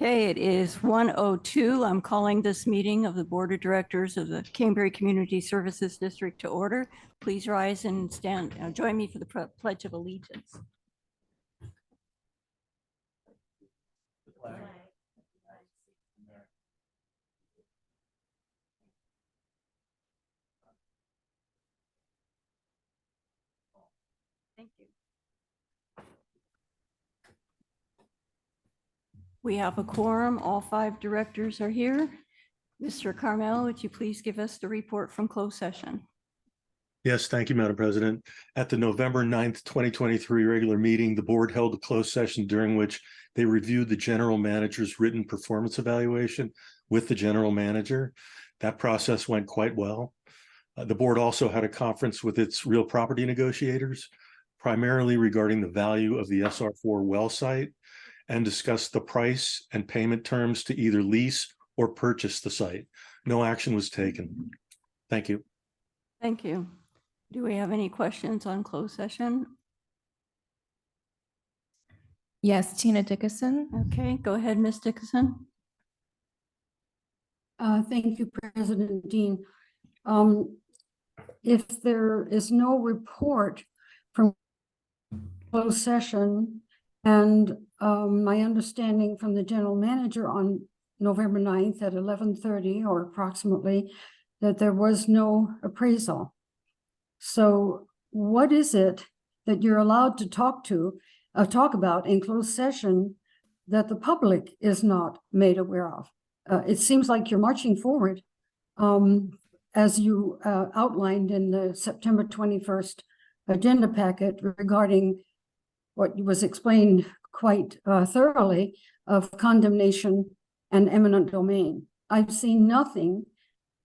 Okay, it is 1:02. I'm calling this meeting of the Board of Directors of the Cambria Community Services District to order. Please rise and stand. Join me for the Pledge of Allegiance. Thank you. We have a quorum. All 5 directors are here. Mr. Carmel, would you please give us the report from closed session? Yes, thank you, Madam President. At the November 9th, 2023 regular meeting, the board held a closed session during which they reviewed the general manager's written performance evaluation with the general manager. That process went quite well. The board also had a conference with its real property negotiators, primarily regarding the value of the SR4 well site, and discussed the price and payment terms to either lease or purchase the site. No action was taken. Thank you. Thank you. Do we have any questions on closed session? Yes, Tina Dickinson. Okay, go ahead, Ms. Dickinson. Thank you, President Dean. If there is no report from closed session, and my understanding from the general manager on November 9th at 11:30 or approximately, that there was no appraisal. So what is it that you're allowed to talk about in closed session that the public is not made aware of? It seems like you're marching forward as you outlined in the September 21st agenda packet regarding what was explained quite thoroughly of condemnation and eminent domain. I've seen nothing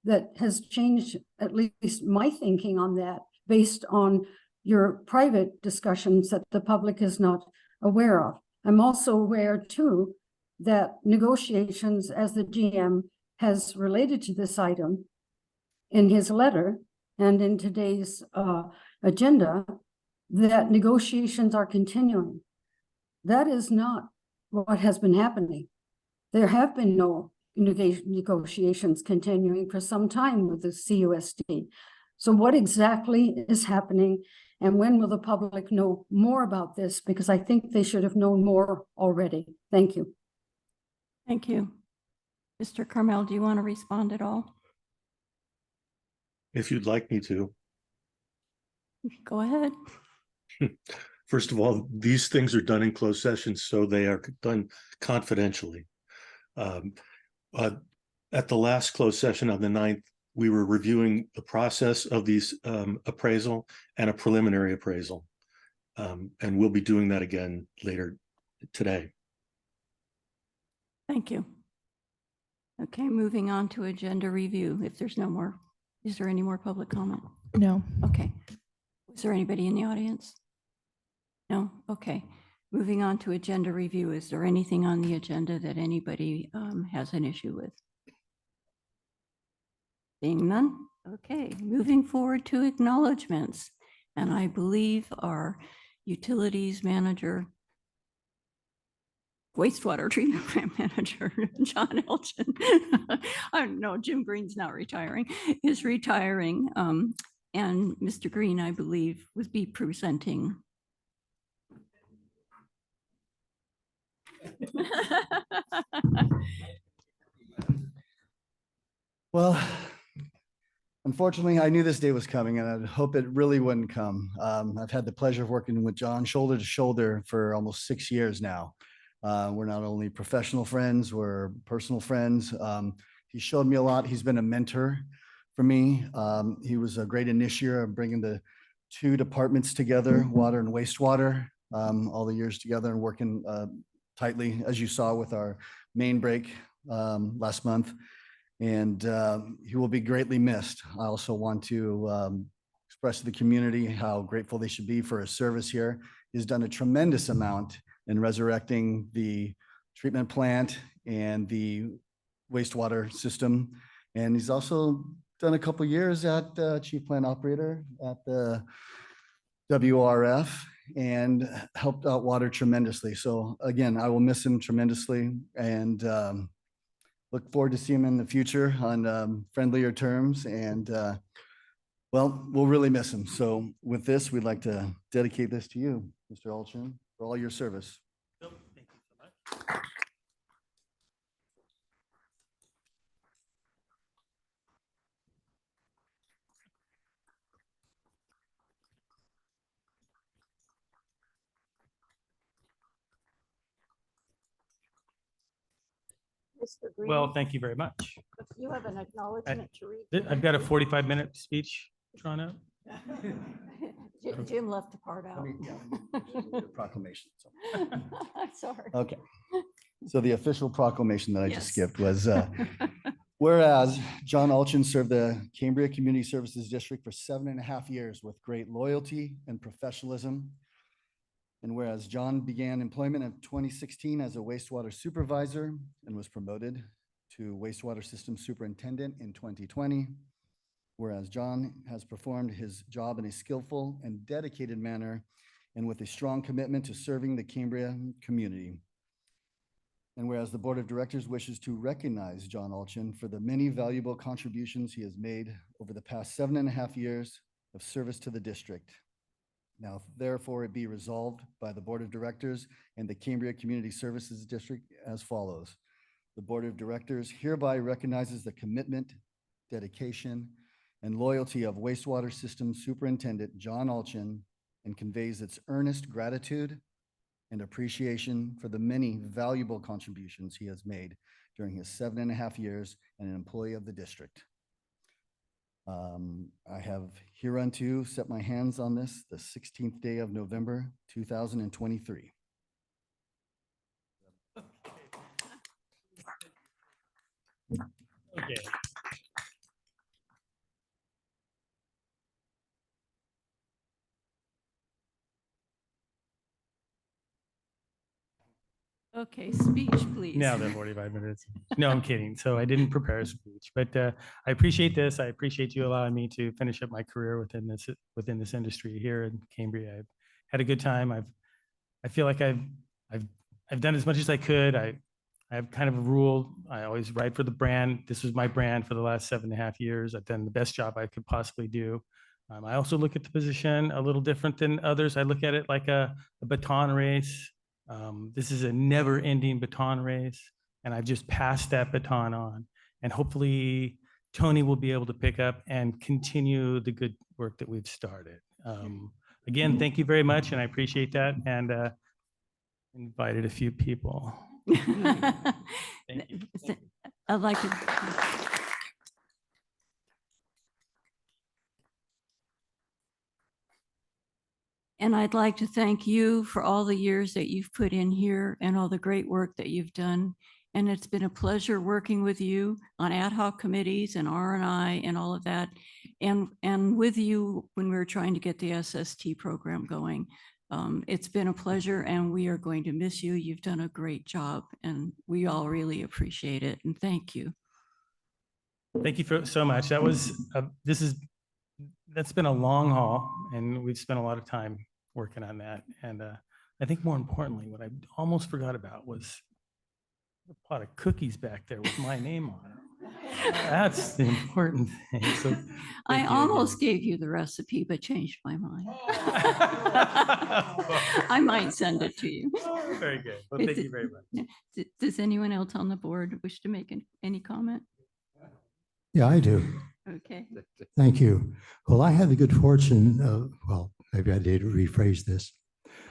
that has changed, at least my thinking on that, based on your private discussions that the public is not aware of. I'm also aware too that negotiations, as the GM has related to this item in his letter and in today's agenda, that negotiations are continuing. That is not what has been happening. There have been no negotiations continuing for some time with the CUSD. So what exactly is happening, and when will the public know more about this? Because I think they should have known more already. Thank you. Thank you. Mr. Carmel, do you want to respond at all? If you'd like me to. Go ahead. First of all, these things are done in closed sessions, so they are done confidentially. At the last closed session on the 9th, we were reviewing the process of these appraisal and a preliminary appraisal. And we'll be doing that again later today. Thank you. Okay, moving on to agenda review. If there's no more, is there any more public comment? No. Okay. Is there anybody in the audience? No? Okay. Moving on to agenda review. Is there anything on the agenda that anybody has an issue with? Seeing none? Okay. Moving forward to acknowledgements. And I believe our utilities manager, wastewater treatment plant manager, John Elgin, I don't know, Jim Green's not retiring, is retiring. And Mr. Green, I believe, would be presenting. Well, unfortunately, I knew this day was coming, and I'd hope it really wouldn't come. I've had the pleasure of working with John shoulder to shoulder for almost 6 years now. We're not only professional friends, we're personal friends. He showed me a lot. He's been a mentor for me. He was a great initiator of bringing the 2 departments together, water and wastewater, all the years together and working tightly, as you saw with our main break last month. And he will be greatly missed. I also want to express to the community how grateful they should be for his service here. He's done a tremendous amount in resurrecting the treatment plant and the wastewater system. And he's also done a couple years at Chief Plant Operator at the WRF. and helped out water tremendously. So again, I will miss him tremendously and look forward to seeing him in the future on friendlier terms. And well, we'll really miss him. So with this, we'd like to dedicate this to you, Mr. Alchin, for all your service. Thank you so much. Mr. Green, Well, thank you very much. you have an acknowledgement to read. I've got a 45-minute speech drawn up. Jim left a part out. Proclamation. So. Sorry. Okay. So the official proclamation that I just Yes. skipped was, whereas John Alchin served the Cambria Community Services District for 7.5 years with great loyalty and professionalism. And whereas John began employment in 2016 as a wastewater supervisor and was promoted to wastewater system superintendent in 2020. Whereas John has performed his job in a skillful and dedicated manner and with a strong commitment to serving the Cambria community. And whereas the Board of Directors wishes to recognize John Alchin for the many valuable contributions he has made over the past 7.5 years of service to the district. Now, therefore, it be resolved by the Board of Directors and the Cambria Community Services District as follows. The Board of Directors hereby recognizes the commitment, dedication, and loyalty of wastewater system superintendent John Alchin and conveys its earnest gratitude and appreciation for the many valuable contributions he has made during his 7.5 years and an employee of the district. I have hereunto set my hands on this the 16th day of November, 2023. Okay. Okay, speech, please. Now the 45 minutes. No, I'm kidding. So I didn't prepare a speech, but I appreciate this. I appreciate you allowing me to finish up my career within this industry here in Cambria. I've had a good time. I feel like I've done as much as I could. I have kind of a rule. I always write for the brand. This was my brand for the last 7.5 years. I've done the best job I could possibly do. I also look at the position a little different than others. I look at it like a baton race. This is a never-ending baton race, and I've just passed that baton on. And hopefully, Tony will be able to pick up and continue the good work that we've started. Again, thank you very much, and I appreciate that. And invited a few people. Thank you. I'd like to. And I'd like to thank you for all the years that you've put in here and all the great work that you've done. And it's been a pleasure working with you on ad hoc committees and R&I and all of that. And with you when we were trying to get the SST program going. It's been a pleasure and we are going to miss you. You've done a great job and we all really appreciate it. And thank you. Thank you so much. That was, that's been a long haul and we've spent a lot of time working on that. And I think more importantly, what I almost forgot about was a pot of cookies back there with my name on them. That's the important thing. So I thank you almost again. gave you the recipe, but changed my mind. I might send it to you. Oh, very good. Well, Is thank it- you very much. Does anyone else on the board wish to make any comment? Yeah, I do. Okay. Thank you. Well, I had the good fortune of, well, maybe I did rephrase this.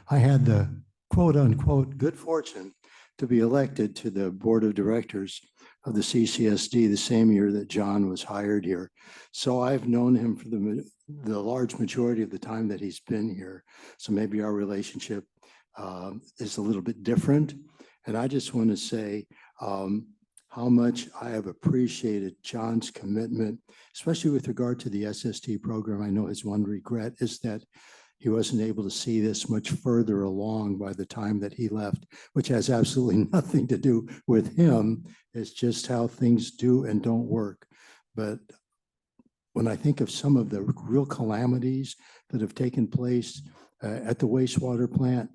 I had the quote unquote good fortune to be elected to the board of directors of the CCSD the same year that John was hired here. So I've known him for the large majority of the time that he's been here. So maybe our relationship is a little bit different. And I just want to say how much I have appreciated John's commitment, especially with regard to the SST program. I know his one regret is that he wasn't able to see this much further along by the time that he left, which has absolutely nothing to do with him. It's just how things do and don't work. But when I think of some of the real calamities that have taken place at the wastewater plant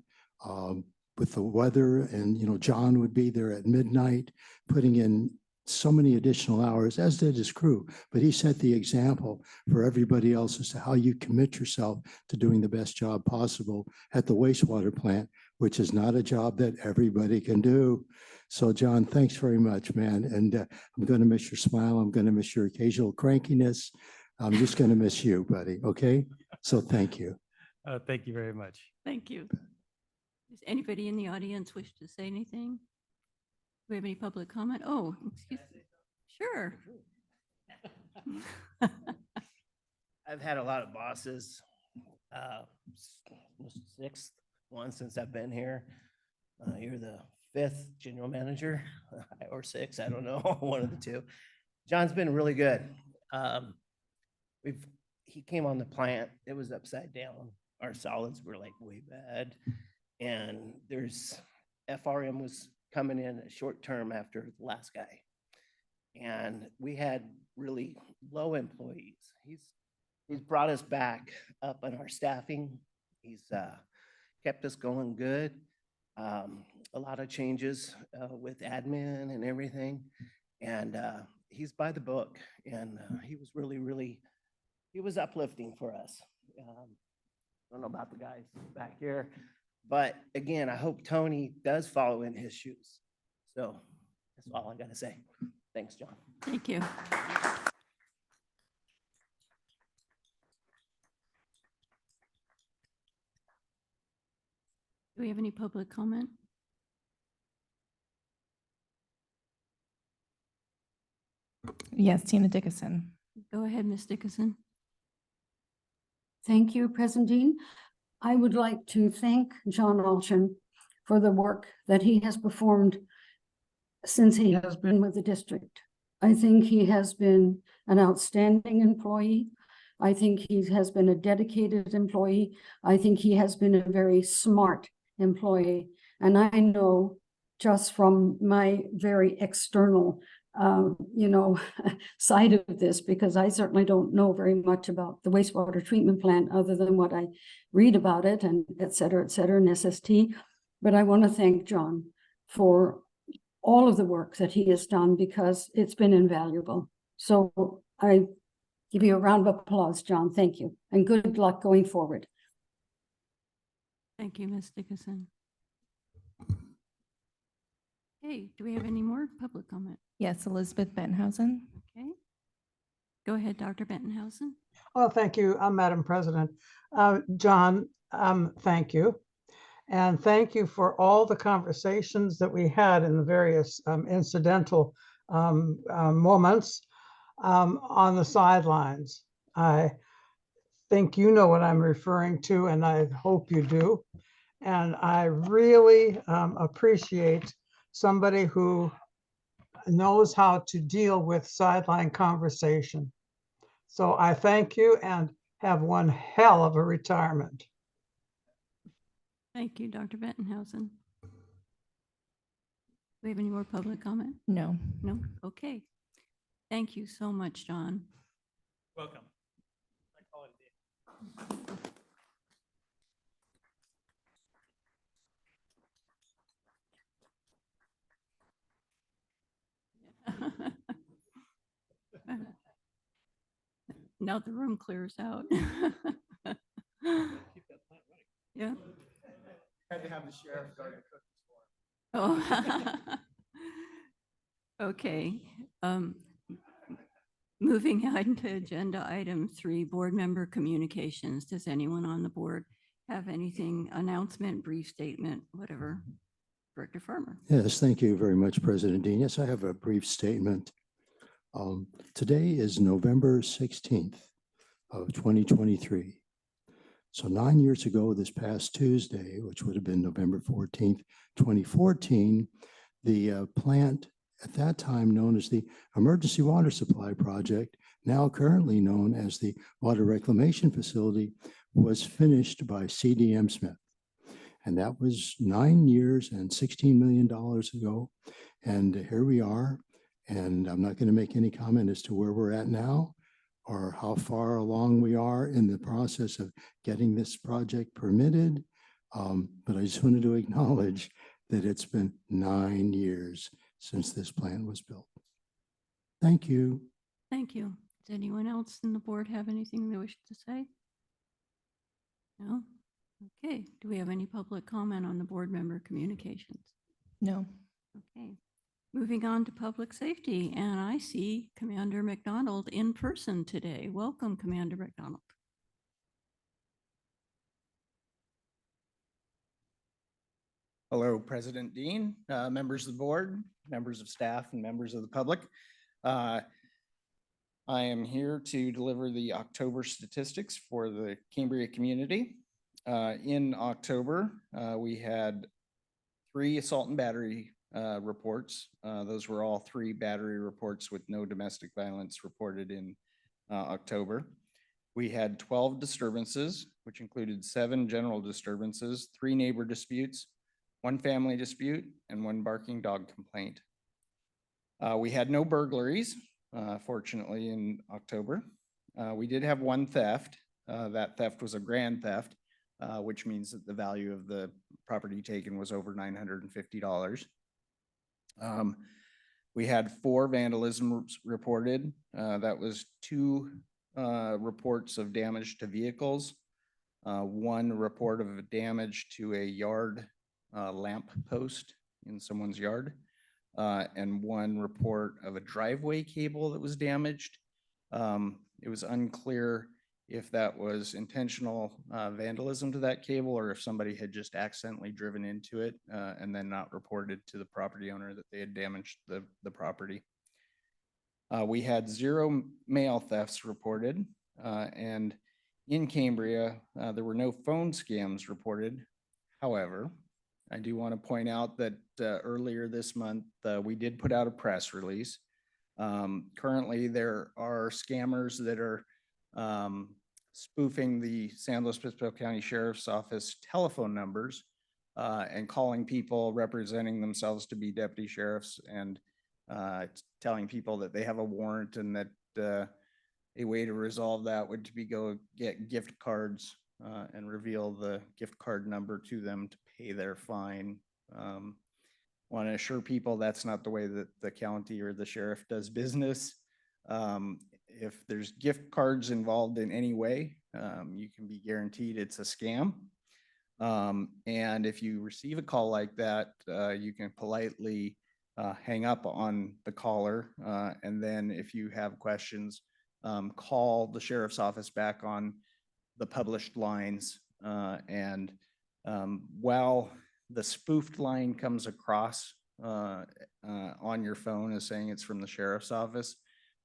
with the weather, and, you know, John would be there at midnight, putting in so many additional hours, as did his crew. But he set the example for everybody else as to how you commit yourself to doing the best job possible at the wastewater plant, which is not a job that everybody can do. So John, thanks very much, man. And I'm going to miss your smile. I'm going to miss your occasional crankiness. I'm just going to miss you, buddy. Okay. So thank you. Thank you very much. Thank you. Does anybody in the audience wish to say anything? Do we have any public comment? Oh, excuse me. Sure. I've had a lot of bosses. Sixth one since I've been here. You're the fifth general manager or sixth, I don't know, one of the two. John's been really good. He came on the plant, it was upside down. Our solids were like way bad. And FRM was coming in short term after the last guy. And we had really low employees. He's brought us back up on our staffing. He's kept us going good. A lot of changes with admin and everything. And he's by the book. And he was he was uplifting for us. I don't know about the guys back here. But again, I hope Tony does follow in his shoes. So that's all I got to say. Thanks, John. Thank you. Do we have any public comment? Yes, Tina Dickinson. Go ahead, Ms. Dickinson. Thank you, President Dean. I would like to thank John Alchin for the work that he has performed since he has been with the district. I think he has been an outstanding employee. I think he has been a dedicated employee. I think he has been a very smart employee. And I know just from my very external side of this, because I certainly don't know very much about the wastewater treatment plant other than what I read about it and et cetera, and SST. But I want to thank John for all of the work that he has done because it's been invaluable. So I give you a round of applause, John. Thank you. And good luck going forward. Thank you, Ms. Dickinson. Okay, do we have any more public comment? Yes, Elizabeth Benhausen. Okay. Go ahead, Dr. Bentenhausen. Oh, thank you, Madam President. John, thank you. And thank you for all the conversations that we had in the various incidental moments on the sidelines. I think you know what I'm referring to, and I hope you do. And I really appreciate somebody who knows how to deal with sideline conversation. So I thank you and have one hell of a retirement. Thank you, Dr. Bentenhausen. Do we have any more public comment? No. No? Okay. Thank you so much, John. Welcome. I call it a day. Now the room clears out. Yeah. Had to have the sheriff go to cookies for Oh. Okay. Moving on to agenda item 3, board member communications. Does anyone on the board have anything, announcement, brief statement, whatever? Director Farmer. Yes, thank you very much, President Dean. Yes, I have a brief statement. Today is November 16th of 2023. So 9 years ago, this past Tuesday, which would have been November 14th, 2014, the plant at that time known as the Emergency Water Supply Project, now currently known as the Water Reclamation Facility, was finished by CDM Smith. And that was 9 years and $16 million ago. And here we are. And I'm not going to make any comment as to where we're at now or how far along we are in the process of getting this project permitted. But I just wanted to acknowledge that it's been 9 years since this plant was built. Thank you. Thank you. Does anyone else in the board have anything they wish to say? No? Okay. Do we have any public comment on the board member communications? No. Okay. Moving on to public safety, and I see Commander McDonald in person today. Welcome, Commander McDonald. Hello, President Dean, members of the board, members of staff, and members of the public. I am here to deliver the October statistics for the Cambria community. In October, we had 3 assault and battery reports. Those were all 3 battery reports with no domestic violence reported in October. We had 12 disturbances, which included 7 general disturbances, 3 neighbor disputes, 1 family dispute, and 1 barking dog complaint. We had no burglaries, fortunately, in October. We did have 1 theft. That theft was a grand theft, which means that the value of the property taken was over $950. We had 4 vandalisms reported. That was 2 reports of damage to vehicles, 1 report of damage to a yard lamp post in someone's yard, and 1 report of a driveway cable that was damaged. It was unclear if that was intentional vandalism to that cable or if somebody had just accidentally driven into it and then not reported to the property owner that they had damaged the property. We had 0 mail thefts reported, and in Cambria, there were no phone scams reported. However, I do want to point out that earlier this month, we did put out a press release. Currently, there are scammers that are spoofing the San Luis Obispo County Sheriff's Office telephone numbers and calling people representing themselves to be deputy sheriffs and telling people that they have a warrant and that a way to resolve that would be go get gift cards and reveal the gift card number to them to pay their fine. Want to assure people that's not the way that the county or the sheriff does business. If there's gift cards involved in any way, you can be guaranteed it's a scam. And if you receive a call like that, you can politely hang up on the caller. And then if you have questions, call the sheriff's office back on the published lines. And while the spoofed line comes across on your phone as saying it's from the sheriff's office,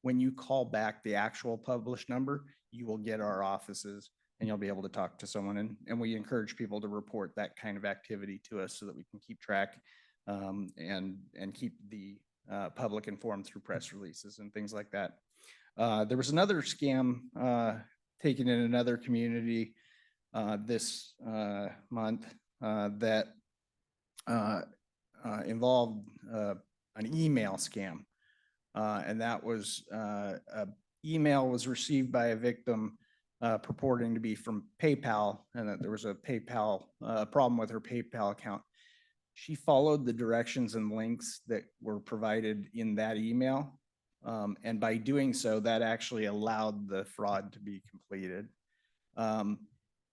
when you call back the actual published number, you will get our offices and you'll be able to talk to someone. And we encourage people to report that kind of activity to us so that we can keep track and keep the public informed through press releases and things like that. There was another scam taken in another community this month that involved an email scam. And that was an email was received by a victim purporting to be from PayPal and that there was a PayPal problem with her PayPal account. She followed the directions and links that were provided in that email. And by doing so, that actually allowed the fraud to be completed.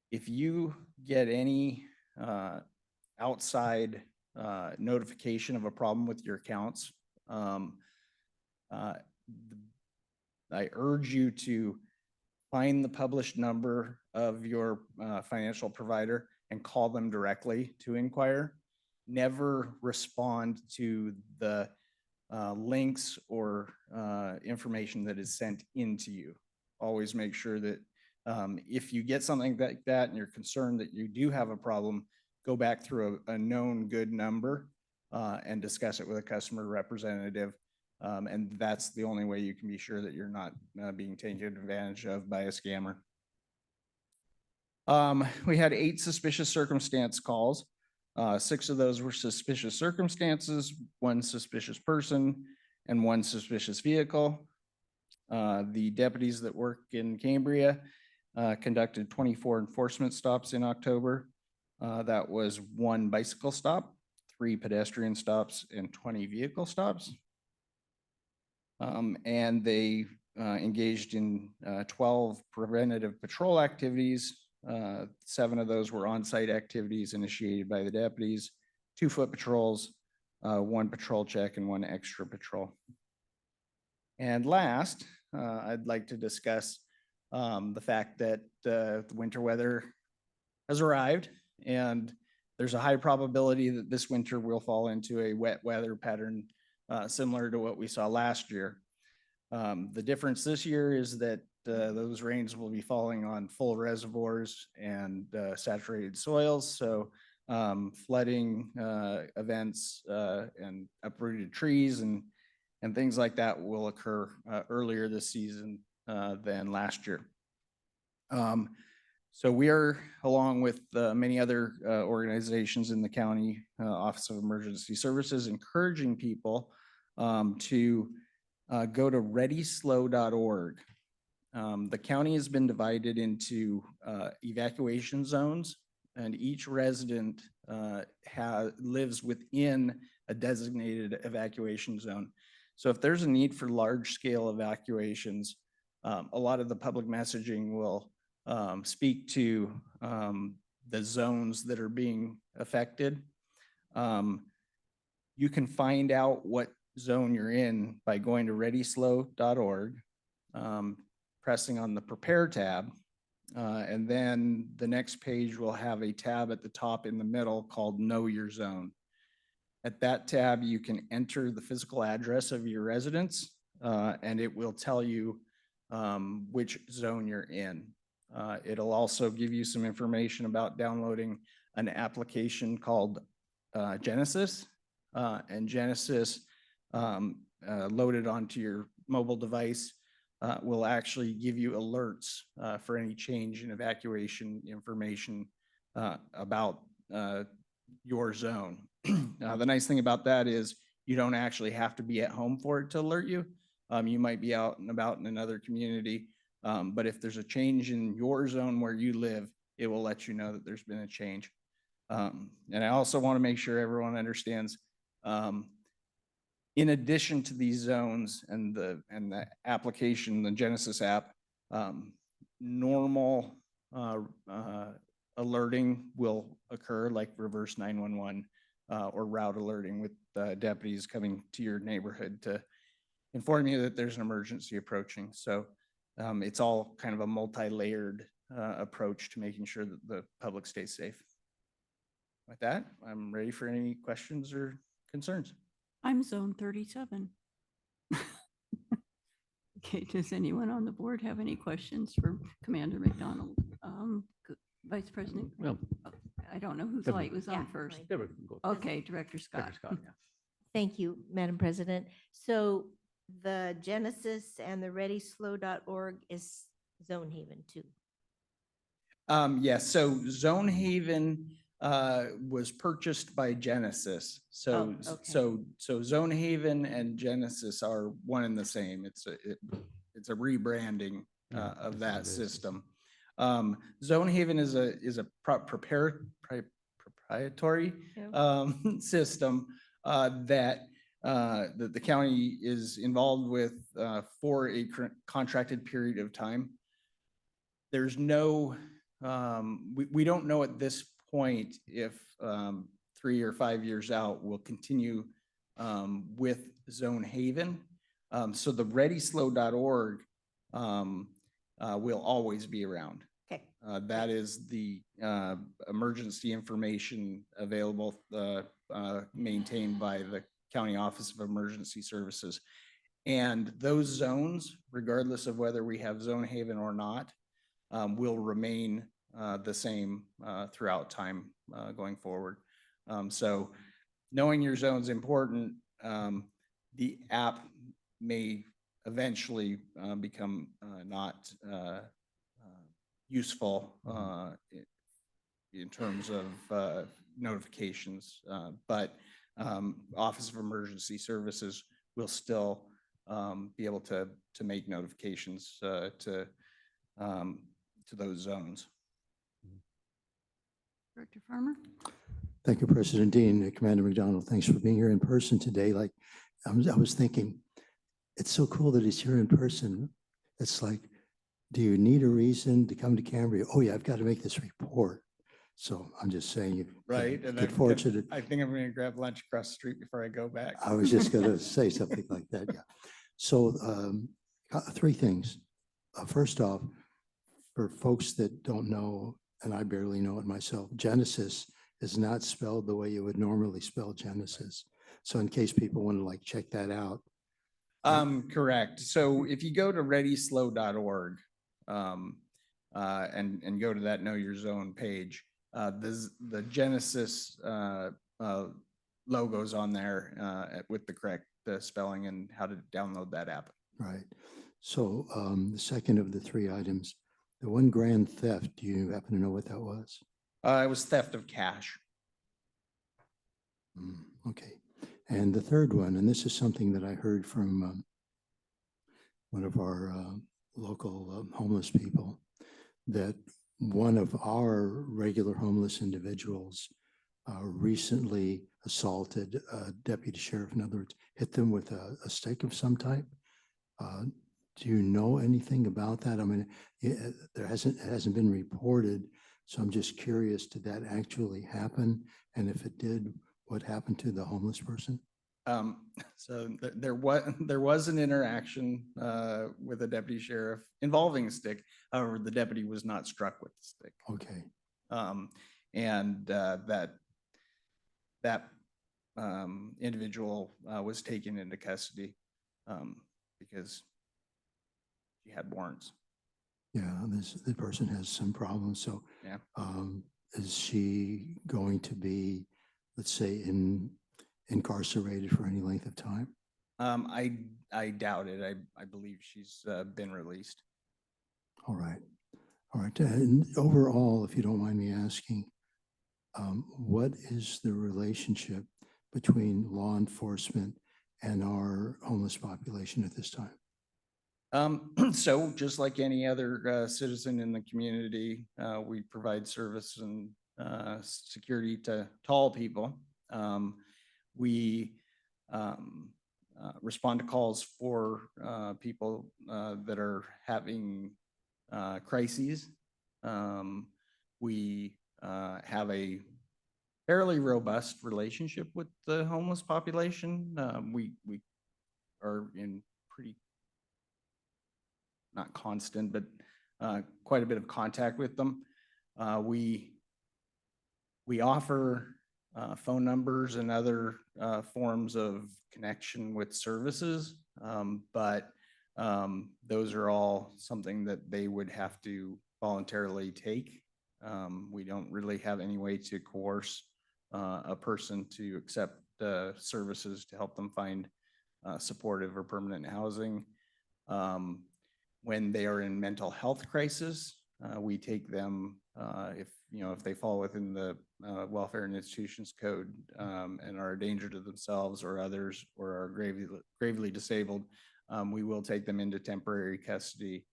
If you get any outside notification of a problem with your accounts, I urge you to find the published number of your financial provider and call them directly to inquire. Never respond to the links or information that is sent into you. Always make sure that if you get something like that and you're concerned that you do have a problem, go back through a known good number and discuss it with a customer representative. And that's the only way you can be sure that you're not being taken advantage of by a scammer. We had 8 suspicious circumstance calls. 6 of those were suspicious circumstances, 1 suspicious person, and 1 suspicious vehicle. The deputies that work in Cambria conducted 24 enforcement stops in October. That was 1 bicycle stop, 3 pedestrian stops, and 20 vehicle stops. And they engaged in 12 preventative patrol activities. 7 of those were on-site activities initiated by the deputies, 2 foot patrols, 1 patrol check, and 1 extra patrol. And last, I'd like to discuss the fact that the winter weather has arrived, and there's a high probability that this winter will fall into a wet weather pattern similar to what we saw last year. The difference this year is that those rains will be falling on full reservoirs and saturated soils. So flooding events and uprooted trees and things like that will occur earlier this season than last year. So we are, along with many other organizations in the county Office of Emergency Services, encouraging people to go to readyslow.org. The county has been divided into evacuation zones, and each resident lives within a designated evacuation zone. So if there's a need for large-scale evacuations, a lot of the public messaging will speak to the zones that are being affected. You can find out what zone you're in by going to readyslow.org, pressing on the Prepare tab, and then the next page will have a tab at the top in the middle called Know Your Zone. At that tab, you can enter the physical address of your residence, and it will tell you which zone you're in. It'll also give you some information about downloading an application called Genesis, and Genesis loaded onto your mobile device will actually give you alerts for any change in evacuation information about your zone. The nice thing about that is you don't actually have to be at home for it to alert you. You might be out and about in another community, but if there's a change in your zone where you live, it will let you know that there's been a change. And I also want to make sure everyone understands, in addition to these zones and the application, the Genesis app, normal alerting will occur, like reverse 911 or route alerting with deputies coming to your neighborhood to inform you that there's an emergency approaching. So it's all kind of a multi-layered approach to making sure that the public stays safe. With that, I'm ready for any questions or concerns. I'm zone 37. Okay, does anyone on the board have any questions for Commander McDonald? Vice President? Well, I don't know whose Deborah. light was on Yeah, first. mine. Deborah can go. Okay, Director Scott. Director Scott, yeah. Thank you, Madam President. So the Genesis and the readyslow.org is Zone Haven too. Yes, so Zone Haven was purchased by Genesis. So Oh, okay. so Zone Haven and Genesis are one and the same. It's a rebranding Yeah, of that's what that it is. system. Zone Haven is a proprietary Yeah. system that the county is involved with for a contracted period of time. There's no, we don't know at this point if 3 or 5 years out we'll continue with Zone Haven. So the readyslow.org will always be around. Okay. That is the emergency information available, maintained by the County Office of Emergency Services. And those zones, regardless of whether we have Zone Haven or not, will remain the same throughout time going forward. So knowing your zone is important. The app may eventually become not useful in terms of notifications, but Office of Emergency Services will still be able to make notifications to those zones. Director Farmer? Thank you, President Dean. Commander McDonald, thanks for being here in person today. Like, I was thinking, it's so cool that he's here in person. It's like, do you need a reason to come to Cambria? Oh yeah, I've got to make this report. So I'm just saying, you Right. And get fortunate. I think I'm going to grab lunch across the street before I go back. I was just going to say something like that. Yeah. So three things. First off, for folks that don't know, and I barely know it myself, Genesis is not spelled the way you would normally spell Genesis. So in case people want to like check that out. Correct. So if you go to readyslow.org and go to that Know Your Zone page, the Genesis logos on there with the correct spelling and how to download that app. Right. So the second of the three items, the one grand theft, do you happen to know what that was? It was theft of cash. Okay. And the third one, and this is something that I heard from one of our local homeless people, that one of our regular homeless individuals recently assaulted a deputy sheriff. In other words, hit them with a stick of some type. Do you know anything about that? I mean, it hasn't been reported. So I'm just curious, did that actually happen? And if it did, what happened to the homeless person? So there was an interaction with a deputy sheriff involving a stick. However, the deputy was not struck with the stick. Okay. And that individual was taken into custody because he had warrants. Yeah, the person has some problems. So Yeah. Is she going to be, let's say, incarcerated for any length of time? I doubt it. I believe she's been released. All right. All right. And overall, if you don't mind me asking, what is the relationship between law enforcement and our homeless population at this time? So just like any other citizen in the community, we provide service and security to all people. We respond to calls for people that are having crises. We have a fairly robust relationship with the homeless population. We are in pretty, not constant, but quite a bit of contact with them. We offer phone numbers and other forms of connection with services, but those are all something that they would have to voluntarily take. We don't really have any way to coerce a person to accept services to help them find supportive or permanent housing. When they are in mental health crisis, we take them if they fall within the Welfare and Institutions Code and are a danger to themselves or others or are gravely disabled, we will take them into temporary custody,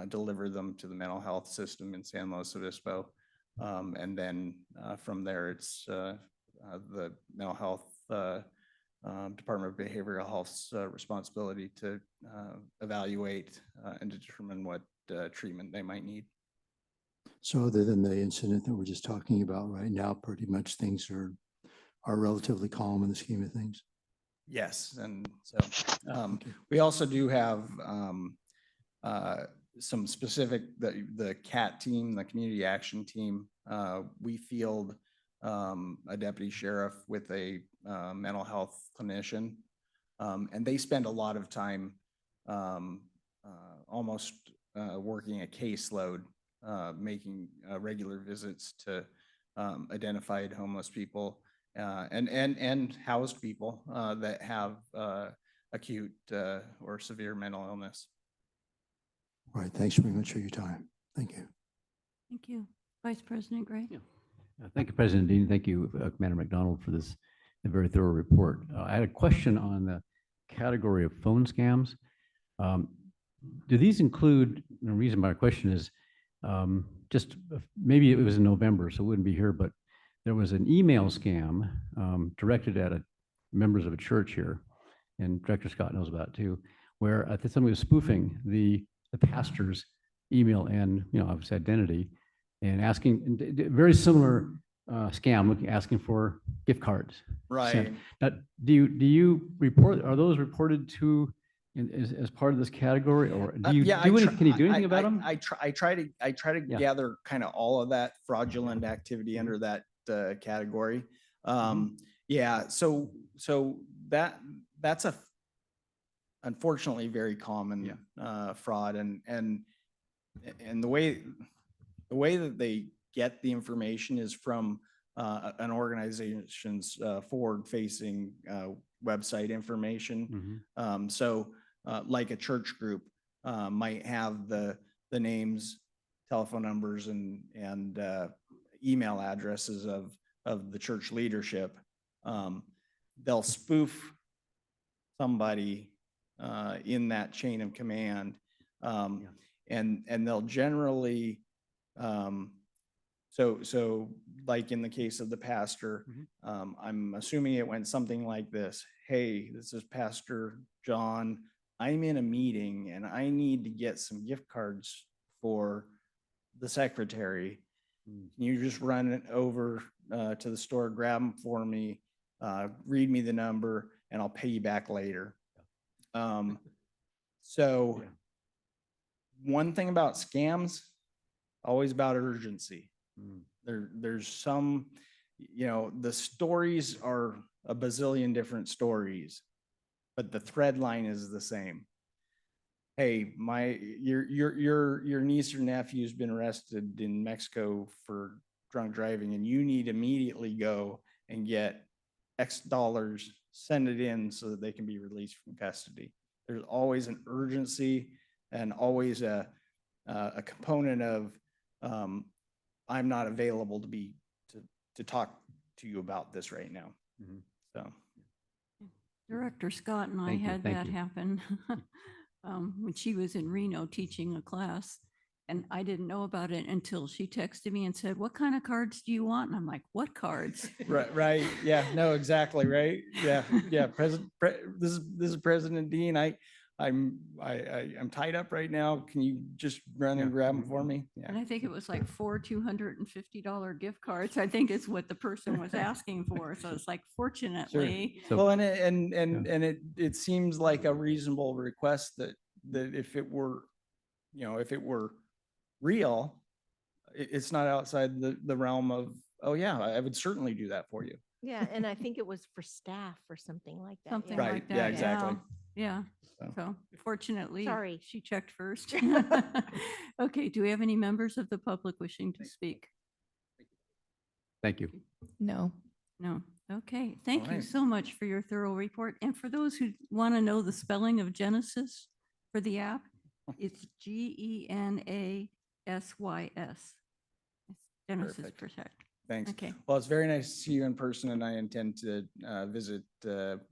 deliver them to the mental health system in San Luis Obispo, and then from there it's the mental health Department of Behavioral Health's responsibility to evaluate and determine what treatment they might need. So other than the incident that we're just talking about right now, pretty much things are relatively calm in the scheme of things. Yes, and so we also do have some specific, the CAT team, the community action team, we field a deputy sheriff with a mental health clinician, and they spend a lot of time almost working a caseload, making regular visits to identified homeless people and housed people that have acute or severe mental illness. All right. Thanks very much for your time. Thank you. Thank you. Vice President Gray? Yeah. Thank you, President Dean. Thank you, Commander McDonald, for this very thorough report. I had a question on the category of phone scams. Do these include, the reason my question is, maybe it was in November, so it wouldn't be here, but there was an email scam directed at members of a church here, and Director Scott knows about it too, where I think somebody was spoofing the pastor's email and, of his identity, and asking, very similar scam, asking for gift cards. Right. Now, do you report, are those reported to as part of this category, or do you can you do anything about them? I try to Yeah. gather kind of all of that fraudulent activity under that category. Yeah, so that's unfortunately very common fraud, and the way that they get the information is from an organization's forward-facing website information. So like a church group might have the names, telephone numbers, and email addresses of the church leadership. They'll spoof somebody in that chain of command, and they'll generally so like in the case of the pastor, I'm assuming it went something like this. Hey, this is Pastor John. I'm in a meeting and I need to get some gift cards for the secretary. Can you just run it over to the store, grab them for me, read me the number, and I'll pay you back later. So one thing about scams, always about urgency. There's some, the stories are a bazillion different stories, but the thread line is the same. Hey, your niece or nephew's been arrested in Mexico for drunk driving, and you need to immediately go and get X dollars, send it in so that they can be released from custody. There's always an urgency and always a component of I'm not available to talk to you about this right now. So. Director Scott and I Thank you, had thank that you. happen when she was in Reno teaching a class, and I didn't know about it until she texted me and said, "What kind of cards do you want?" And I'm like, "What cards?" Right. Yeah. No. Exactly. Right. Yeah. This is President Dean. I'm tied up right now. Can you just run and grab them for me? Yeah. And I think it was like 4 $250 gift cards, I think is what the person was asking for. So it's like, fortunately. So- Well, and it seems like a reasonable request that if it were real, it's not outside the realm of, oh yeah, I would certainly do that for you. Yeah, and I think it was for staff or something like that. Something Right, like that. yeah, exactly. Yeah. So. So fortunately, Sorry. she checked first. Okay, do we have any members of the public wishing to speak? Thank you. No. No. Okay, thank you right. so much for your thorough report. And for those who want to know the spelling of Genesis for the app, it's GENASYS. It's Genesis Perfect. Protect. Thanks. Okay. Well, it's very nice to see you in person, and I intend to visit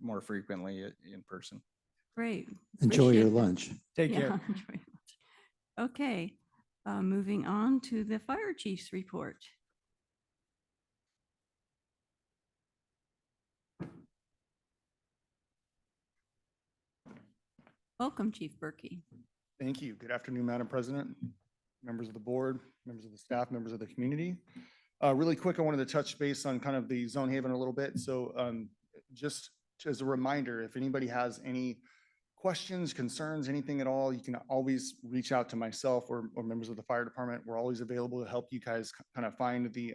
more frequently in person. Great. Enjoy your Appreciate that. lunch. Take Yeah, care. enjoy lunch. Okay, moving on to the fire chief's report. Welcome, Chief Berkey. Thank you. Good afternoon, Madam President, members of the board, members of the staff, members of the community. Really quick, I wanted to touch base on kind of the Zone Haven a little bit. So just as a reminder, if anybody has any questions, concerns, anything at all, you can always reach out to myself or members of the fire department. We're always available to help you guys kind of find the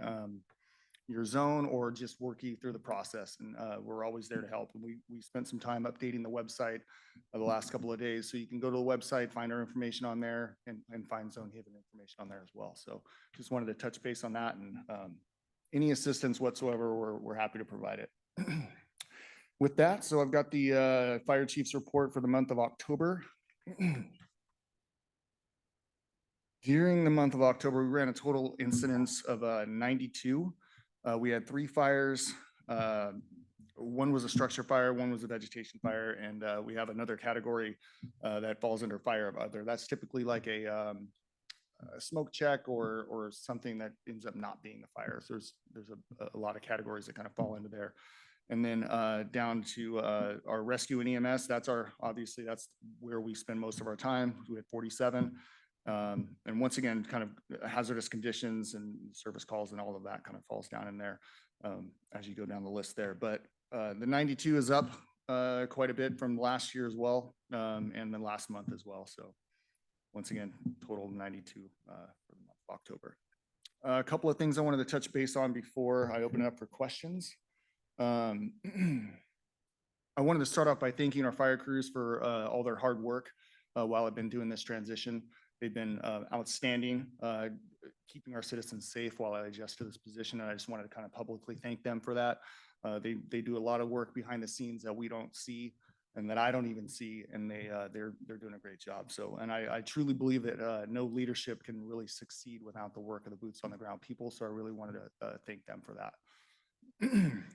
your zone or just work you through the process. And we're always there to help. And we spent some time updating the website the last couple of days. So you can go to the website, find our information on there and find Zone Haven information on there as well. So just wanted to touch base on that, and any assistance whatsoever, we're happy to provide it. With that, so I've got the fire chief's report for the month of October. During the month of October, we ran a total incidence of 92. We had 3 fires, one was a structure fire, one was a vegetation fire, and we have another category that falls under fire of other. That's typically like a smoke check or something that ends up not being a fire. So there's a lot of categories that kind of fall into there. And then down to our rescue and EMS, obviously that's where we spend most of our time. We had 47. And once again, kind of hazardous conditions and service calls and all of that kind of falls down in there as you go down the list there. But the 92 is up quite a bit from last year as well, and then last month as well. So once again, total 92 for the month of October. A couple of things I wanted to touch base on before I open it up for questions. I wanted to start off by thanking our fire crews for all their hard work while I've been doing this transition. They've been outstanding, keeping our citizens safe while I adjust to this position. And I just wanted to kind of publicly thank them for that. They do a lot of work behind the scenes that we don't see and that I don't even see, and they're doing a great job. So, and I truly believe that no leadership can really succeed without the work of the boots on the ground people. So I really wanted to thank them for that.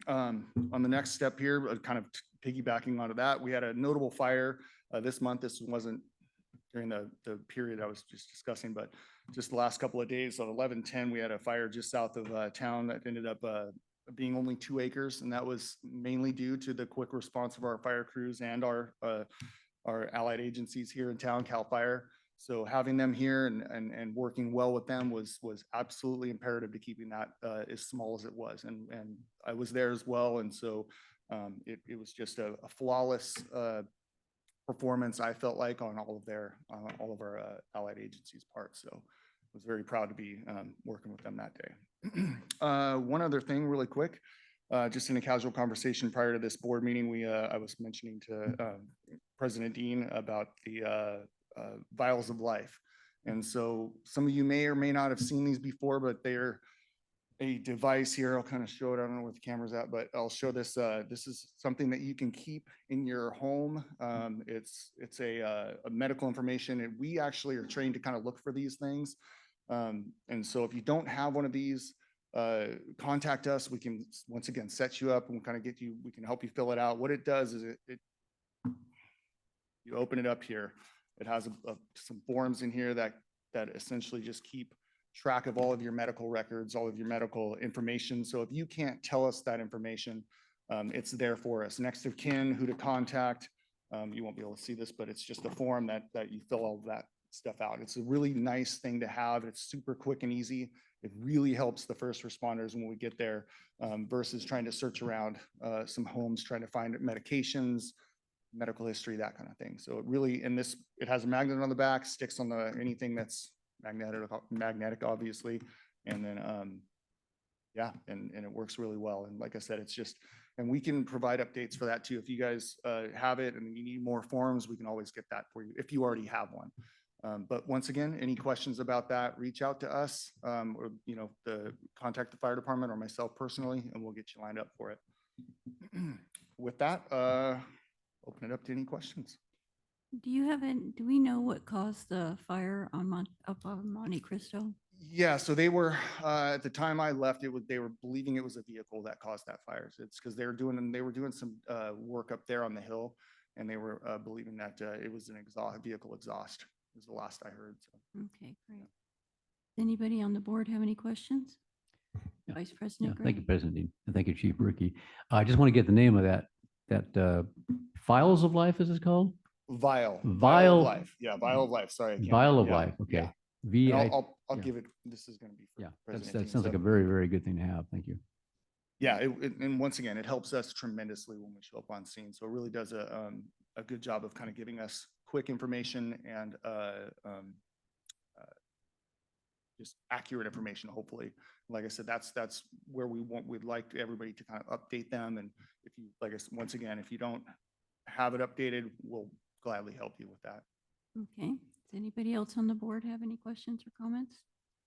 On the next step here, kind of piggybacking onto that, we had a notable fire this month. This wasn't during the period I was just discussing, but just the last couple of days on 11/10, we had a fire just south of town that ended up being only 2 acres. And that was mainly due to the quick response of our fire crews and our allied agencies here in town, CAL FIRE. So having them here and working well with them was absolutely imperative to keeping that as small as it was. And I was there as well. And so it was just a flawless performance, I felt like, on all of our allied agencies' parts. So I was very proud to be working with them that day. One other thing really quick, just in a casual conversation prior to this board meeting, I was mentioning to President Dean about the vials of life. And so some of you may or may not have seen these before, but they're a device here. I'll kind of show it. I don't know where the camera's at, but I'll show this. This is something that you can keep in your home. It's a medical information, and we actually are trained to kind of look for these things. And so if you don't have one of these, contact us. We can once again set you up and kind of we can help you fill it out. What it does is you open it up here. It has some forms in here that essentially just keep track of all of your medical records, all of your medical information. So if you can't tell us that information, it's there for us. Next of kin, who to contact. You won't be able to see this, but it's just a form that you fill all of that stuff out. It's a really nice thing to have. It's super quick and easy. It really helps the first responders when we get there versus trying to search around some homes, trying to find medications, medical history, that kind of thing. So it really, it has a magnet on the back, sticks on anything that's magnetic, obviously. And then, yeah, and it works really well. And like I said, and we can provide updates for that too. If you guys have it and you need more forms, we can always get that for you if you already have one. But once again, any questions about that, reach out to us or, contact the fire department or myself personally, and we'll get you lined up for it. With that, open it up to any questions. Do we know what caused the fire up on Monte Cristo? Yeah, so they were, at the time I left, they were believing it was a vehicle that caused that fire. It's because they were doing some work up there on the hill, and they were believing that it was an vehicle exhaust, was the last I heard. So. Okay, great. Does anybody on the board have any questions? Yeah. Vice President Green? Thank you, President Dean, and thank you, Chief Ricky. I just want to get the name of that Files of Life, is it called? Vial of life. Yeah, vial of life. Sorry. Vial of life. Okay. Yeah. I'll give it. This is going to be for that sounds like a very, very good thing to have. Thank you. Yeah, and once again, it helps us tremendously when we show up on scene. So it really does a good job of kind of giving us quick information and just accurate information, hopefully. Like I said, that's where we'd like everybody to kind of update them. And if you, like I said, once again, if you don't have it updated, we'll gladly help you with that. Okay. Does anybody else on the board have any questions or comments?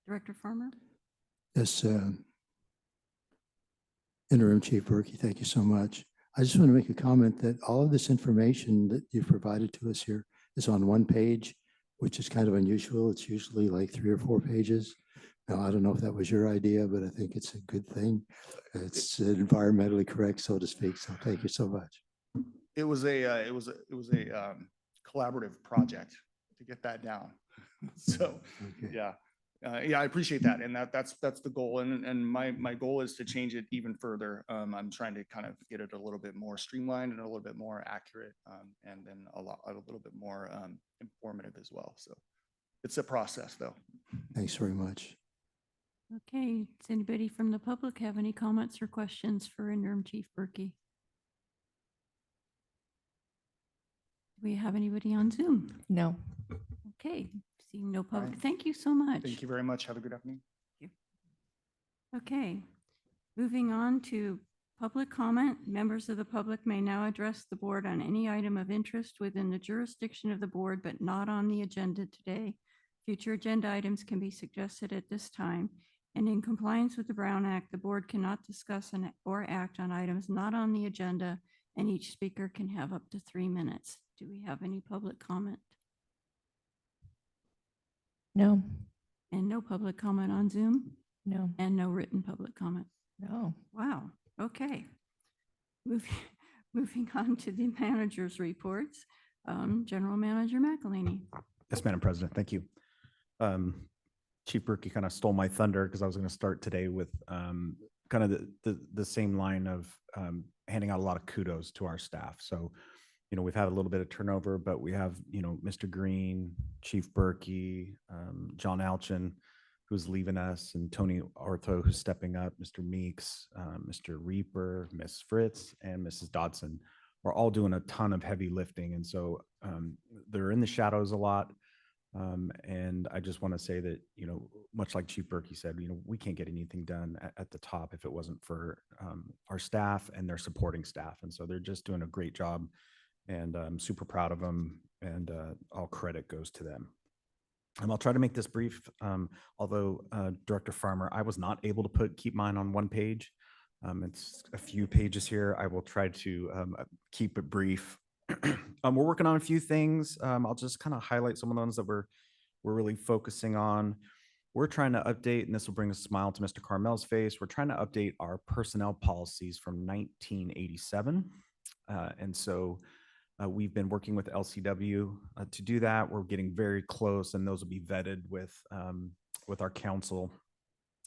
Director Farmer? Yes, Interim Chief Berkey, thank you so much. I just want to make a comment that all of this information that you've provided to us here is on one page, which is kind of unusual. It's usually like 3 or 4 pages. Now, I don't know if that was your idea, but I think it's a good thing. It's environmentally correct, so to speak. So thank you so much. It was a collaborative project to get that down. So, Okay. yeah. Yeah, I appreciate that. And that's the goal. And my goal is to change it even further. I'm trying to kind of get it a little bit more streamlined and a little bit more accurate, and then a little bit more informative as well. So it's a process though. Thanks very much. Okay, does anybody from the public have any comments or questions for Interim Chief Berkey? Do we have anybody on Zoom? No. Okay, seeing no public. Fine. Thank you so much. Thank you very much. Have a good afternoon. Okay, moving on to public comment. Members of the public may now address the board on any item of interest within the jurisdiction of the board, but not on the agenda today. Future agenda items can be suggested at this time. And in compliance with the Brown Act, the board cannot discuss or act on items not on the agenda, and each speaker can have up to 3 minutes. Do we have any public comment? No. And no public comment on Zoom? No. And no written public comment? No. Wow, okay. Moving on to the manager's reports. General Manager McElhaney. Yes, Madam President, thank you. Chief Berkey kind of stole my thunder because I was going to start today with kind of the same line of handing out a lot of kudos to our staff. So, we've had a little bit of turnover, but we have, Mr. Green, Chief Berkey, John Alchin, who's leaving us, and Tony Ortho, who's stepping up, Mr. Meeks, Mr. Reaper, Miss Fritz, and Mrs. Dodson. We're all doing a ton of heavy lifting. And so they're in the shadows a lot. And I just want to say that, much like Chief Berkey said, we can't get anything done at the top if it wasn't for our staff and their supporting staff. And so they're just doing a great job, and I'm super proud of them, and all credit goes to them. I'll try to make this brief. Although Director Farmer, I was not able to keep mine on one page. It's a few pages here. I will try to keep it brief. We're working on a few things. I'll just kind of highlight some of the ones that we're really focusing on. We're trying to update, and this will bring a smile to Mr. Carmel's face. We're trying to update our personnel policies from 1987. And so we've been working with LCW to do that. We're getting very close, and those will be vetted with our council.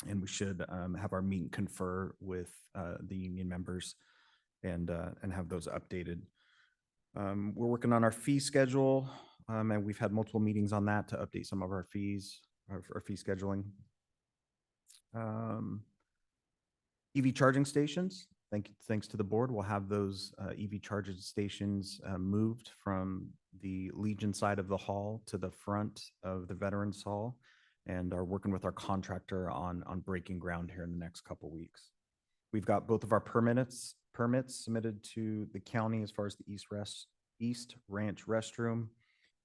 And we should have our meet and confer with the union members and have those updated. We're working on our fee schedule, and we've had multiple meetings on that to update some of our fees, our fee scheduling. EV charging stations, thanks to the board, we'll have those EV charging stations moved from the Legion side of the hall to the front of the Veterans Hall, and are working with our contractor on breaking ground here in the next couple weeks. We've got both of our permits submitted to the county as far as the East Ranch restroom,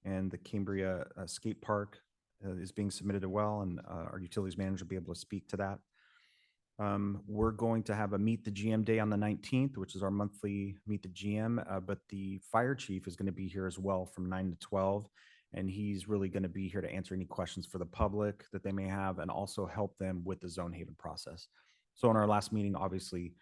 and the Cambria skate park is being submitted as well, and our utilities manager will be able to speak to that. We're going to have a Meet the GM Day on the 19th, which is our monthly Meet the GM, but the fire chief is going to be here as well from 9 to 12, and he's really going to be here to answer any questions for the public that they may have, and also help them with the Zone Haven process. So in our last meeting, obviously,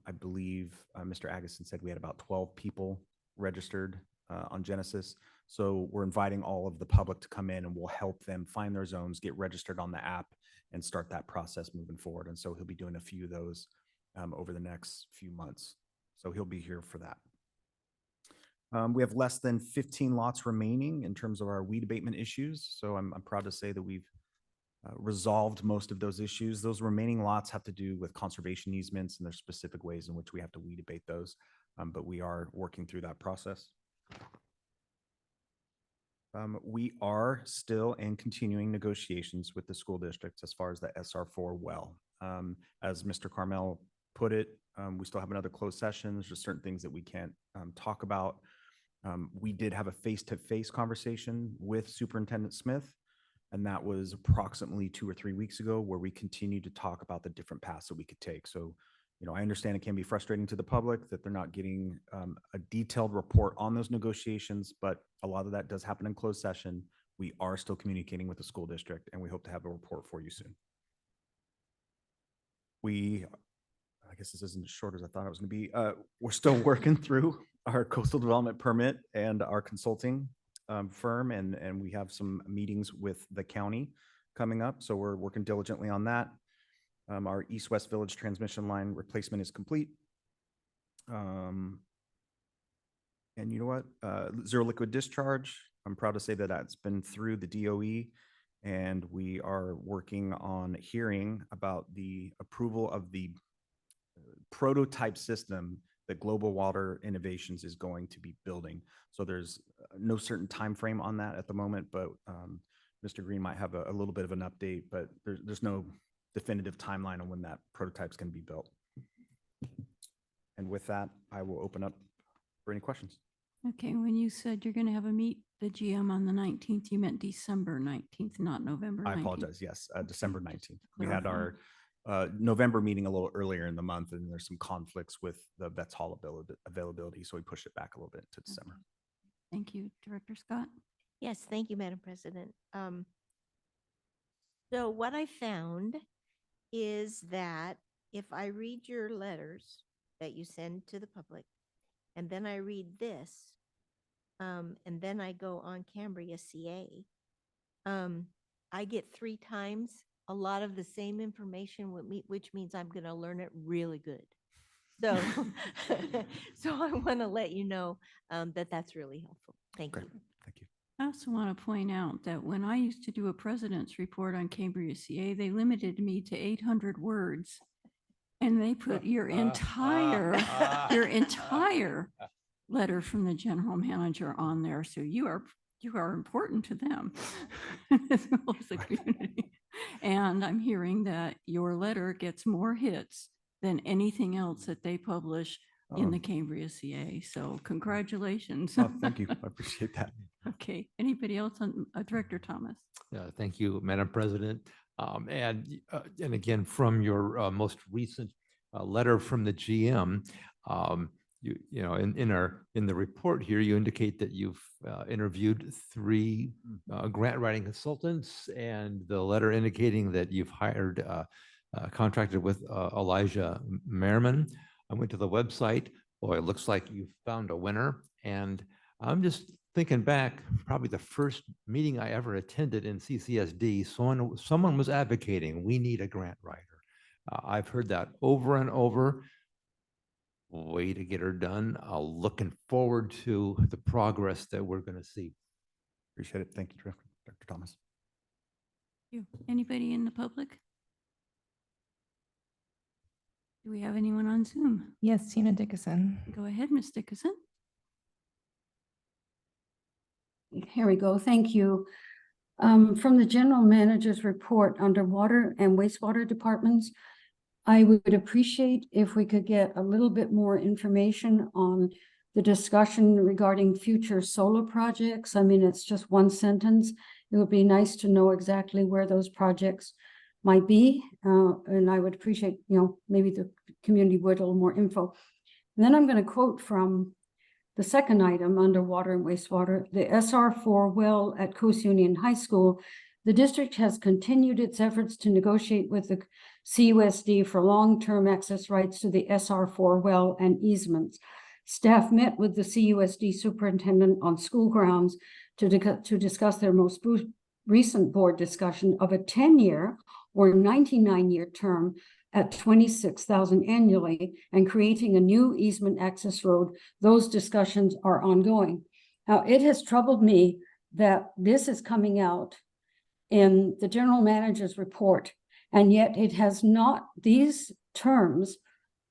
I believe Mr. Agason said we had about 12 people registered on Genesis. So we're inviting all of the public to come in, and we'll help them find their zones, get registered on the app, and start that process moving forward. And so he'll be doing a few of those over the next few months. So he'll be here for that. We have less than 15 lots remaining in terms of our weed abatement issues. So I'm proud to say that we've resolved most of those issues. Those remaining lots have to do with conservation easements, and there's specific ways in which we have to weed abate those. But we are working through that process. We are still in continuing negotiations with the school districts as far as the SR4 well. As Mr. Carmel put it, we still have another closed session. There's just certain things that we can't talk about. We did have a face-to-face conversation with Superintendent Smith, and that was approximately 2 or 3 weeks ago, where we continued to talk about the different paths that we could take. So, I understand it can be frustrating to the public that they're not getting a detailed report on those negotiations, but a lot of that does happen in closed session. We are still communicating with the school district, and we hope to have a report for you soon. I guess this isn't as short as I thought it was going to be. We're still working through our coastal development permit and our consulting firm, and we have some meetings with the county coming up. So we're working diligently on that. Our east-west village transmission line replacement is complete. And you know what? Zero liquid discharge. I'm proud to say that that's been through the DOE, and we are working on hearing about the approval of the prototype system that Global Water Innovations is going to be building. So there's no certain time frame on that at the moment, but Mr. Green might have a little bit of an update, but there's no definitive timeline on when that prototype's going to be built. And with that, I will open up for any questions. Okay, when you said you're going to have a meet the GM on the 19th, you meant December 19th, not November 19th. I apologize. Yes, December Okay, 19th. just We had clarifying. our November meeting a little earlier in the month, and there's some conflicts with the Vets Hall availability, so we pushed it back a little bit to December. Thank you, Director Scott. Yes, thank you, Madam President. So what I found is that if I read your letters that you send to the public, and then I read this, and then I go on Cambria CA, I get 3 times a lot of the same information with me, which means I'm going to learn it really good. So, so I want to let you know that that's really helpful. Thank Great. you. Thank you. I also want to point out that when I used to do a president's report on Cambria CA, they limited me to 800 words. And they put your entire letter from the general manager on there. So you are important to them as well as the community. And I'm hearing that your letter gets more hits than anything else that they publish in the Cambria CA. So congratulations. Oh, thank you. I appreciate that. Okay, anybody else on Director Thomas? Thank you, Madam President. And again, from your most recent letter from the GM, you know, in the report here, you indicate that you've interviewed 3 grant writing consultants, and the letter indicating that you've hired contracted with Elijah Merriman. I went to the website. Boy, it looks like you found a winner. And I'm just thinking back, probably the first meeting I ever attended in CCSD, someone was advocating, we need a grant writer. I've heard that over and over. Way to get her done. Looking forward to the progress that we're going to see. Appreciate it. Thank you, Dr. Thomas. You. Anybody in the public? Do we have anyone on Zoom? Yes, Tina Dickinson. Go ahead, Ms. Dickinson. Here we go. Thank you. From the general manager's report under water and wastewater departments, I would appreciate if we could get a little bit more information on the discussion regarding future solar projects. I mean, it's just one sentence. It would be nice to know exactly where those projects might be. And I would appreciate, maybe the community would a little more info. And then I'm going to quote from the second item under water and wastewater, the SR4 well at Coast Union High School. The district has continued its efforts to negotiate with the CUSD for long-term access rights to the SR4 well and easements. Staff met with the CUSD superintendent on school grounds to discuss their most recent board discussion of a 10-year or 99-year term at $26,000 annually and creating a new easement access road. Those discussions are ongoing. Now, it has troubled me that this is coming out in the general manager's report, and yet it has not, these terms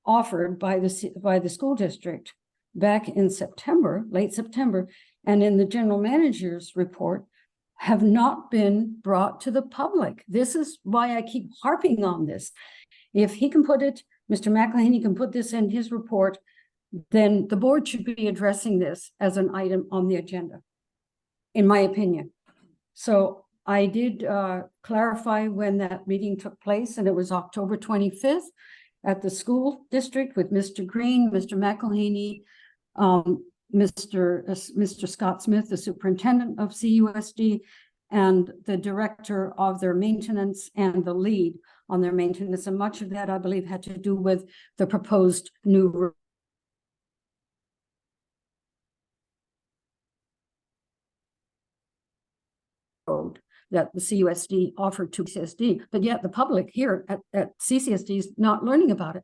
offered by the school district back in September, late September, and in the general manager's report have not been brought to the public. This is why I keep harping on this. If he can put it, Mr. McElhaney can put this in his report, then the board should be addressing this as an item on the agenda, in my opinion. So I did clarify when that meeting took place, and it was October 25th at the school district with Mr. Green, Mr. McElhaney, Mr. Scott Smith, the superintendent of CUSD, and the director of their maintenance and the lead on their maintenance. And much of that, I believe, had to do with the proposed new road that the CUSD offered to CSD, but yet the public here at CCSD is not learning about it.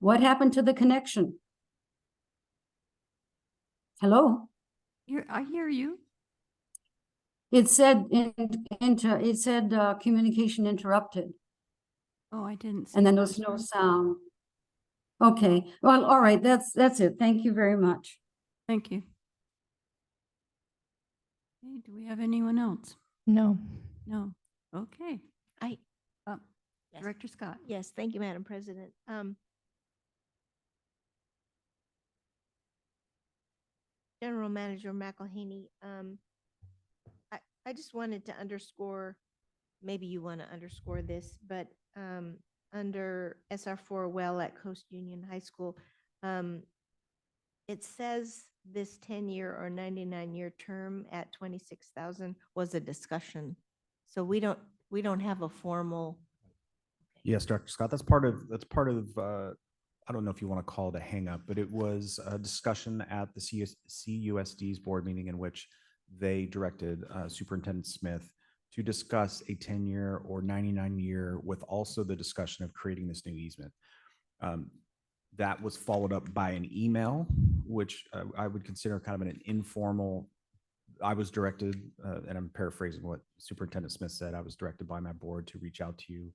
What happened to the connection? Hello? I hear you. It said communication interrupted, Oh, I didn't see and then that. there was no sound. Okay, well, all right, that's it. Thank you very much. Thank you. Okay, do we have anyone else? No. No. Okay. I- Uh, Yes. Director Scott. Yes, thank you, Madam President. General Manager McElhaney, I just wanted to underscore, maybe you want to underscore this, but under SR4 well at Coast Union High School, it says this 10-year or 99-year term at 26,000 was a discussion. So we don't have a formal. Yes, Dr. Scott, that's part of, I don't know if you want to call it a hang up, but it was a discussion at the CUSD's board meeting in which they directed Superintendent Smith to discuss a 10-year or 99-year with also the discussion of creating this new easement. That was followed up by an email, which I would consider kind of an informal. I was directed, and I'm paraphrasing what Superintendent Smith said, I was directed by my board to reach out to you,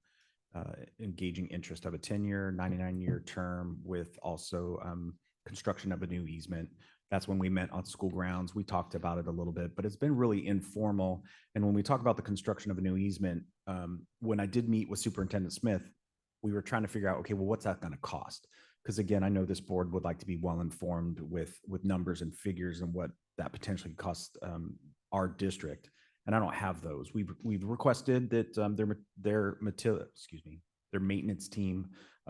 engaging interest of a 10-year, 99-year term with also construction of a new easement. That's when we met on school grounds. We talked about it a little bit, but it's been really informal. And when we talk about the construction of a new easement, when I did meet with Superintendent Smith, we were trying to figure out, okay, well, what's that going to cost? Because again, I know this board would like to be well informed with numbers and figures and what that potentially costs our district. And I don't have those. We've requested that their maintenance team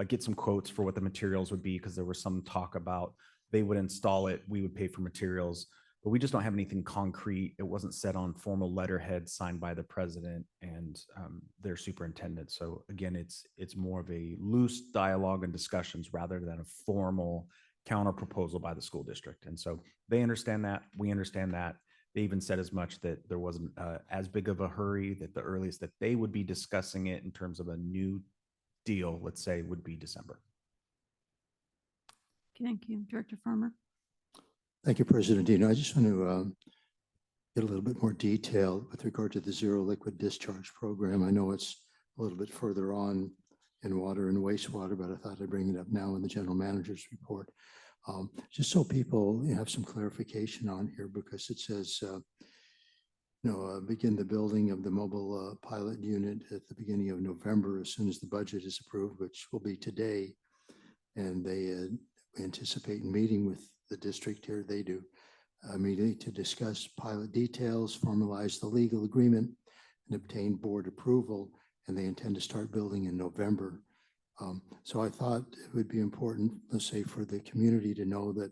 get some quotes for what the materials would be, because there was some talk about they would install it, we would pay for materials, but we just don't have anything concrete. It wasn't set on formal letterhead signed by the president and their superintendent. So again, it's more of a loose dialogue and discussions rather than a formal counter proposal by the school district. And so they understand that, we understand that. They even said as much that there wasn't as big of a hurry, that the earliest that they would be discussing it in terms of a new deal, let's say, would be December. Thank you, Director Farmer. Thank you, President Dino. I just want to get a little bit more detail with regard to the zero liquid discharge program. I know it's a little bit further on in water and wastewater, but I thought I'd bring it up now in the general manager's report. Just so people have some clarification on here, because it says, begin the building of the mobile pilot unit at the beginning of November, as soon as the budget is approved, which will be today. And they anticipate meeting with the district here. They do immediately to discuss pilot details, formalize the legal agreement, and obtain board approval. And they intend to start building in November. So I thought it would be important, let's say, for the community to know that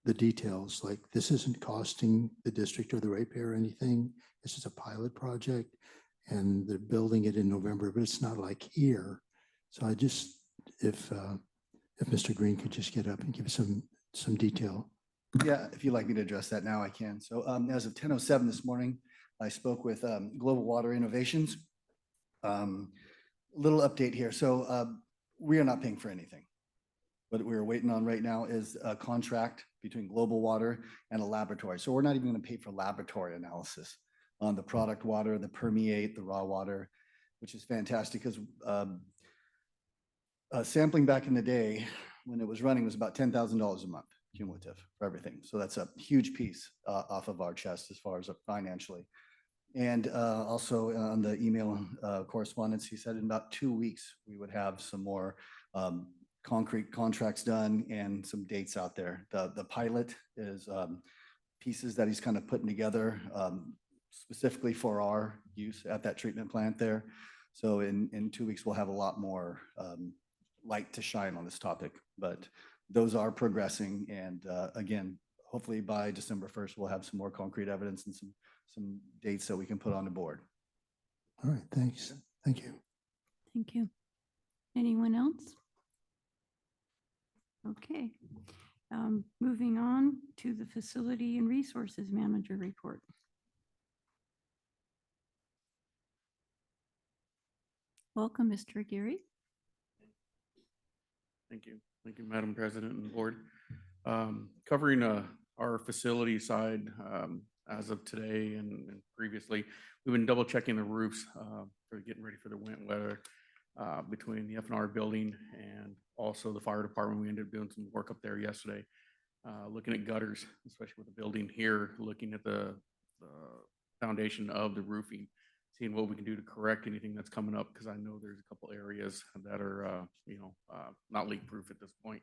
the details, like this isn't costing the district or the ratepayer anything. This is a pilot project and they're building it in November, but it's not like here. So I just, if Mr. Green could just get up and give some detail. Yeah, if you'd like me to address that now, I can. So as of 10:07 this morning, I spoke with Global Water Innovations. Little update here. So we are not paying for anything. What we're waiting on right now is a contract between Global Water and a laboratory. So we're not even going to pay for laboratory analysis on the product water, the permeate, the raw water, which is fantastic because sampling back in the day when it was running was about $10,000 a month cumulative for everything. So that's a huge piece off of our chest as far as financially. And also on the email correspondence, he said in about 2 weeks, we would have some more concrete contracts done and some dates out there. The pilot is pieces that he's kind of putting together specifically for our use at that treatment plant there. So in 2 weeks, we'll have a lot more light to shine on this topic, but those are progressing. And again, hopefully by December 1st, we'll have some more concrete evidence and some dates that we can put on the board. All right, thanks. Thank you. Thank you. Anyone else? Okay. Moving on to the Facility and Resources Manager report. Welcome, Mr. Aguirre. Thank you. Thank you, Madam President and Board. Covering our facility side, as of today and previously, we've been double checking the roofs for getting ready for the winter weather between the F&R building and also the fire department. We ended up doing some work up there yesterday, looking at gutters, especially with the building here, looking at the foundation of the roofing, seeing what we can do to correct anything that's coming up, because I know there's a couple areas that are, not leak proof at this point.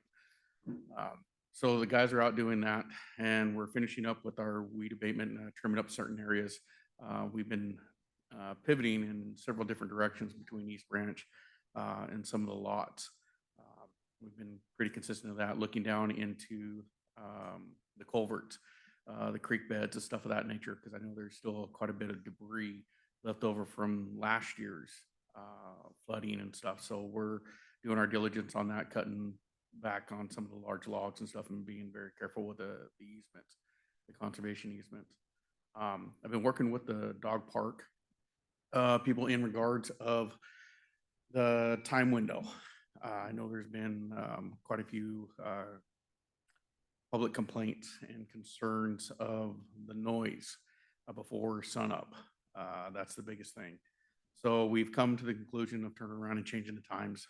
So the guys are out doing that, and we're finishing up with our weed abatement and trimming up certain areas. We've been pivoting in several different directions between East Branch and some of the lots. We've been pretty consistent of that, looking down into the culverts, the creek beds and stuff of that nature, because I know there's still quite a bit of debris left over from last year's flooding and stuff. So we're doing our diligence on that, cutting back on some of the large logs and stuff, and being very careful with the easements, the conservation easements. I've been working with the dog park people in regards of the time window. I know there's been quite a few public complaints and concerns of the noise before sunup. That's the biggest thing. So we've come to the conclusion of turning around and changing the times.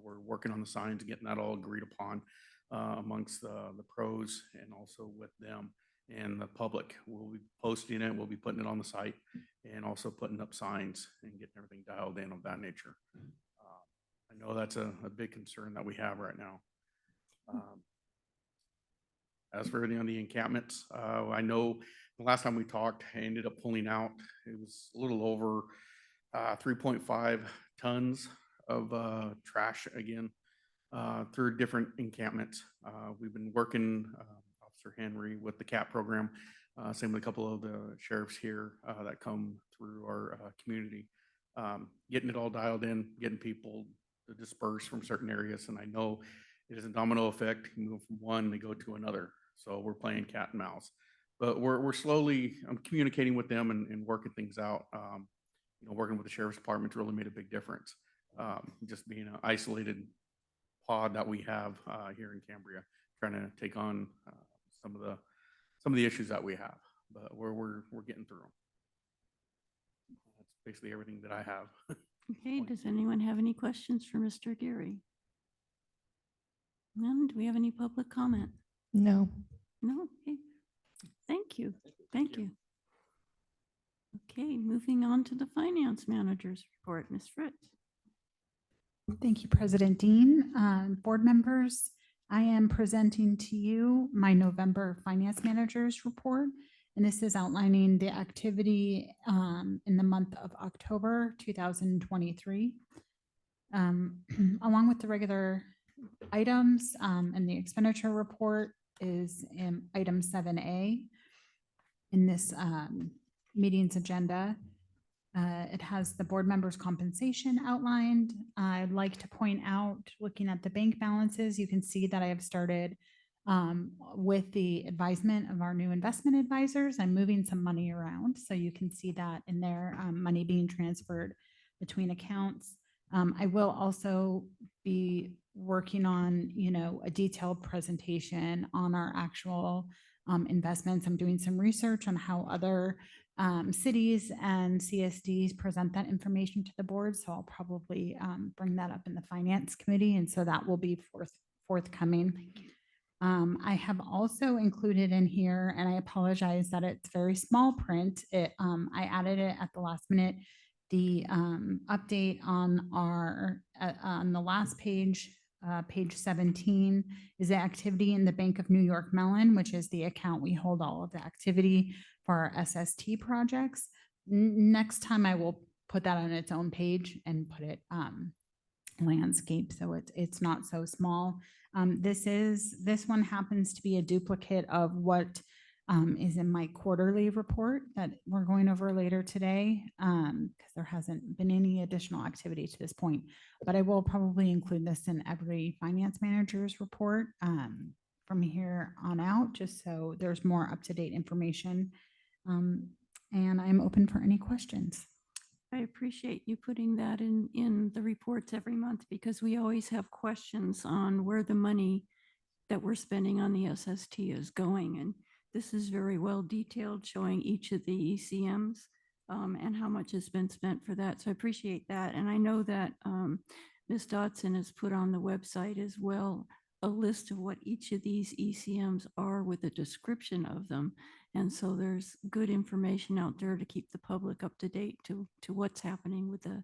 We're working on the signs, getting that all agreed upon amongst the pros and also with them and the public. We'll be posting it, we'll be putting it on the site, and also putting up signs and getting everything dialed in of that nature. I know that's a big concern that we have right now. As for any of the encampments, I know the last time we talked, I ended up pulling out, it was a little over 3.5 tons of trash again through different encampments. We've been working, Officer Henry, with the CAP program, same with a couple of the sheriffs here that come through our community, getting it all dialed in, getting people to disperse from certain areas. And I know it is a domino effect. You move from one, they go to another. So we're playing cat and mouse, but we're slowly, I'm communicating with them and working things out. Working with the sheriff's department really made a big difference. Just being an isolated pod that we have here in Cambria, trying to take on some of the issues that we have, but we're getting through them. That's basically everything that I have. Okay, does anyone have any questions for Mr. Aguirre? None? Do we have any public comment? No. No? Okay. Thank you. Thank you. Okay, moving on to the Finance Manager's report, Ms. Fritz. Thank you, President Dean. Board members, I am presenting to you my November Finance Manager's report, and this is outlining the activity in the month of October 2023. Along with the regular items and the expenditure report is in item 7A in this meeting's agenda. It has the board members' compensation outlined. I'd like to point out, looking at the bank balances, you can see that I have started with the advisement of our new investment advisors. I'm moving some money around, so you can see that in there, money being transferred between accounts. I will also be working on, a detailed presentation on our actual investments. I'm doing some research on how other cities and CSDs present that information to the board. So I'll probably bring that up in the finance committee. And so that will be forthcoming. I have also included in here, and I apologize that it's very small print. I added it at the last minute. The update on on the last page, page 17, is the activity in the Bank of New York Mellon, which is the account we hold all of the activity for our SST projects. Next time I will put that on its own page and put it landscape, so it's not so small. This one happens to be a duplicate of what is in my quarterly report that we're going over later today, because there hasn't been any additional activity to this point. But I will probably include this in every finance manager's report from here on out, just so there's more up-to-date information. And I'm open for any questions. I appreciate you putting that in the reports every month, because we always have questions on where the money that we're spending on the SST is going. And this is very well detailed, showing each of the ECMs and how much has been spent for that. So I appreciate that. And I know that Ms. Dotson has put on the website as well a list of what each of these ECMs are with a description of them. And so there's good information out there to keep the public up to date to what's happening with the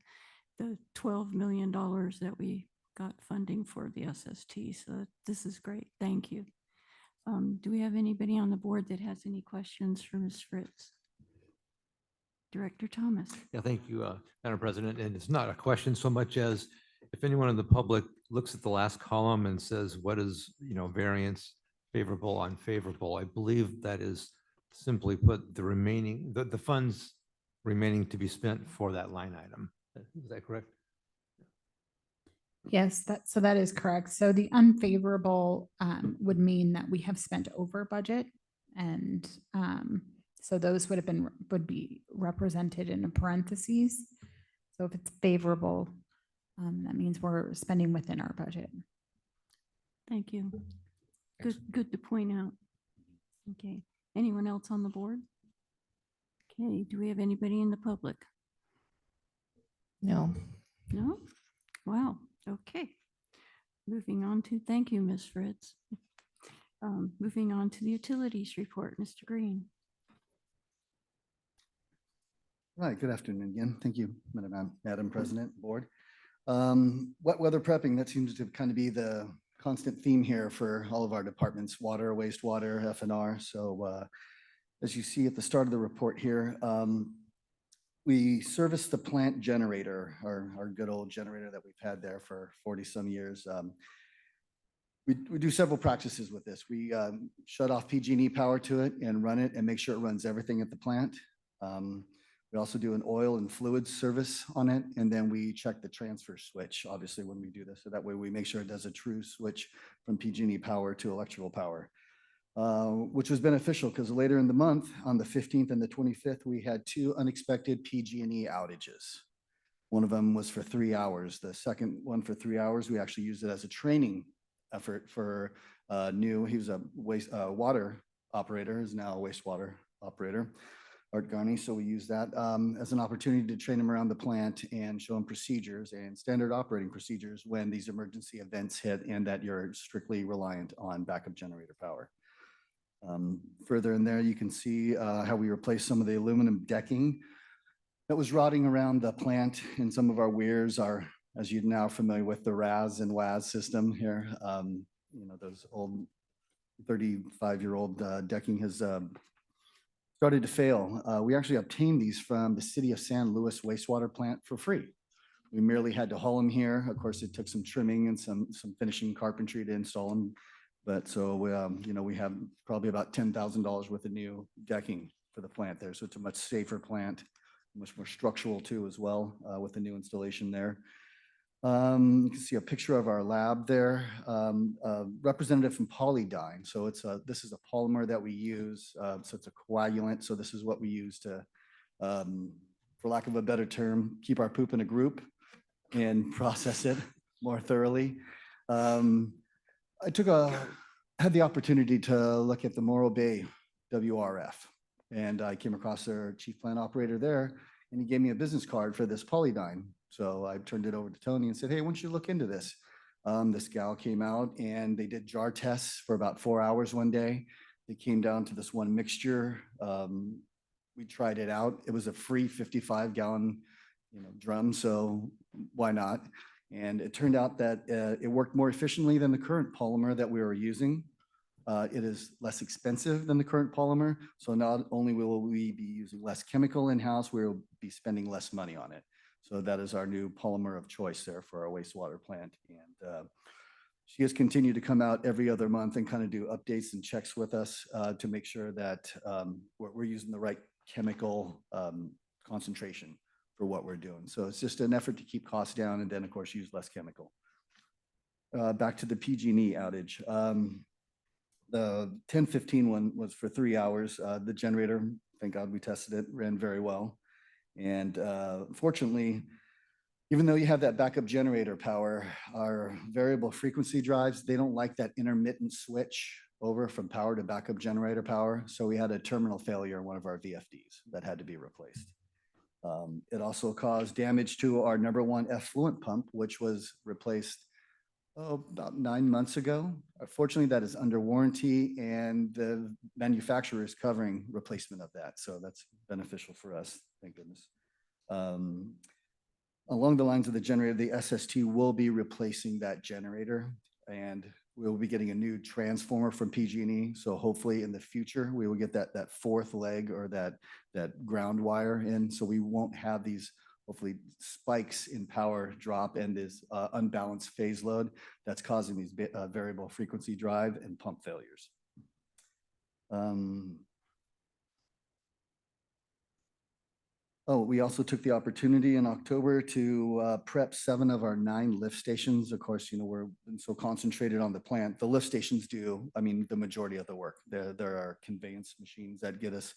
$12 million that we got funding for the SST. So this is great. Thank you. Do we have anybody on the board that has any questions for Ms. Fritz? Director Thomas. Yeah, thank you, Madam President. And it's not a question so much as if anyone in the public looks at the last column and says, what is, variance, favorable, unfavorable? I believe that is simply put the remaining, the funds remaining to be spent for that line item. Is that correct? Yes, that is correct. So the unfavorable would mean that we have spent over budget, and so those would be represented in a parentheses. So if it's favorable, that means we're spending within our budget. Thank you. Good to point out. Okay. Anyone else on the board? Okay. Do we have anybody in the public? No. No? Wow. Okay. Moving on to, thank you, Ms. Fritz. Moving on to the utilities report, Mr. Green. Right, good afternoon again. Thank you, Madam President, Board. Wet weather prepping, that seems to kind of be the constant theme here for all of our departments, water, wastewater, F&R. So as you see at the start of the report here, we service the plant generator, our good old generator that we've had there for 40 some years. We do several practices with this. We shut off PG&E power to it and run it and make sure it runs everything at the plant. We also do an oil and fluid service on it, and then we check the transfer switch, obviously, when we do this. So that way we make sure it does a true switch from PG&E power to electrical power, which was beneficial because later in the month, on the 15th and the 25th, we had 2 unexpected PG&E outages. One of them was for 3 hours. The second one for 3 hours, we actually used it as a training effort for he was a water operator, is now a wastewater operator, Art Garney. So we use that as an opportunity to train him around the plant and show him procedures and standard operating procedures when these emergency events hit and that you're strictly reliant on backup generator power. Further in there, you can see how we replaced some of the aluminum decking that was rotting around the plant, and some of our weirs are, as you're now familiar with, the RAS and WAS system here. Those old 35-year-old decking has started to fail. We actually obtained these from the City of San Luis wastewater plant for free. We merely had to haul them here. Of course, it took some trimming and some finishing carpentry to install them. But so we have probably about $10,000 worth of new decking for the plant there. So it's a much safer plant, much more structural too as well with the new installation there. You can see a picture of our lab there, representative from Polydyne. So this is a polymer that we use. So it's a coagulant. So this is what we use to, for lack of a better term, keep our poop in a group and process it more thoroughly. I had the opportunity to look at the Morro Bay WRF, and I came across their chief plant operator there, and he gave me a business card for this Polydyne. So I turned it over to Tony and said, hey, why don't you look into this? This gal came out and they did jar tests for about 4 hours one day. They came down to this one mixture. We tried it out. It was a free 55-gallon drum, so why not? And it turned out that it worked more efficiently than the current polymer that we were using. It is less expensive than the current polymer. So not only will we be using less chemical in-house, we'll be spending less money on it. So that is our new polymer of choice there for our wastewater plant. And She has continued to come out every other month and kind of do updates and checks with us to make sure that we're using the right chemical concentration for what we're doing. So it's just an effort to keep costs down and then, of course, use less chemical. Back to the PG&E outage. The 10:15 one was for 3 hours. The generator, thank God we tested it, ran very well. And fortunately, even though you have that backup generator power, our variable frequency drives, they don't like that intermittent switch over from power to backup generator power. So we had a terminal failure in one of our VFDs that had to be replaced. It also caused damage to our #1 effluent pump, which was replaced about 9 months ago. Fortunately, that is under warranty and the manufacturer is covering replacement of that. So that's beneficial for us, thank goodness. Along the lines of the generator, the SST will be replacing that generator and we'll be getting a new transformer from PG&E. So hopefully in the future, we will get that fourth leg or that ground wire in. So we won't have these hopefully spikes in power drop and this unbalanced phase load that's causing these variable frequency drive and pump failures. We also took the opportunity in October to prep 7 of our 9 lift stations. Of course, we're so concentrated on the plant. The lift stations do, the majority of the work. There are conveyance machines that get us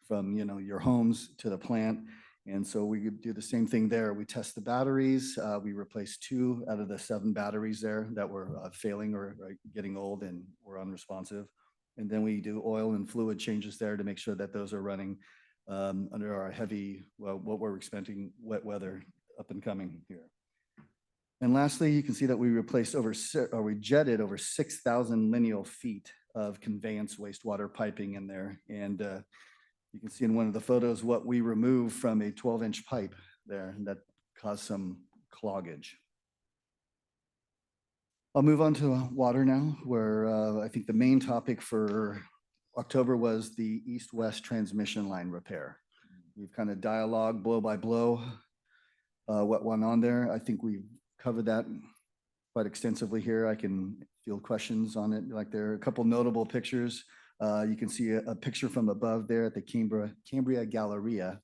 from, your homes to the plant. And so we do the same thing there. We test the batteries. We replaced 2 out of the 7 batteries there that were failing or getting old and were unresponsive. And then we do oil and fluid changes there to make sure that those are running under our heavy, what we're expecting wet weather up and coming here. And lastly, you can see that we replaced we jetted over 6,000 lineal feet of conveyance wastewater piping in there. And you can see in one of the photos what we removed from a 12-inch pipe there that caused some cloggage. I'll move on to water now, where I think the main topic for October was the east-west transmission line repair. We've kind of dialogued blow by blow what went on there. I think we've covered that quite extensively here. I can field questions on it. Like there are a couple notable pictures. You can see a picture from above there at the Cambria Galleria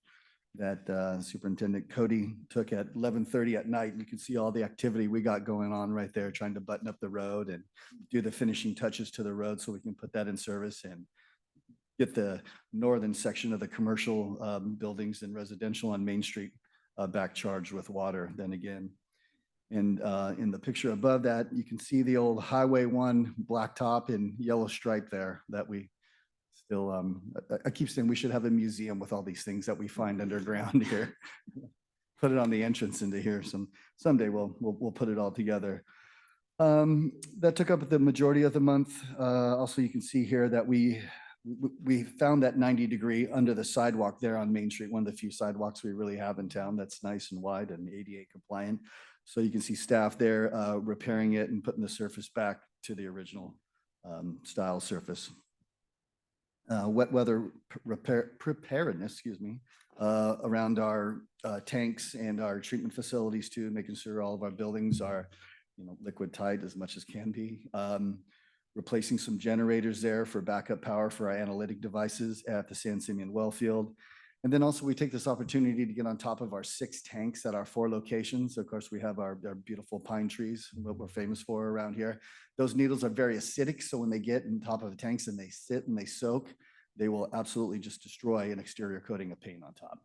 that Superintendent Cody took at 11:30 at night. You can see all the activity we got going on right there, trying to button up the road and do the finishing touches to the road so we can put that in service and get the northern section of the commercial buildings and residential on Main Street back charged with water then again. And in the picture above that, you can see the old Highway 1 blacktop and yellow stripe there that we still, I keep saying we should have a museum with all these things that we find underground here. Put it on the entrance into here. Someday we'll put it all together. That took up the majority of the month. Also, you can see here that we found that 90-degree under the sidewalk there on Main Street, one of the few sidewalks we really have in town that's nice and wide and ADA compliant. So you can see staff there repairing it and putting the surface back to the original style surface. Wet weather preparedness, around our tanks and our treatment facilities too, making sure all of our buildings are, liquid tight as much as can be. Replacing some generators there for backup power for our analytic devices at the San Simeon well field. And then also we take this opportunity to get on top of our 6 tanks at our 4 locations. Of course, we have our beautiful pine trees, what we're famous for around here. Those needles are very acidic. So when they get on top of the tanks and they sit and they soak, they will absolutely just destroy an exterior coating of paint on top.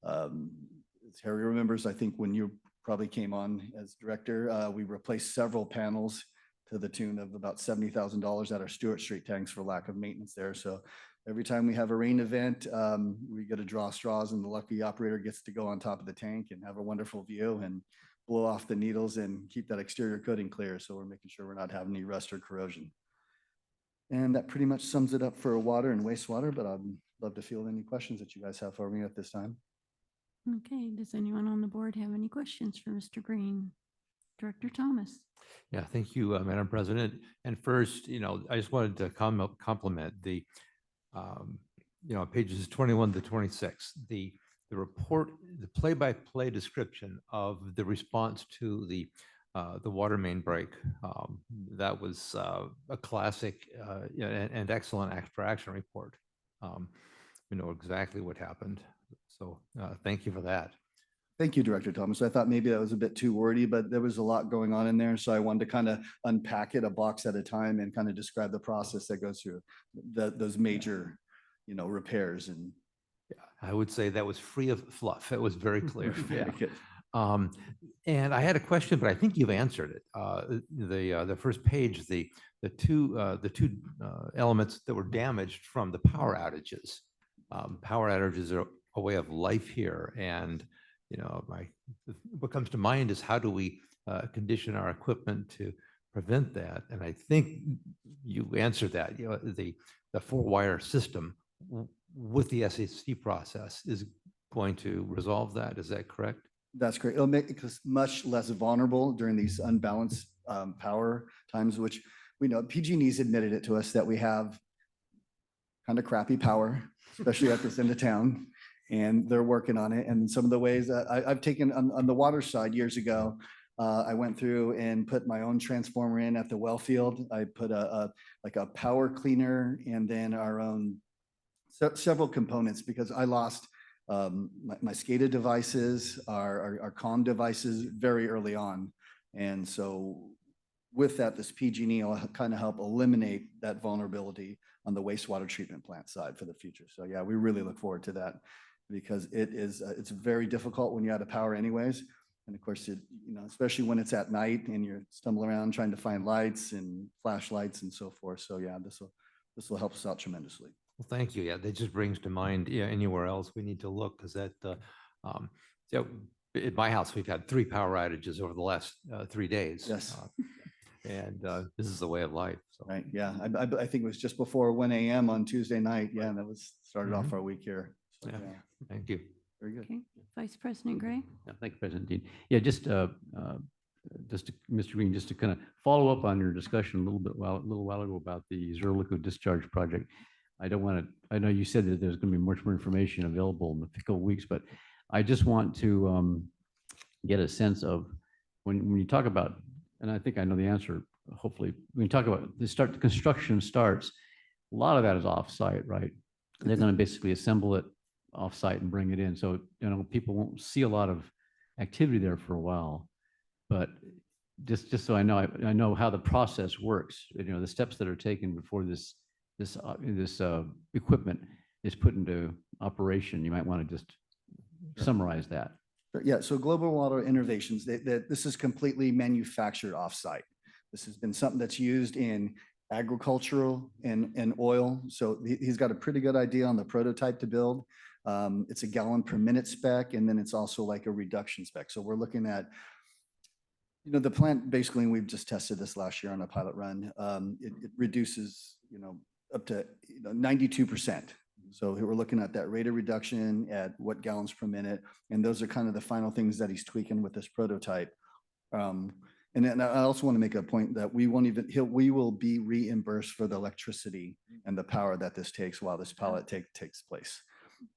As Harry remembers, I think when you probably came on as director, we replaced several panels to the tune of about $70,000 at our Stewart Street tanks for lack of maintenance there. So every time we have a rain event, we get to draw straws and the lucky operator gets to go on top of the tank and have a wonderful view and blow off the needles and keep that exterior coating clear. So we're making sure we're not having any rust or corrosion. And that pretty much sums it up for water and wastewater, but I'd love to field any questions that you guys have for me at this time. Okay, does anyone on the board have any questions for Mr. Green? Director Thomas. Yeah, thank you, Madam President. And first, I just wanted to compliment the, pages 21 to 26, the report, the play-by-play description of the response to the the water main break. That was a classic and excellent action report. We know exactly what happened. So thank you for that. Thank you, Director Thomas. I thought maybe that was a bit too wordy, but there was a lot going on in there. So I wanted to kind of unpack it a box at a time and kind of describe the process that goes through those major, repairs. And I would say that was free of fluff. It was very clear. Very good. And I had a question, but I think you've answered it. The first page, the two elements that were damaged from the power outages. Power outages are a way of life here, and what comes to mind is how do we condition our equipment to prevent that? And I think you answered that. The 4-wire system with the SSD process is going to resolve that. Is that correct? That's great. It'll make us much less vulnerable during these unbalanced power times, which we know PG&E's admitted it to us that we have kind of crappy power, especially at this end of town, and they're working on it. And some of the ways that I've taken on the water side years ago, I went through and put my own transformer in at the well field. I put like a power cleaner and then our own several components because I lost my SCADA devices, our comm devices very early on. And so with that, this PG&E will kind of help eliminate that vulnerability on the wastewater treatment plant side for the future. So yeah, we really look forward to that because it's very difficult when you're out of power anyways. And of course, especially when it's at night and you're stumbling around trying to find lights and flashlights and so forth. So yeah, this will help us out tremendously. Well, thank you. Yeah, that just brings to mind, anywhere else we need to look because at my house, we've had 3 power outages over the last 3 days. Yes. And this is the way of life. So. Right. Yeah. I think it was just before 1 a.m. on Tuesday night. Yeah. That started off our week here. So, yeah. Thank you. Very good. Okay. Vice President Gray. Yeah, thank you, President Dean. Yeah, just to, Mr. Green, just to kind of follow up on your discussion a little while ago about the zero liquid discharge project. I know you said that there's going to be much more information available in a couple of weeks, but I just want to get a sense of when you talk about, and I think I know the answer, hopefully, when you talk about the construction starts, a lot of that is offsite, right? They're going to basically assemble it offsite and bring it in. So, people won't see a lot of activity there for a while, but just so I know how the process works, the steps that are taken before this equipment is put into operation. You might want to just summarize that. Yeah, so Global Water Innovations, this is completely manufactured offsite. This has been something that's used in agricultural and oil. So he's got a pretty good idea on the prototype to build. It's a gallon per minute spec, and then it's also like a reduction spec. So we're looking at, the plant basically, and we've just tested this last year on a pilot run. It reduces, up to 92%. So we're looking at that rate of reduction at what gallons per minute. And those are kind of the final things that he's tweaking with this prototype. And then I also want to make a point that we will be reimbursed for the electricity and the power that this takes while this pilot takes place.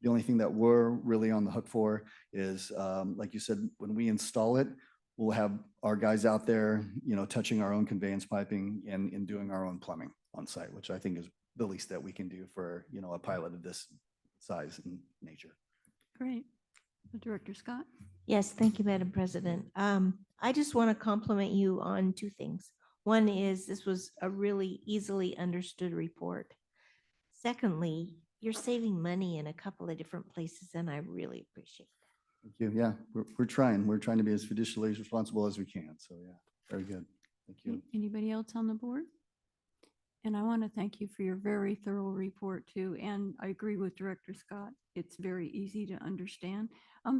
The only thing that we're really on the hook for is, like you said, when we install it, we'll have our guys out there, touching our own conveyance piping and doing our own plumbing on site, which I think is the least that we can do for, a pilot of this size and nature. Great. Director Scott. Yes, thank you, Madam President. I just want to compliment you on 2 things. One is this was a really easily understood report. Secondly, you're saving money in a couple of different places, and I really appreciate that. Thank you. Yeah, we're trying. We're trying to be as fiduciarily responsible as we can. So yeah, very good. Thank you. Anybody else on the board? And I want to thank you for your very thorough report too. And I agree with Director Scott. It's very easy to understand.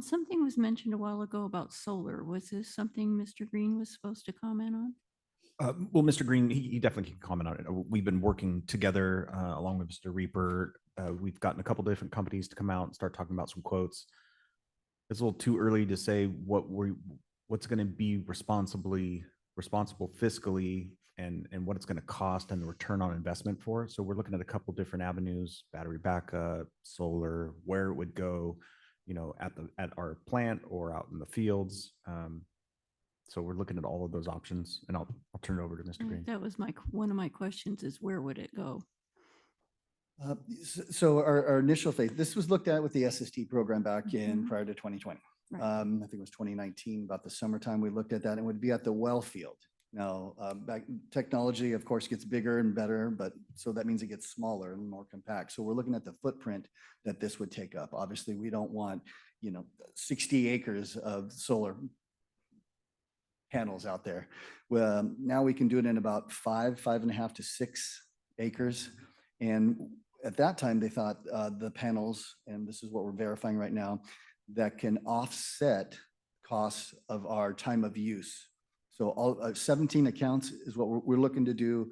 Something was mentioned a while ago about solar. Was this something Mr. Green was supposed to comment on? Well, Mr. Green, he definitely can comment on it. We've been working together along with Mr. Reaper. We've gotten a couple different companies to come out and start talking about some quotes. It's a little too early to say what's going to be responsible fiscally and what it's going to cost and the return on investment for. So we're looking at a couple different avenues: battery backup, solar, where it would go, at our plant or out in the fields. So we're looking at all of those options, and I'll turn it over to Mr. Green. That was one of my questions is where would it go? So our initial phase, this was looked at with the SST program back in Mhm. prior to 2020. Right. I think it was 2019, about the summertime, we looked at that, and it would be at the well field. Now, technology, of course, gets bigger and better, but so that means it gets smaller and more compact. So we're looking at the footprint that this would take up. Obviously, we don't want, 60 acres of solar panels out there. Well, now we can do it in about 5.5 to 6 acres. And at that time, they thought the panels, and this is what we're verifying right now, that can offset costs of our time of use. So all 17 accounts is what we're looking to do.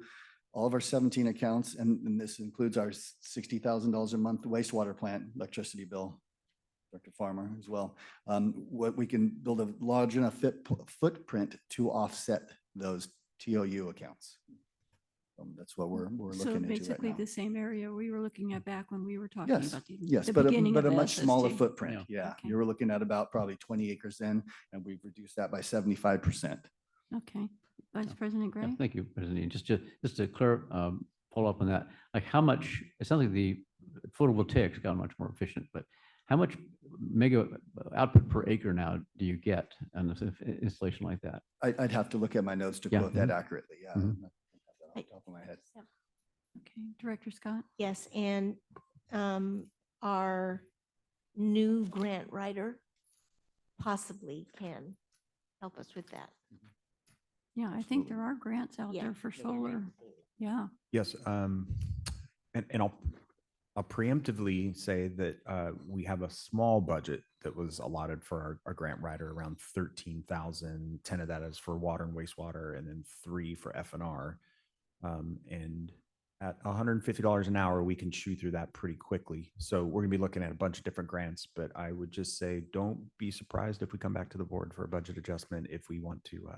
All of our 17 accounts, and this includes our $60,000 a month wastewater plant electricity bill, Dr. Farmer as well. What we can build a large enough footprint to offset those TOU accounts. That's what we're looking So into right basically now. the same area we were looking at back when we were talking Yes, about yes, the but beginning a of much smaller SST. footprint. Yeah, Okay. you were looking at about probably 20 acres then, and we've reduced that by 75%. Okay. Vice President Yeah, Gray? thank you, President. Just to clear, follow up on that, like how much, it sounds like the photovoltaics got much more efficient, but how much mega output per acre now do you get on an installation like that? I'd have to look at my notes to Yeah, quote that mhm. accurately. Yeah, Mhm. I don't have that off the top of my head. Okay. Director Scott? Yes, and our new grant writer possibly can help us with that. Yeah, I think there are grants out Yeah, there for yeah, solar. Yeah. Yes, and I'll preemptively say that we have a small budget that was allotted for our grant writer, around 13,000. 10 of that is for water and wastewater, and then 3 for F&R. And at $150 an hour, we can chew through that pretty quickly. So we're gonna be looking at a bunch of different grants, but I would just say, don't be surprised if we come back to the board for a budget adjustment if we want to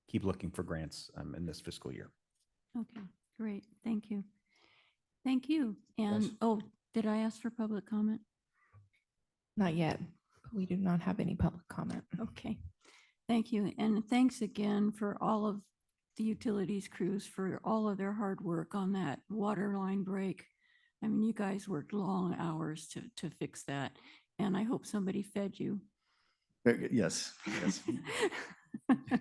keep looking for grants in this fiscal year. Okay, great. Thank you. Thank you. And, Yes. oh, did I ask for public comment? Not yet. We do not have any public comment. Okay. Thank you. And thanks again for all of the utilities crews for all of their hard work on that water line break. I mean, you guys worked long hours to fix that, and I hope somebody fed you. Very good. Yes, yes.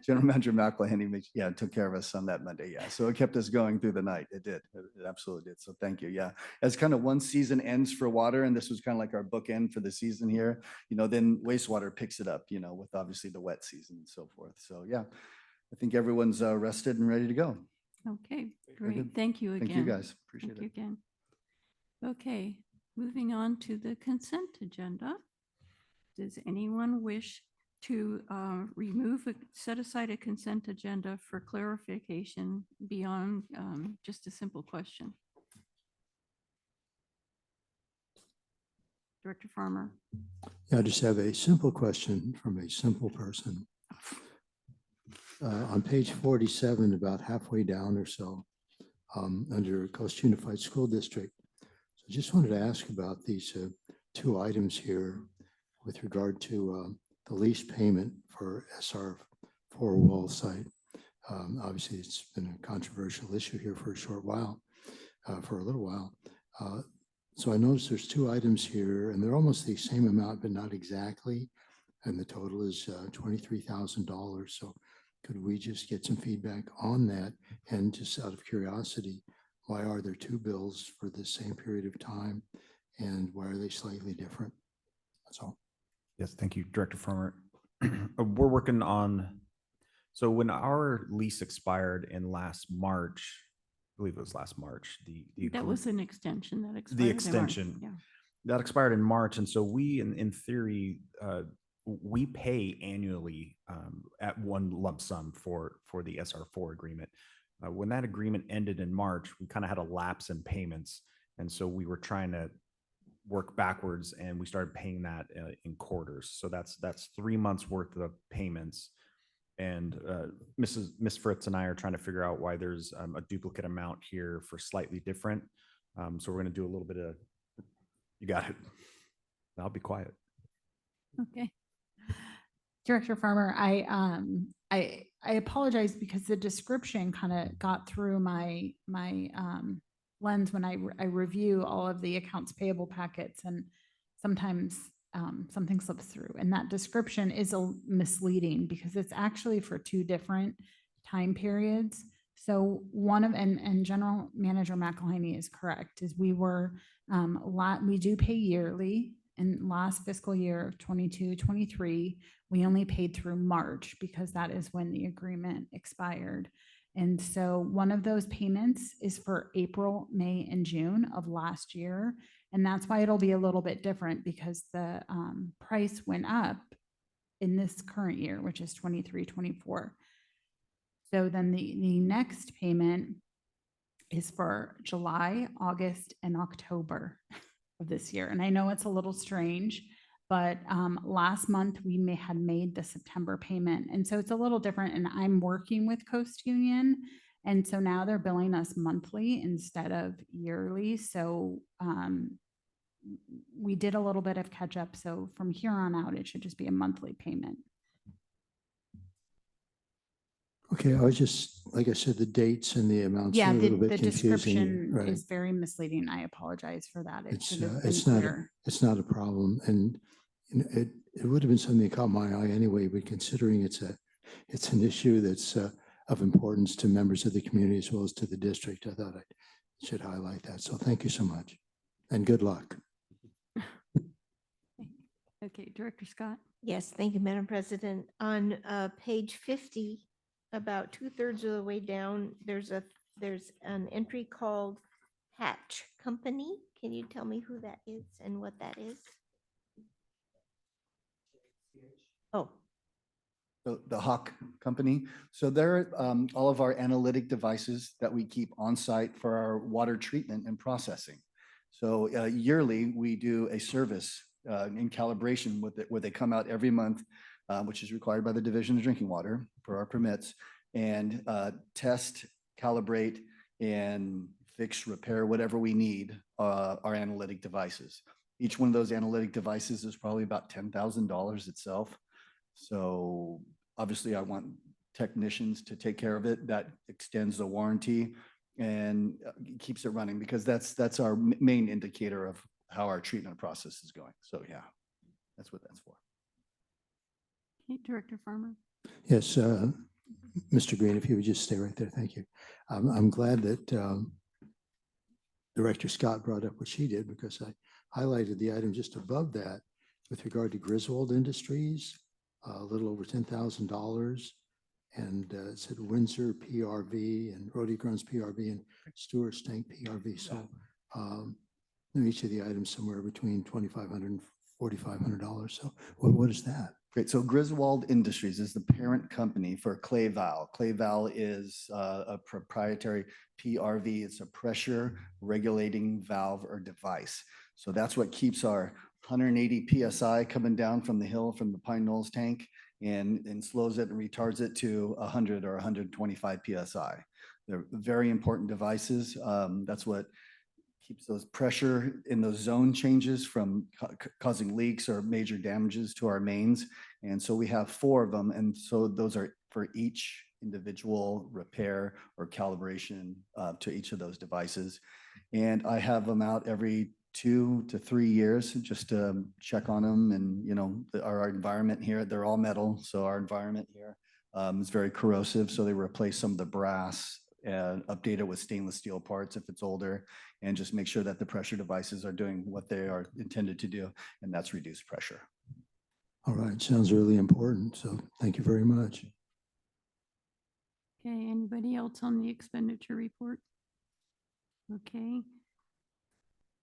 General Manager McElhenney, took care of us on that Monday. Yeah, so it kept us going through the night. It did. It absolutely did. So thank you. Yeah, as kind of one season ends for water, and this was kind of like our bookend for the season here. Then wastewater picks it up. With obviously the wet season and so forth. So yeah, I think everyone's rested and ready to go. Okay, Very great. good. Thank you again. Thank you guys. Appreciate Thank you it. again. Okay, moving on to the consent agenda. Does anyone wish to set aside a consent agenda for clarification beyond just a simple question? Director Farmer? Yeah, I just have a simple question from a simple person. On page 47, about halfway down or so, under Coast Unified School District. So I just wanted to ask about these 2 items here with regard to the lease payment for SR4 wall site. Obviously, it's been a controversial issue here for a short while, for a little while. So I noticed there's 2 items here, and they're almost the same amount, but not exactly. And the total is $23,000. So could we just get some feedback on that? And just out of curiosity, why are there 2 bills for the same period of time? And why are they slightly different? That's all. Yes, thank you, Director Farmer. We're working on, so when our lease expired in last March, I believe it was last March, That was an extension that expired. the in March. extension Yeah. that expired in March. And so we, in theory, we pay annually at one lump sum for the SR4 agreement. When that agreement ended in March, we kind of had a lapse in payments. And so we were trying to work backwards, and we started paying that in quarters. So that's 3 months worth of payments. And Miss Fritz and I are trying to figure out why there's a duplicate amount here for slightly different. So we're going to do a little bit of, you got it. I'll be quiet. Okay. Director Farmer, I apologize because the description kind of got through my lens when I review all of the accounts payable packets, and sometimes something slips through, and that description is misleading because it's actually for two different time periods. So one of, and General Manager McElhaney is correct, is we were, we do pay yearly. In last fiscal year of 22-23, we only paid through March because that is when the agreement expired. And so one of those payments is for April, May, and June of last year. And that's why it'll be a little bit different because the price went up in this current year, which is 23-24. So then the next payment is for July, August, and October of this year. And I know it's a little strange, but last month we had made the September payment. And so it's a little different, and I'm working with Coast Union. And so now they're billing us monthly instead of yearly. So we did a little bit of catch up. So from here on out, it should just be a monthly payment. Okay, I was just, like I said, the dates and the amounts are Yeah, a little the bit confusing. description Right. is very misleading. I apologize for that. It should have been It's not, clear. it's not a problem. And you know, it would have been something that caught my eye anyway, but considering it's an issue that's of importance to members of the community as well as to the district, I thought I should highlight that. So thank you so much and good luck. Okay, Director Scott. Yes, thank you, Madam President. On page 50, about 2/3 of the way down, there's an entry called Hatch Company. Can you tell me who that is and what that is? Oh, The Hawk Company. So they're all of our analytic devices that we keep on site for our water treatment and processing. So yearly, we do a service in calibration with it, where they come out every month, which is required by the Division of Drinking Water for our permits, and test, calibrate, and fix, repair, whatever we need, our analytic devices. Each one of those analytic devices is probably about $10,000 itself. So obviously I want technicians to take care of it. That extends the warranty and keeps it running, because that's our main indicator of how our treatment process is going. So yeah, that's what that's for. Okay, Director Farmer. Yes, Mr. Green, if you would just stay right there. Thank you. I'm glad that Director Scott brought up what she did, because I highlighted the item just above that with regard to Griswold Industries, a little over $10,000. And it said Windsor PRV and Rody Gruns PRV and Stewart Stank PRV. So each of the items somewhere between $2,500 and $4,500. So what is that? Great. So Griswold Industries is the parent company for Clayval. Clayval is a proprietary PRV. It's a pressure regulating valve or device. So that's what keeps our 180 PSI coming down from the hill from the Pine Knolls tank and slows it and retards it to 100 or 125 PSI. They're very important devices. That's what keeps those pressure in those zone changes from causing leaks or major damages to our mains. And so we have 4 of them. And so those are for each individual repair or calibration to each of those devices. And I have them out every 2 to 3 years just to check on them. And, you know, our environment here, they're all metal. So our environment here is very corrosive. So they replace some of the brass and update it with stainless steel parts if it's older, and just make sure that the pressure devices are doing what they are intended to do, and that's reduce pressure. All right, sounds really important. So thank you very much. Okay, anybody else on the expenditure report? Okay.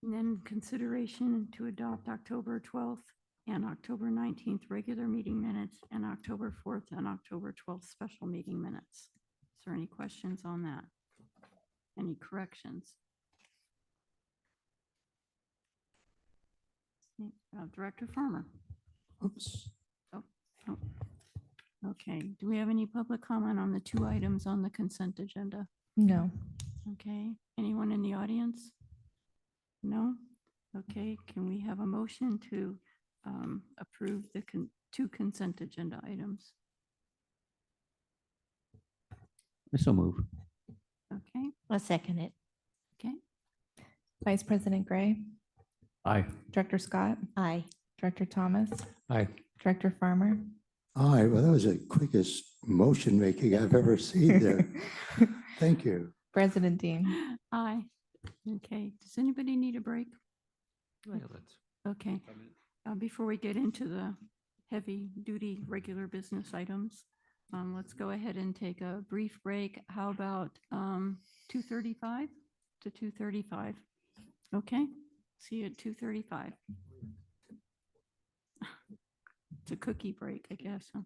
And then consideration to adopt October 12th and October 19th regular meeting minutes, and October 4th and October 12th special meeting minutes. Is there any questions on that? Any corrections? Director Farmer. Oops. Oh. Okay, do we have any public comment on the 2 items on the consent agenda? No. Okay, anyone in the audience? No? Okay, can we have a motion to approve two consent agenda items. I so move. Okay, I'll second it. okay. Vice President Gray, Aye. Director Scott, Aye. Director Thomas, Aye. Director Farmer. Aye, well, that was the quickest motion making I've ever seen there. Thank you. President Dean. Aye. Okay, does anybody need a break? Yeah, let's. Okay, before we get into the heavy duty regular business items, let's go ahead and take a brief break. How about 2:35 to 2:35? Okay, see you at 2:35. It's a cookie break, I guess, huh?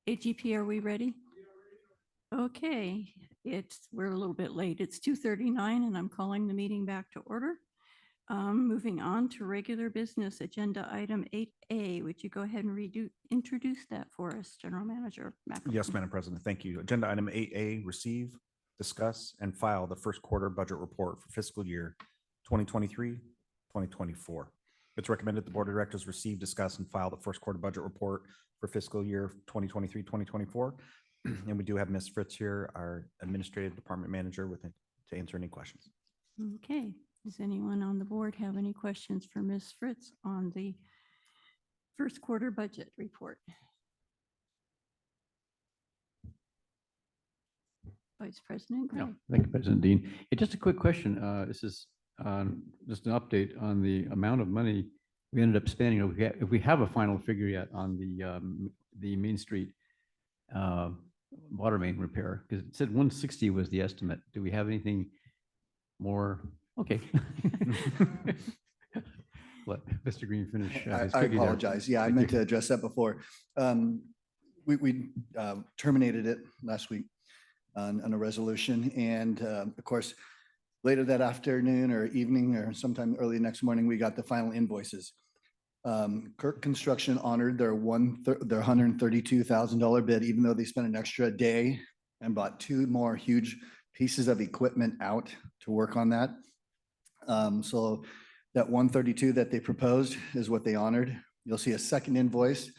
AGP, are we ready? Okay, we're a little bit late. It's 2:39 and I'm calling the meeting back to order. Moving on to regular business, agenda item 8A. Would you go ahead and introduce that for us, General Manager McElwain? Yes, Madam President, thank you. Agenda item 8A, receive, discuss, and file the first quarter budget report for fiscal year 2023, 2024. It's recommended the Board of Directors receive, discuss, and file the first quarter budget report for fiscal year 2023, 2024. And we do have Ms. Fritz here, our Administrative Department Manager, to answer any questions. Okay, does anyone on the board have any questions for Ms. Fritz on the first quarter budget report? Vice President Gray. No, thank you, President Dean. Hey, just a quick question. This is just an update on the amount of money we ended up spending. If we have a final figure yet on the Main Street water main repair, because it said 160 was the estimate. Do we have anything more? Okay. Let Mr. Green finish. His I cookie there. apologize. Yeah, I Thank meant you. to address that before. We terminated it last week on a resolution. And of course, later that afternoon or evening or sometime early next morning, we got the final invoices. Kirk Construction honored their $132,000 bid, even though they spent an extra day and bought 2 more huge pieces of equipment out to work on that. So that 132 that they proposed is what they honored. You'll see a second invoice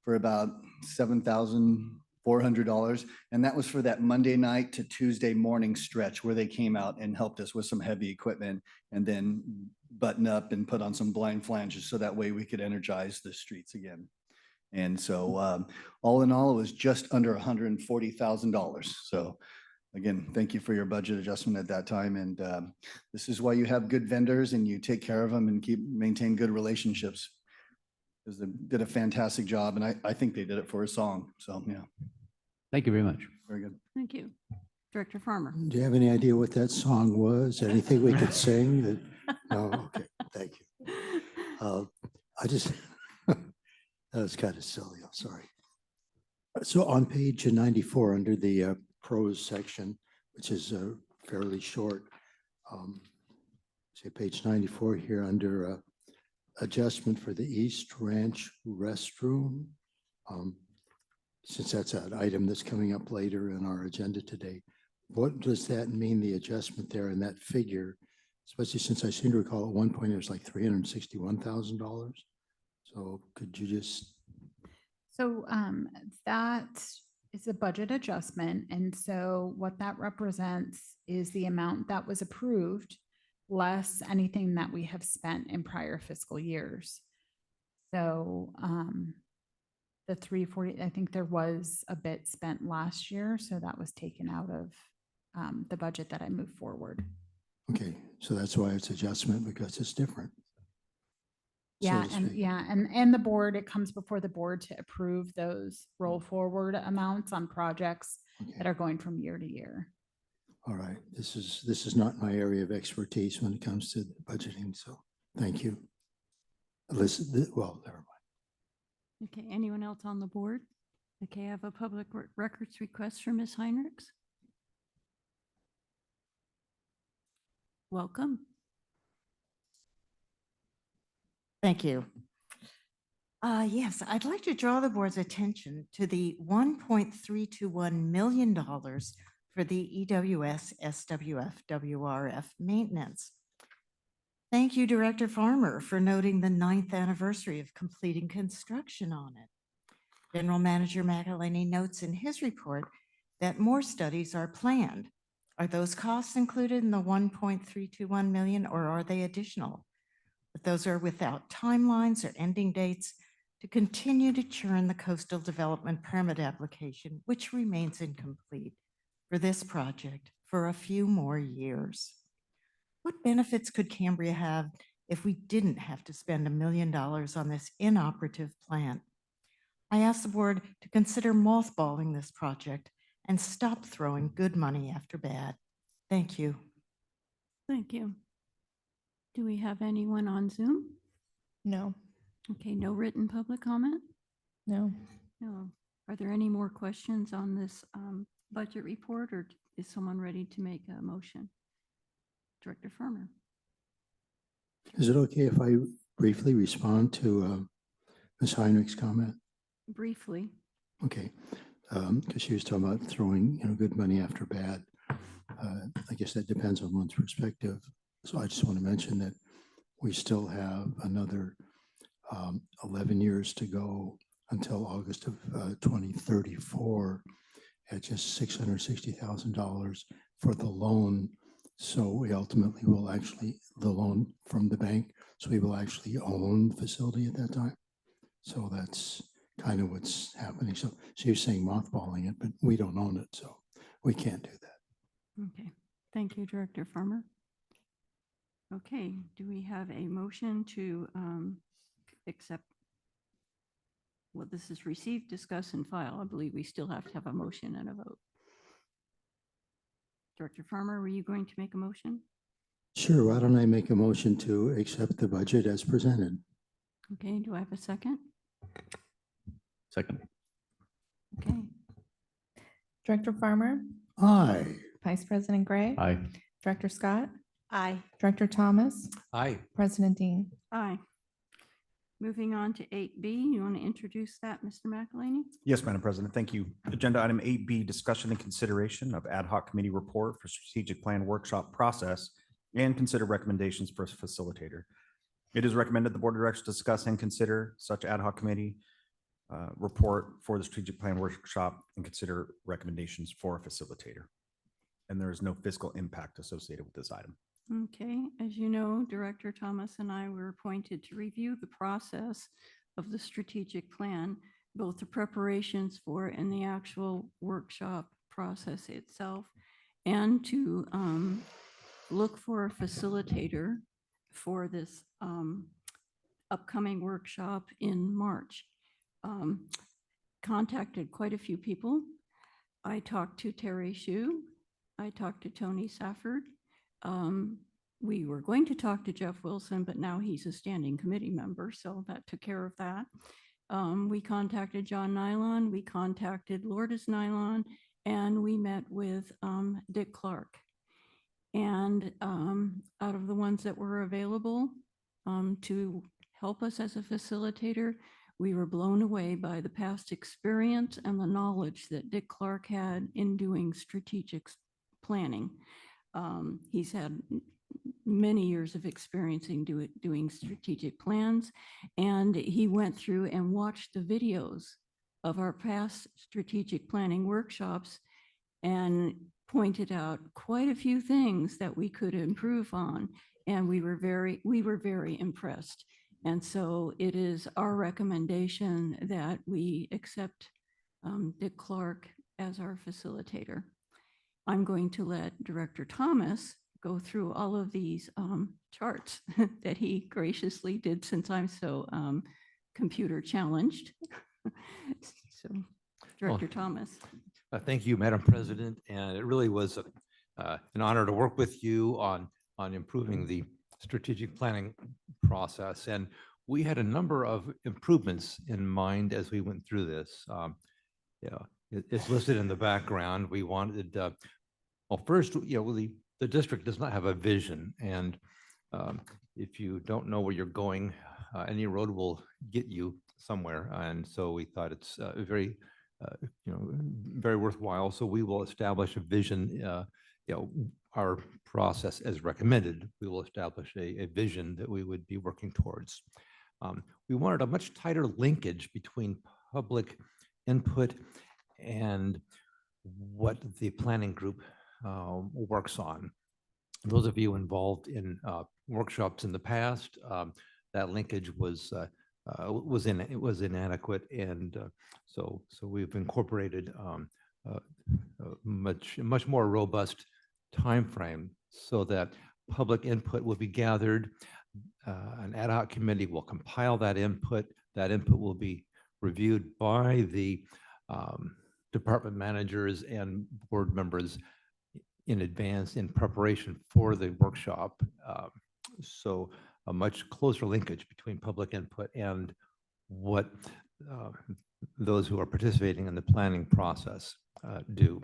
for about $7,400. And that was for that Monday night to Tuesday morning stretch where they came out and helped us with some heavy equipment and then button up and put on some blind flanges so that way we could energize the streets again. And so all in all, it was just under $140,000. So again, thank you for your budget adjustment at that time. And this is why you have good vendors and you take care of them and maintain good relationships. Because they did a fantastic job, and I think they did it for a song. So yeah. Thank you very much. Very good. Thank you. Director Farmer. Do you have any idea what that song was? Anything we could sing? No, okay, thank you. I just, that was kind of silly, I'm sorry. So on page 94, under the prose section, which is fairly short, say page 94 here under adjustment for the East Ranch restroom. Since that's an item that's coming up later in our agenda today, what does that mean, the adjustment there in that figure? Especially since I seem to recall at one point it was like $361,000. So could you just? So that is a budget adjustment. And so what that represents is the amount that was approved less anything that we have spent in prior fiscal years. So the 340, I think there was a bit spent last year. So that was taken out of the budget that I moved forward. Okay, so that's why it's adjustment, because it's different. Yeah, and the board, it comes before the board to approve those roll forward amounts on projects that are going from year to year. All right, this is not my area of expertise when it comes to budgeting, so thank you. Listen, well, never mind. Okay, anyone else on the board? Okay, I have a public records request for Ms. Heinrichs. Welcome. Thank you. Yes, I'd like to draw the board's attention to the $1.321 million for the EWS SWF WRF maintenance. Thank you, Director Farmer, for noting the 9th anniversary of completing construction on it. General Manager McElwain notes in his report that more studies are planned. Are those costs included in the $1.321 million, or are they additional? But those are without timelines or ending dates to continue to churn the coastal development permit application, which remains incomplete for this project for a few more years. What benefits could Cambria have if we didn't have to spend $1 million on this inoperative plant? I ask the board to consider mothballing this project and stop throwing good money after bad. Thank you. Thank you. Do we have anyone on Zoom? No. Okay, no written public comment? No. No. Are there any more questions on this budget report, or is someone ready to make a motion? Director Farmer. Is it okay if I briefly respond to Ms. Heinrich's comment? Briefly. Okay, because she was talking about throwing, good money after bad. I guess that depends on one's perspective. So I just want to mention that we still have another 11 years to go until August of 2034 at just $660,000 for the loan. So we ultimately will actually, the loan from the bank, so we will actually own the facility at that time. So that's kind of what's happening. So she was saying mothballing it, but we don't own it, so we can't do that. Okay, thank you, Director Farmer. Okay, do we have a motion to accept? Well, this is receive, discuss, and file. I believe we still have to have a motion and a vote. Director Farmer, were you going to make a motion? Sure, why don't I make a motion to accept the budget as presented? Okay, do I have a second? Second. Okay, Director Farmer, Aye. Vice President Gray, Aye. Director Scott, Aye. Director Thomas, Aye. President Dean. aye. Moving on to 8B, you want to introduce that, Mr. McElhaney? Yes, Madam President, thank you. Agenda item 8B, discussion and consideration of ad hoc committee report for strategic plan workshop process and consider recommendations for facilitator. It is recommended the board of directors discuss and consider such ad hoc committee report for the strategic plan workshop and consider recommendations for a facilitator. And there is no fiscal impact associated with this item. Okay, as you know, Director Thomas and I were appointed to review the process of the strategic plan, both the preparations for and the actual workshop process itself, and to look for a facilitator for this upcoming workshop in March. Contacted quite a few people. I talked to Terry Hsu. I talked to Tony Safford. We were going to talk to Jeff Wilson, but now he's a standing committee member, so that took care of that. We contacted John Nylon, we contacted Lourdes Nylon, and we met with Dick Clark. And out of the ones that were available to help us as a facilitator, we were blown away by the past experience and the knowledge that Dick Clark had in doing strategic planning. He's had many years of experience in doing strategic plans, and he went through and watched the videos of our past strategic planning workshops and pointed out quite a few things that we could improve on, and we were very impressed. And so it is our recommendation that we accept Dick Clark as our facilitator. I'm going to let Director Thomas go through all of these charts that he graciously did, since I'm so computer challenged. So, Director Thomas. Thank you, Madam President. And it really was an honor to work with you on improving the strategic planning process. And we had a number of improvements in mind as we went through this. It's listed in the background. We wanted, well, first, the district does not have a vision. And if you don't know where you're going, any road will get you somewhere. And so we thought it's very worthwhile. So we will establish a vision, our process as recommended. We will establish a vision that we would be working towards. We wanted a much tighter linkage between public input and what the planning group works on. Those of you involved in workshops in the past, that linkage was inadequate, and so we've incorporated a much more robust time frame so that public input will be gathered. An ad hoc committee will compile that input. That input will be reviewed by the department managers and board members in advance in preparation for the workshop. So a much closer linkage between public input and what those who are participating in the planning process do.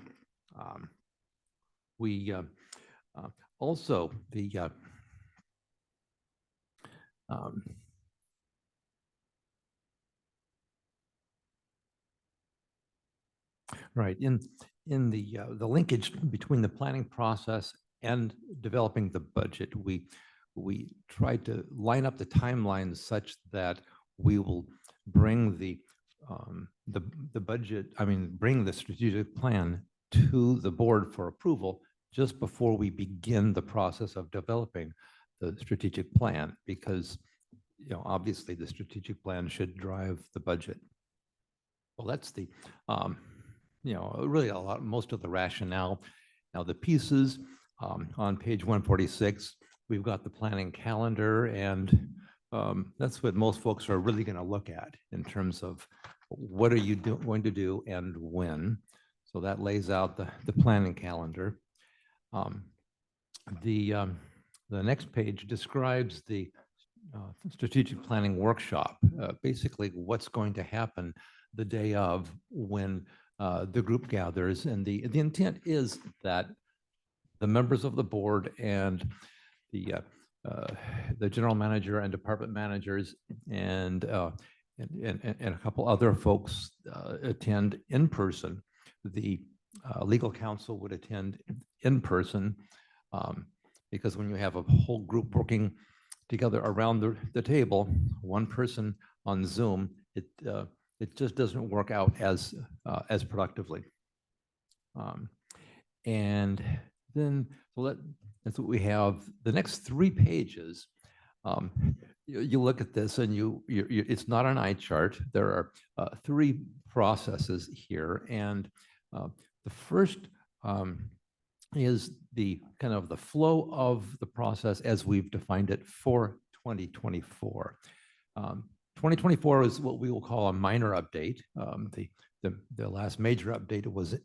We also, the right, in the linkage between the planning process and developing the budget, we tried to line up the timelines such that we will bring the budget, bring the strategic plan to the board for approval just before we begin the process of developing the strategic plan, because obviously the strategic plan should drive the budget. Well, that's the really most of the rationale. Now the pieces on page 146, we've got the planning calendar, and that's what most folks are really going to look at in terms of what are you going to do and when. So that lays out the planning calendar. The next page describes the strategic planning workshop, basically what's going to happen the day of when the group gathers. And the intent is that the members of the board and the general manager and department managers and a couple other folks attend in person. The legal counsel would attend in person, because when you have a whole group working together around the table, one person on Zoom, it just doesn't work out as productively. And then that's what we have. The next 3 pages, you look at this and it's not an eye chart. There are 3 processes here, and the first is the kind of the flow of the process as we've defined it for 2024. 2024 is what we will call a minor update. The last major update was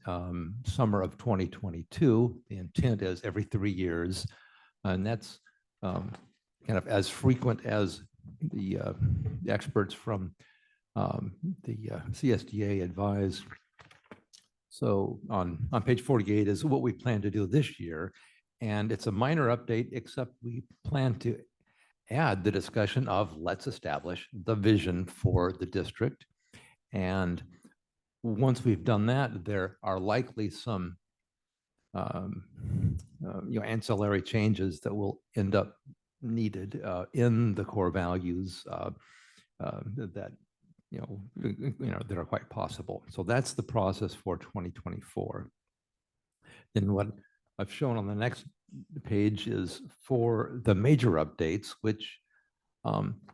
summer of 2022. The intent is every 3 years, and that's kind of as frequent as the experts from the CSDA advise. So on page 48 is what we plan to do this year, and it's a minor update, except we plan to add the discussion of let's establish the vision for the district. And once we've done that, there are likely some ancillary changes that will end up needed in the core values that that are quite possible. So that's the process for 2024. Then what I've shown on the next page is for the major updates, which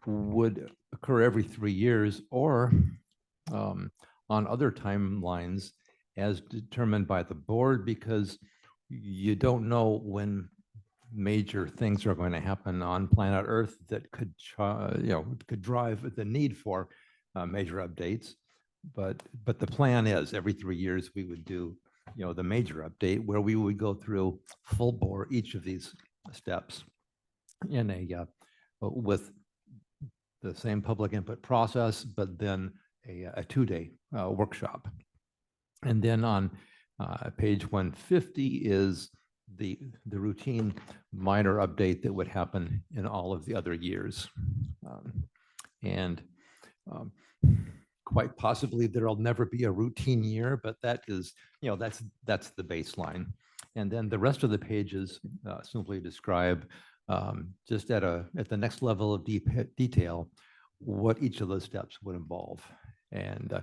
would occur every 3 years or on other timelines as determined by the board, because you don't know when major things are going to happen on planet Earth that could drive the need for major updates. But the plan is every 3 years we would do the major update, where we would go through full bore each of these steps in a with the same public input process, but then a 2-day workshop. And then on page 150 is the routine minor update that would happen in all of the other years. Quite possibly there'll never be a routine year, but that is, that's the baseline. And then the rest of the pages simply describe just at the next level of detail what each of those steps would involve, and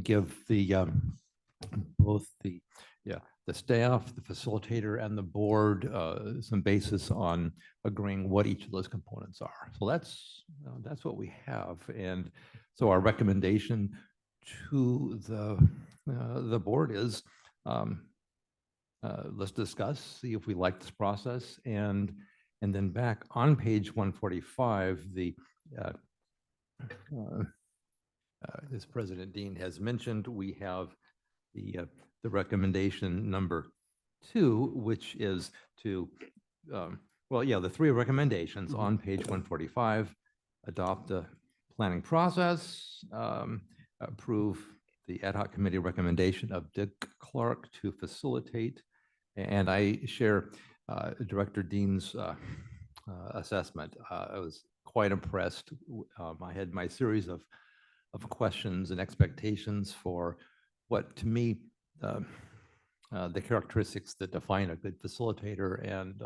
give the both the staff, the facilitator, and the board some basis on agreeing what each of those components are. So that's what we have. And so our recommendation to the board is let's discuss, see if we like this process, and then back on page 145, as President Dean has mentioned, we have the recommendation number 2, which is to, the 3 recommendations on page 145: adopt the planning process, approve the ad hoc committee recommendation of Dick Clark to facilitate. And I share Director Dean's assessment. I was quite impressed. I had my series of questions and expectations for what, to me, the characteristics that define a good facilitator. And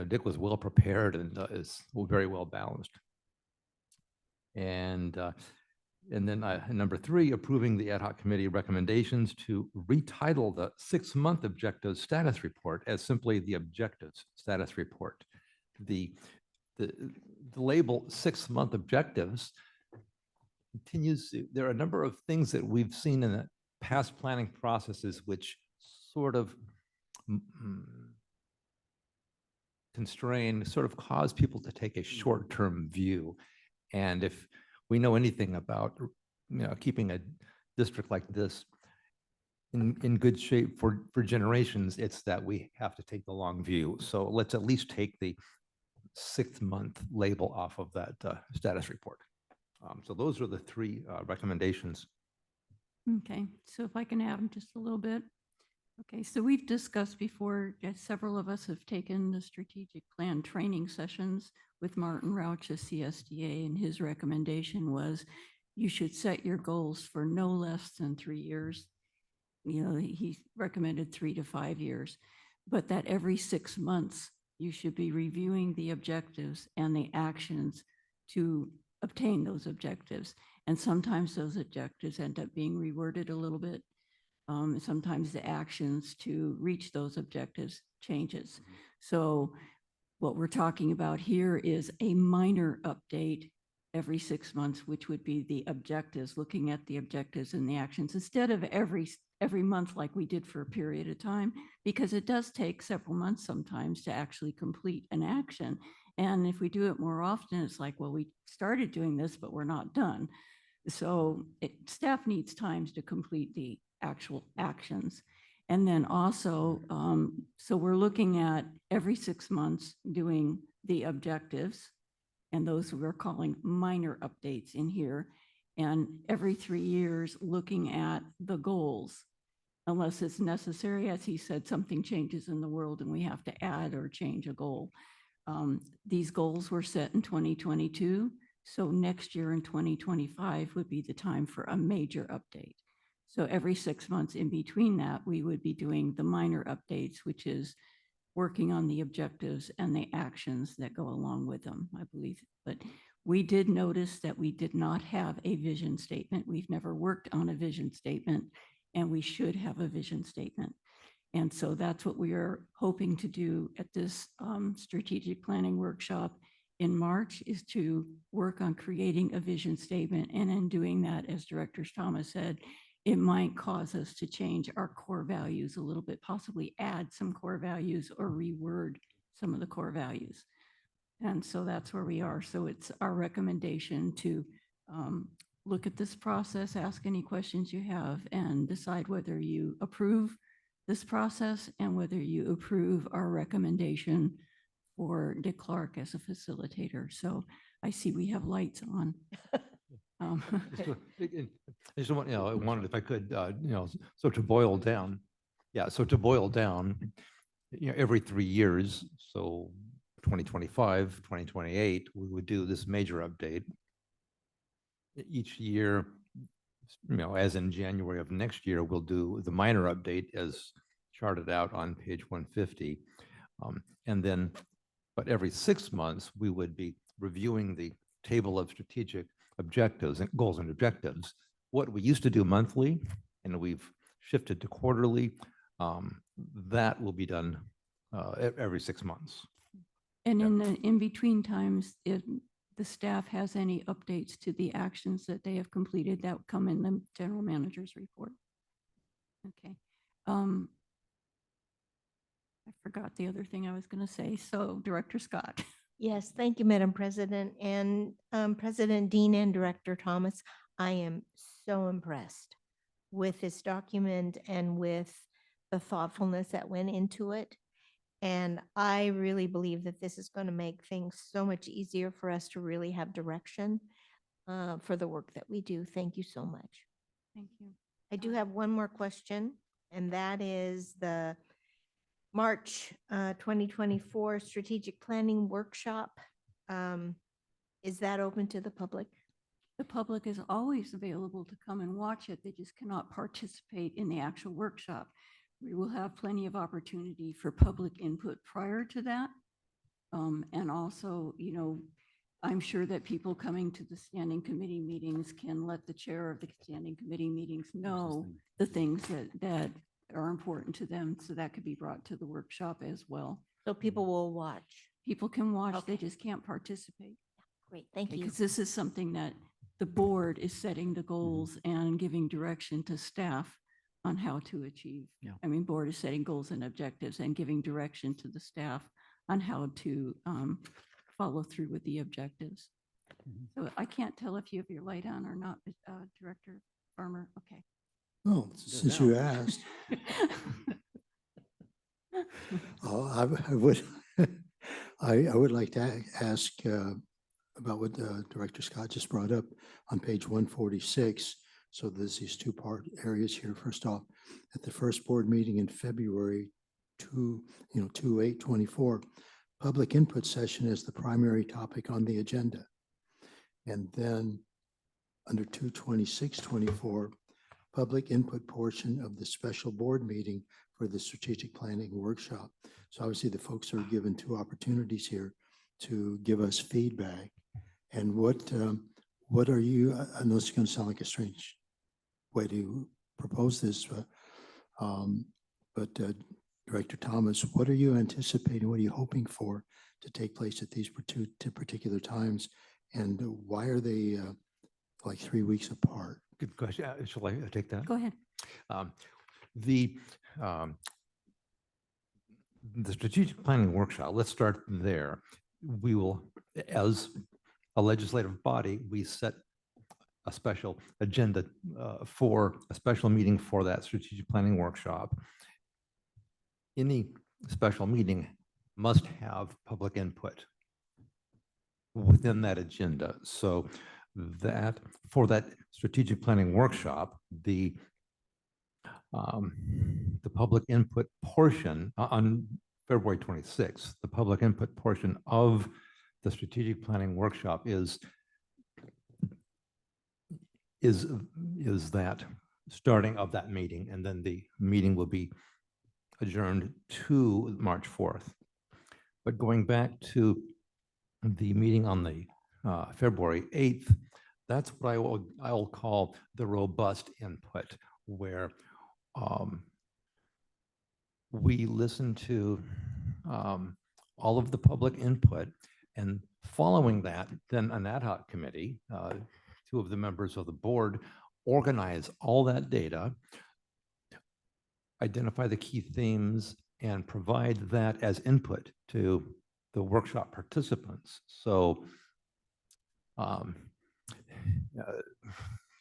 Dick was well prepared and is very well balanced. And then number 3, approving the ad hoc committee recommendations to retitle the 6-month objectives status report as simply the objectives status report. The label 6-month objectives continues. There are a number of things that we've seen in the past planning processes which sort of constrain, sort of cause people to take a short-term view. And if we know anything about keeping a district like this in good shape for generations, it's that we have to take the long view. So let's at least take the 6-month label off of that status report. So those are the 3 recommendations. Okay, so if I can add them just a little bit. Okay, so we've discussed before, several of us have taken the strategic plan training sessions with Martin Rauch, CSDA, and his recommendation was you should set your goals for no less than 3 years. He recommended 3 to 5 years, but that every 6 months, you should be reviewing the objectives and the actions to obtain those objectives. And sometimes those objectives end up being reworded a little bit. Sometimes the actions to reach those objectives changes. So what we're talking about here is a minor update every 6 months, which would be the objectives, looking at the objectives and the actions instead of every month like we did for a period of time, because it does take several months sometimes to actually complete an action. And if we do it more often, it's like, well, we started doing this, but we're not done. So staff needs times to complete the actual actions. And then also, so we're looking at every 6 months doing the objectives, and those we're calling minor updates in here. And every 3 years, looking at the goals, unless it's necessary, as he said, something changes in the world and we have to add or change a goal. These goals were set in 2022. So next year in 2025 would be the time for a major update. So every 6 months in between that, we would be doing the minor updates, which is working on the objectives and the actions that go along with them, I believe. But we did notice that we did not have a vision statement. We've never worked on a vision statement, and we should have a vision statement. And so that's what we are hoping to do at this strategic planning workshop in March, is to work on creating a vision statement. And in doing that, as Director Thomas said, it might cause us to change our core values a little bit, possibly add some core values or reword some of the core values. And so that's where we are. So it's our recommendation to look at this process, ask any questions you have, and decide whether you approve this process and whether you approve our recommendation for Dick Clark as a facilitator. So I see we have lights on. I just want, I wanted, if I could, so to boil down, every 3 years, so 2025, 2028, we would do this major update. Each year, as in January of next year, we'll do the minor update as charted out on page 150. And then, but every 6 months, we would be reviewing the table of strategic objectives and goals and objectives. What we used to do monthly, and we've shifted to quarterly, that will be done every 6 months. And in the in-between times, if the staff has any updates to the actions that they have completed, that would come in the general manager's report. Okay. I forgot the other thing I was going to say. So Director Scott. Yes, thank you, Madam President. And President Dean and Director Thomas, I am so impressed with this document and with the thoughtfulness that went into it. And I really believe that this is going to make things so much easier for us to really have direction. for the work that we do. Thank you so much. Thank you. I do have one more question, and that is the March 2024 Strategic Planning Workshop. Is that open to the public? The public is always available to come and watch it. They just cannot participate in the actual workshop. We will have plenty of opportunity for public input prior to that. And also, you know, I'm sure that people coming to the standing committee meetings can let the chair of the standing committee meetings know the things that are important to them. So that could be brought to the workshop as well. So people will watch. People can watch, Okay. they just can't participate. Great, thank you. Because this is something that the board is setting the goals and giving direction to staff on how to achieve. Yeah. I mean, board is setting goals and objectives and giving direction to the staff on how to follow through with the objectives. So I can't tell if you have your light on or not, Director Farmer. Okay. Well, since you asked, I would, I would like to ask about what Director Scott just brought up on page 146. So there's these two-part areas here. First off, at the first board meeting in February 2/8/24, public input session is the primary topic on the agenda. And then under 2/26/24, public input portion of the special board meeting for the strategic planning workshop. So obviously the folks are given two opportunities here to give us feedback. And what are you, I know it's going to sound like a strange way to propose this, but Director Thomas, what are you anticipating? What are you hoping for to take place at these two particular times? And why are they like 3 weeks apart? Good question. Shall I take that? Go ahead. The strategic planning workshop, let's start there. We will, as a legislative body, we set a special agenda for a special meeting for that strategic planning workshop. Any special meeting must have public input within that agenda. So that for that strategic planning workshop, the public input portion on February 26th, the public input portion of the strategic planning workshop is that starting of that meeting, and then the meeting will be adjourned to March 4th. But going back to the meeting on the February 8th, that's what I'll call the robust input, where we listen to all of the public input, and following that, then an ad hoc committee, two of the members of the board, organize all that data, identify the key themes, and provide that as input to the workshop participants. So,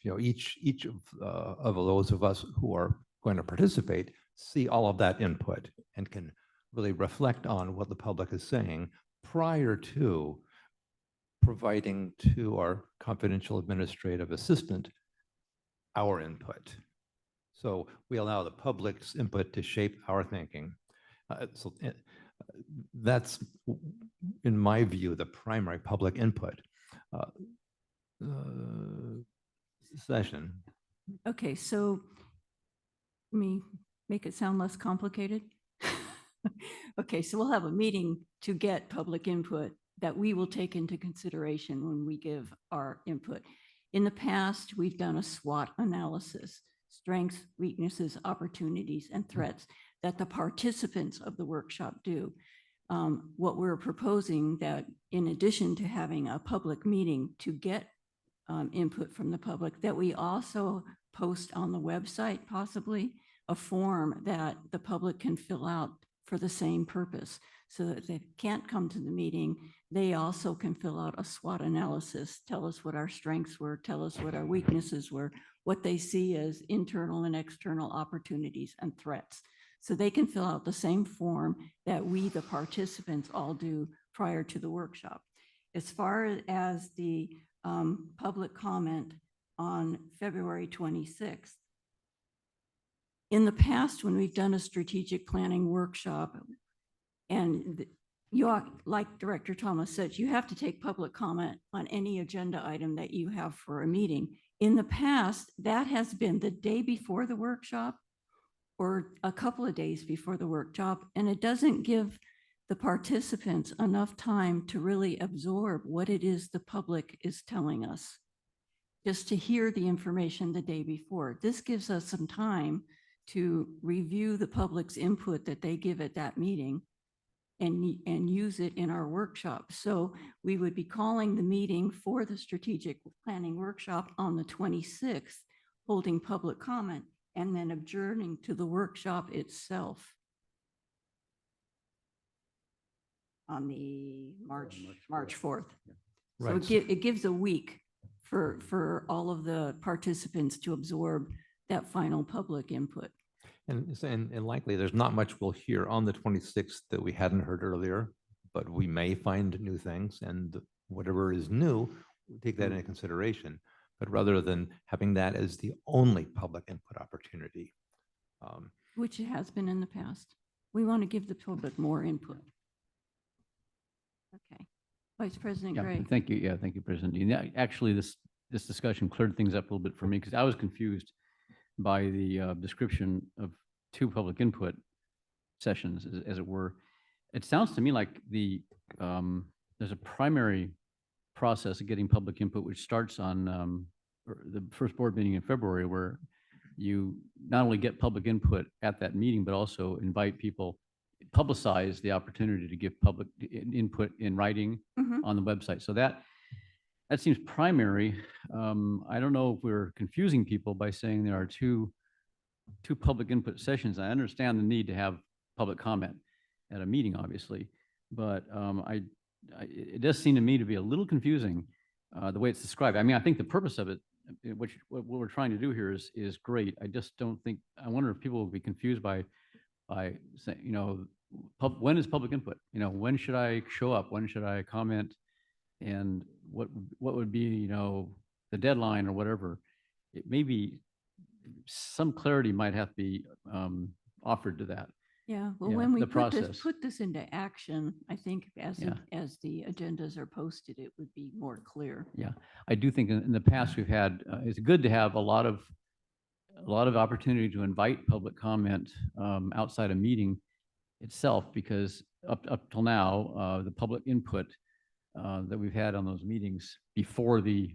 each of those of us who are going to participate see all of that input and can really reflect on what the public is saying prior to providing to our confidential administrative assistant our input. So we allow the public's input to shape our thinking. That's, in my view, the primary public input session. Okay, so let me make it sound less complicated. Okay, so we'll have a meeting to get public input that we will take into consideration when we give our input. In the past, we've done a SWOT analysis, strengths, weaknesses, opportunities, and threats that the participants of the workshop do. What we're proposing that in addition to having a public meeting to get input from the public, that we also post on the website possibly a form that the public can fill out for the same purpose, so that if they can't come to the meeting, they also can fill out a SWOT analysis, tell us what our strengths were, tell us what our weaknesses were, what they see as internal and external opportunities and threats. So they can fill out the same form that we, the participants, all do prior to the workshop. As far as the public comment on February 26th. In the past, when we've done a strategic planning workshop, and like Director Thomas said, you have to take public comment on any agenda item that you have for a meeting. In the past, that has been the day before the workshop or a couple of days before the workshop, and it doesn't give the participants enough time to really absorb what it is the public is telling us, just to hear the information the day before. This gives us some time to review the public's input that they give at that meeting and use it in our workshop. So we would be calling the meeting for the strategic planning workshop on the 26th, holding public comment, and then adjourning to the workshop itself on the March 4th. So Right. it gives a week for all of the participants to absorb that final public input. And likely there's not much we'll hear on the 26th that we hadn't heard earlier, but we may find new things, and whatever is new, we'll take that into consideration. But rather than having that as the only public input opportunity. Which it has been in the past. We want to give the public more input. Okay. Vice President Yeah, Gray. thank you. Yeah, thank you, President Dean. Yeah, actually, this discussion cleared things up a little bit for me because I was confused by the description of 2 public input sessions, as it were. It sounds to me like there's a primary process of getting public input, which starts on the first board meeting in February, where you not only get public input at that meeting, but also invite people, publicize the opportunity to give public input in writing on the website. So that seems primary. I don't know if we're confusing people by saying there are two public input sessions. I understand the need to have public comment at a meeting, obviously, but it does seem to me to be a little confusing the way it's described. I mean, I think the purpose of it, what we're trying to do here is great. I just don't think, I wonder if people will be confused by saying, when is public input? When should I show up? When should I comment? And what would be, the deadline or whatever? It may be some clarity might have to be offered to that. Yeah, well, when we the put process. this into action, I think as Yeah. as the agendas are posted, it would be more clear. Yeah, I do think in the past we've had, it's good to have a lot of opportunity to invite public comment outside a meeting itself, because up till now, the public input that we've had on those meetings before the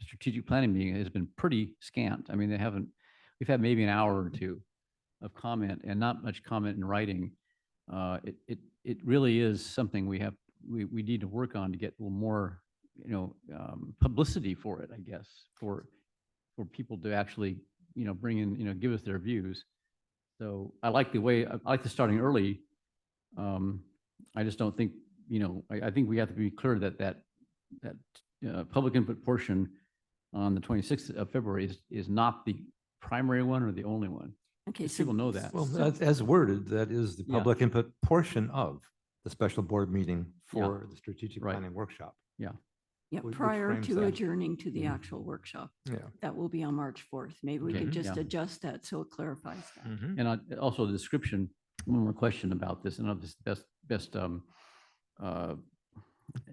strategic planning meeting has been pretty scant. I mean, we've had maybe an hour or two of comment and not much comment in writing. It really is something we need to work on to get a little more, publicity for it, I guess, for people to actually, bring in, give us their views. So I like the starting early. I just don't think, I think we have to be clear that public input portion on the 26th of February is not the primary one or the only one. Okay, so people know that. Well, as worded, that is the Yeah. public input portion of the special board meeting for Yeah. the strategic Right. planning workshop. Yeah. Yeah, Which prior frames to that. adjourning to the actual workshop. Yeah. That will be on March 4th. Maybe we Okay, could just yeah. adjust that so it clarifies that. Mhm. And also the description, one more question about this, and this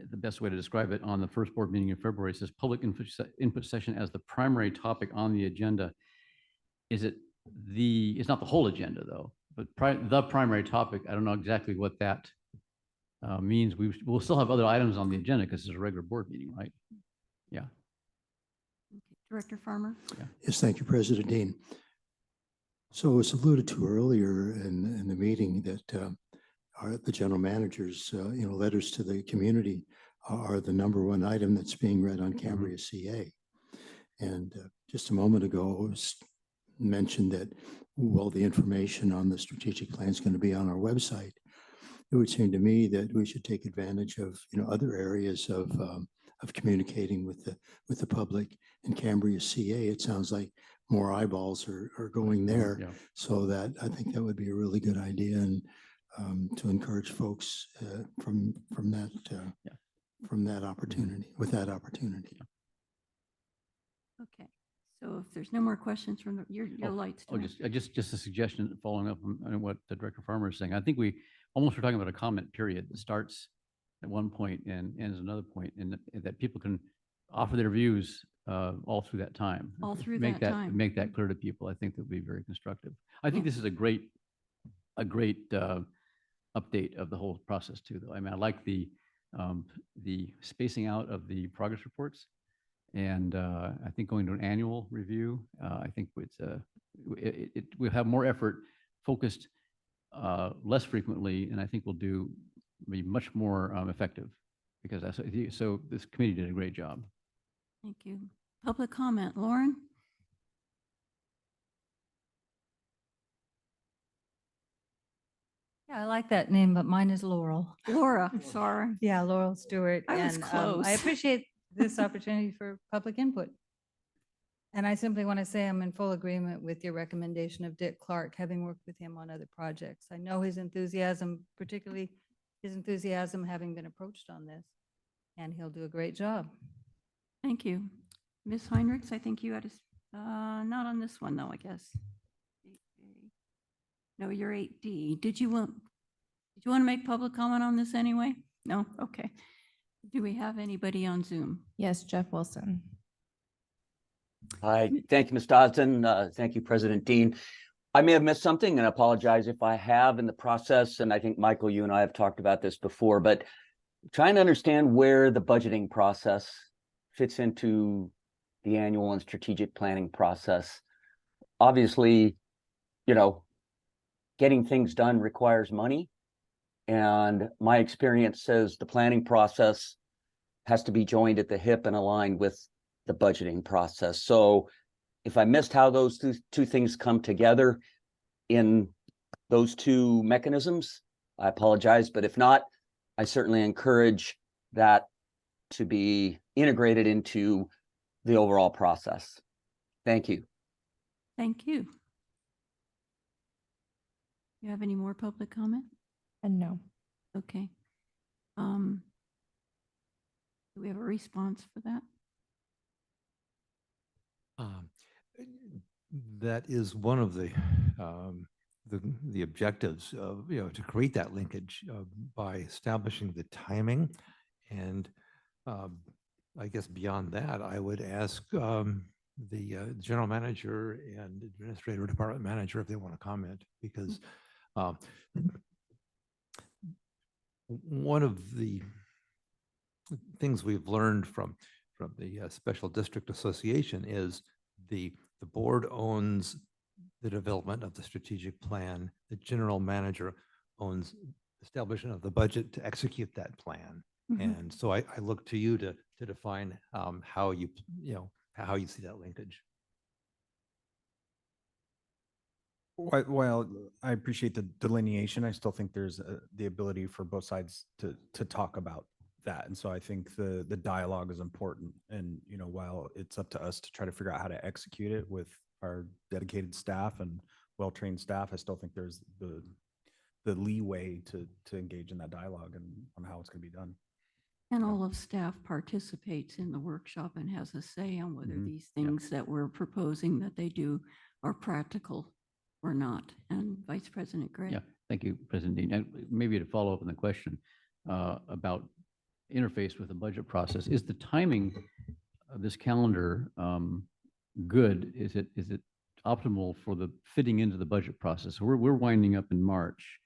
the best way to describe it on the first board meeting in February says public input session as the primary topic on the agenda. It's not the whole agenda though, but the primary topic. I don't know exactly what that means. We'll still have other items on the agenda because it's a regular board meeting, right? Yeah. Director Farmer? Yeah. Yes, thank you, President Dean. So it was alluded to earlier in the meeting that the general managers, letters to the community are the #1 item that's being read on Cambria CA. And just a moment ago, it was mentioned that, well, the information on the strategic plan is going to be on our website. It would seem to me that we should take advantage of, other areas of communicating with the public. In Cambria CA, it sounds like more eyeballs are going there. Yeah. So that I think that would be a really good idea, and to encourage folks from that. from that opportunity, with that opportunity. Okay, so if there's no more questions from your lights. Oh, just a suggestion following up on what the Director Farmer is saying. I think we almost were talking about a comment period that starts at one point and ends another point, and that people can offer their views all through that time. All through Make that time. Make that clear to people. I think that would be very constructive. I think Yeah. this is a great update of the whole process too, though. I mean, I like the spacing out of the progress reports. And I think going to an annual review, I think we'll have more effort focused less frequently, and I think we'll be much more effective because so this committee did a great job. Thank you. Public comment, Lauren? Yeah, I like that name, but mine is Laurel. Laura, sorry. Yeah, Laurel Stewart. I was and, close. I appreciate this opportunity for public input. And I simply want to say I'm in full agreement with your recommendation of Dick Clark, having worked with him on other projects. I know his enthusiasm, particularly his enthusiasm having been approached on this, and he'll do a great job. Thank you. Ms. Heinrichs, I think you had not on this one though, I guess. 8A. No, you're 8D. Did you want to make public comment on this anyway? No? Okay. Do we have anybody on Zoom? Yes, Jeff Wilson. Hi, thank you, Ms. Dodson. Thank you, President Dean. I may have missed something and I apologize if I have in the process. And I think, Michael, you and I have talked about this before, but trying to understand where the budgeting process fits into the annual and strategic planning process. Obviously, getting things done requires money. And my experience says the planning process has to be joined at the hip and aligned with the budgeting process. So if I missed how those two things come together in those two mechanisms, I apologize. But if not, I certainly encourage that to be integrated into the overall process. Thank you. Thank you. You have any more public comment? And no. Okay. Do we have a response for that? That is one of the objectives of, to create that linkage by establishing the timing. And I guess beyond that, I would ask the general manager and administrator department manager if they want to comment, because one of the things we've learned from the Special District Association is the board owns the development of the strategic plan. The general manager owns establishment of the budget to execute that plan. And so I look to you to define how you see that linkage. While I appreciate the delineation, I still think there's the ability for both sides to talk about that. And so I think the dialogue is important. And, while it's up to us to try to figure out how to execute it with our dedicated staff and well-trained staff, I still think there's the leeway to engage in that dialogue and on how it's going to be done. And all of staff participates in the workshop and has a say on whether these things that we're proposing that they do are practical or not. And Vice President Gray. Yeah, thank you, President Dean. And maybe to follow up on the question about interface with the budget process, is the timing of this calendar good? Is it optimal for the fitting into the budget process? We're winding up in March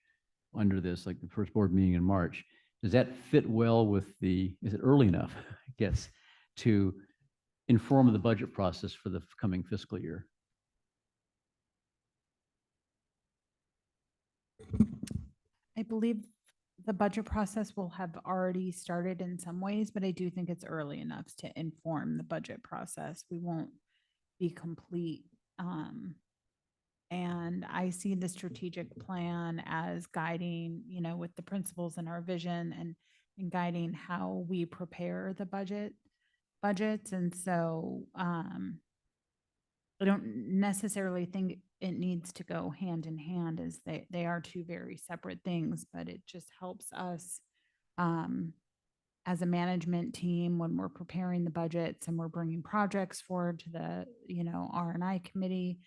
under this, like the first board meeting in March. Does that fit well with is it early enough, I guess, to inform the budget process for the coming fiscal year? I believe the budget process will have already started in some ways, but I do think it's early enough to inform the budget process. We won't be complete. And I see the strategic plan as guiding, with the principles and our vision and guiding how we prepare the budgets. And so I don't necessarily think it needs to go hand in hand, as they are two very separate things, but it just helps us as a management team, when we're preparing the budgets and we're bringing projects forward to the, R&I committee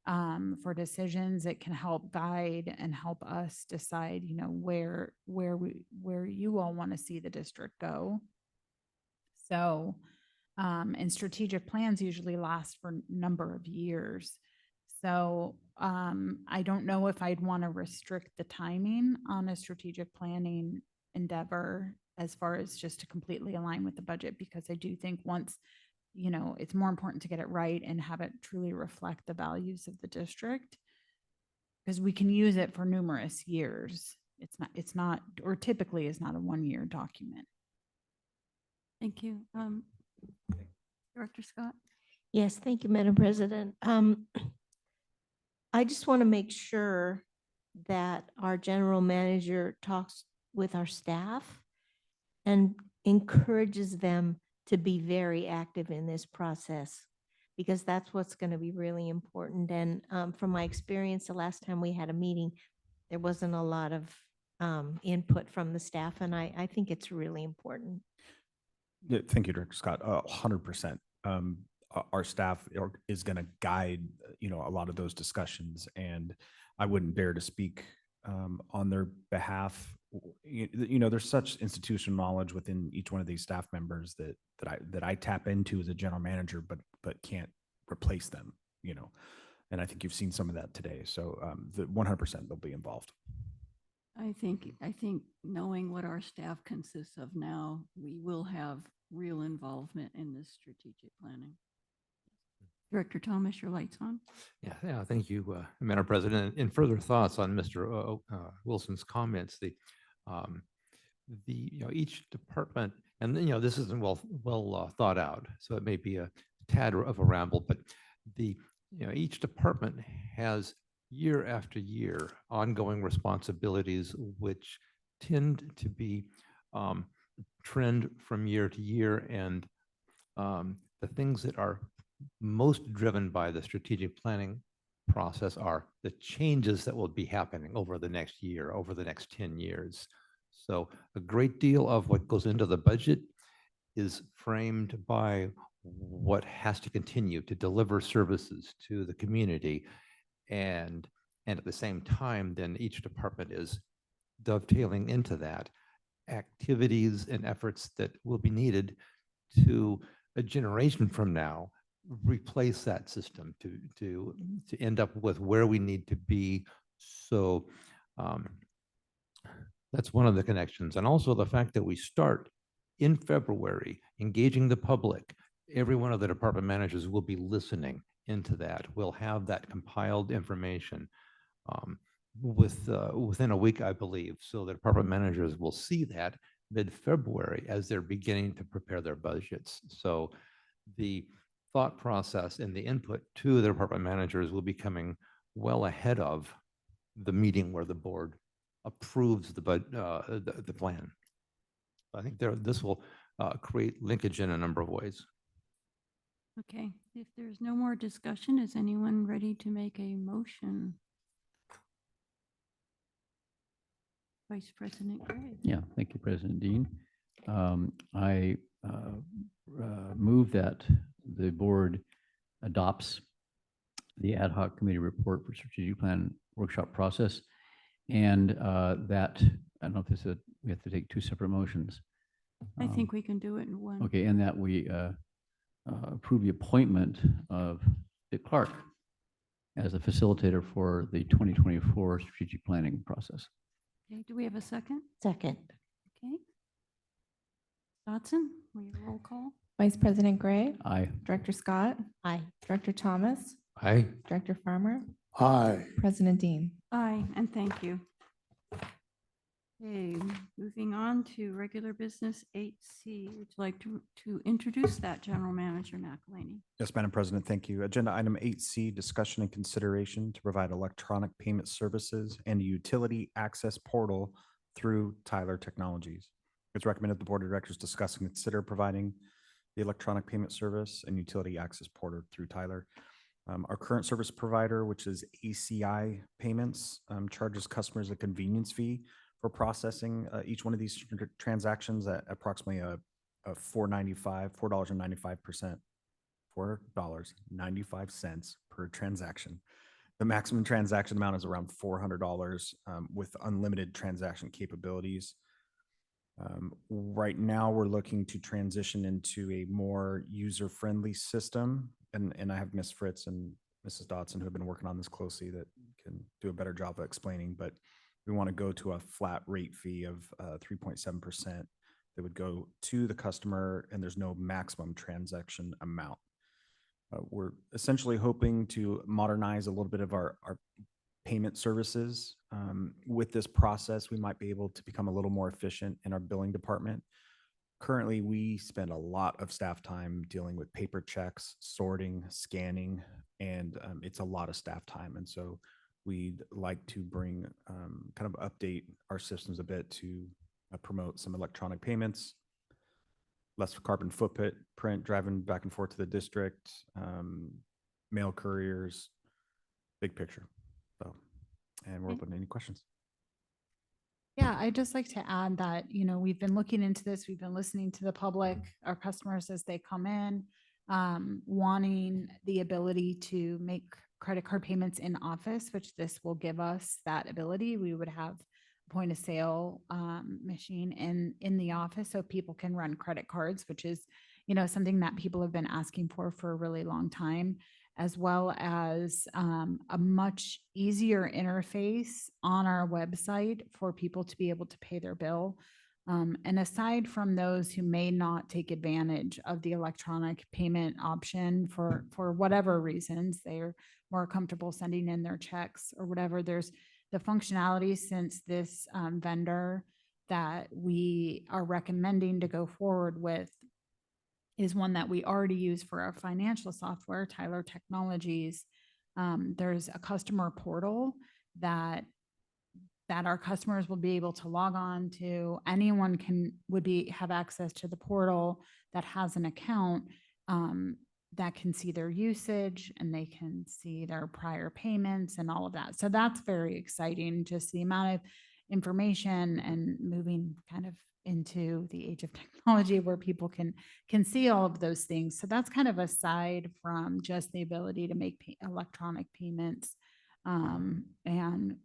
for decisions, it can help guide and help us decide, where you all want to see the district go. So, and strategic plans usually last for a number of years. So I don't know if I'd want to restrict the timing on a strategic planning endeavor as far as just to completely align with the budget, because I do think once, it's more important to get it right and have it truly reflect the values of the district, because we can use it for numerous years. It's not, or typically is not a 1-year document. Thank you. Director Scott? Yes, thank you, Madam President. I just want to make sure that our general manager talks with our staff and encourages them to be very active in this process, because that's what's going to be really important. And from my experience, the last time we had a meeting, there wasn't a lot of input from the staff, and I think it's really important. Yeah, thank you, Director Scott. 100%. Our staff is going to guide, a lot of those discussions, and I wouldn't dare to speak on their behalf. There's such institutional knowledge within each one of these staff members that I tap into as a general manager, but can't replace them. And I think you've seen some of that today. So the 100% they'll be involved. I think knowing what our staff consists of now, we will have real involvement in this strategic planning. Director Thomas, your light's on. Yeah, thank you, Madam President. In further thoughts on Mr. Wilson's comments, each department, and this isn't well thought out, so it may be a tad of a ramble, but each department has year after year ongoing responsibilities which tend to be trend from year to year, and the things that are most driven by the strategic planning process are the changes that will be happening over the next year, over the next 10 years. So a great deal of what goes into the budget is framed by what has to continue to deliver services to the community. And at the same time, then each department is dovetailing into that activities and efforts that will be needed to a generation from now replace that system to end up with where we need to be. So that's one of the connections. And also the fact that we start in February engaging the public. Every one of the department managers will be listening into that. We'll have that compiled information within a week, I believe. So the department managers will see that mid-February as they're beginning to prepare their budgets. So the thought process and the input to the department managers will be coming well ahead of the meeting where the board approves the plan. I think this will create linkage in a number of ways. Okay, if there's no more discussion, is anyone ready to make a motion? Vice President Gray. Yeah, thank you, President Dean. I move that the board adopts the ad hoc committee report for strategic plan workshop process, and that, I don't know if this is, we have to take two separate motions. I think we can do it in one. Okay, and that we approve the appointment of Dick Clark as a facilitator for the 2024 strategic planning process. Okay, do we have a second? Second. Okay. Dotson, will you roll call? Vice President Gray. Aye. Director Scott. Aye. Director Thomas. Aye. Director Farmer. Aye. President Dean. Aye, and thank you. Okay, moving on to regular business 8C. Would you like to introduce that, General Manager McElhaney? Yes, Madam President, thank you. Agenda item 8C, discussion and consideration to provide electronic payment services and a utility access portal through Tyler Technologies. It's recommended the Board of Directors discuss and consider providing the electronic payment service and utility access portal through Tyler. Our current service provider, which is ACI Payments, charges customers a convenience fee for processing each one of these transactions at approximately a $4.95 per transaction. The maximum transaction amount is around $400 with unlimited transaction capabilities. Right now, we're looking to transition into a more user-friendly system, and I have Ms. Fritz and Mrs. Dotson who have been working on this closely that can do a better job of explaining, but we want to go to a flat rate fee of 3.7% that would go to the customer, and there's no maximum transaction amount. We're essentially hoping to modernize a little bit of our payment services. With this process, we might be able to become a little more efficient in our billing department. Currently, we spend a lot of staff time dealing with paper checks, sorting, scanning, and it's a lot of staff time. And so we'd like to bring, kind of update our systems a bit to promote some electronic payments, less carbon footprint, driving back and forth to the district, mail couriers, big picture. So, and we're open to any questions. Yeah, I'd just like to add that, you know, we've been looking into this, we've been listening to the public, our customers as they come in, wanting the ability to make credit card payments in office, which this will give us that ability. We would have a point of sale machine in the office so people can run credit cards, which is, you know, something that people have been asking for a really long time, as well as a much easier interface on our website for people to be able to pay their bill. And aside from those who may not take advantage of the electronic payment option for whatever reasons, they're more comfortable sending in their checks or whatever, there's the functionality since this vendor that we are recommending to go forward with is one that we already use for our financial software, Tyler Technologies. There's a customer portal that our customers will be able to log on to. Anyone would have access to the portal that has an account, that can see their usage and they can see their prior payments and all of that. So that's very exciting, just the amount of information and moving kind of into the age of technology where people can see all of those things. So that's kind of aside from just the ability to make electronic payments. And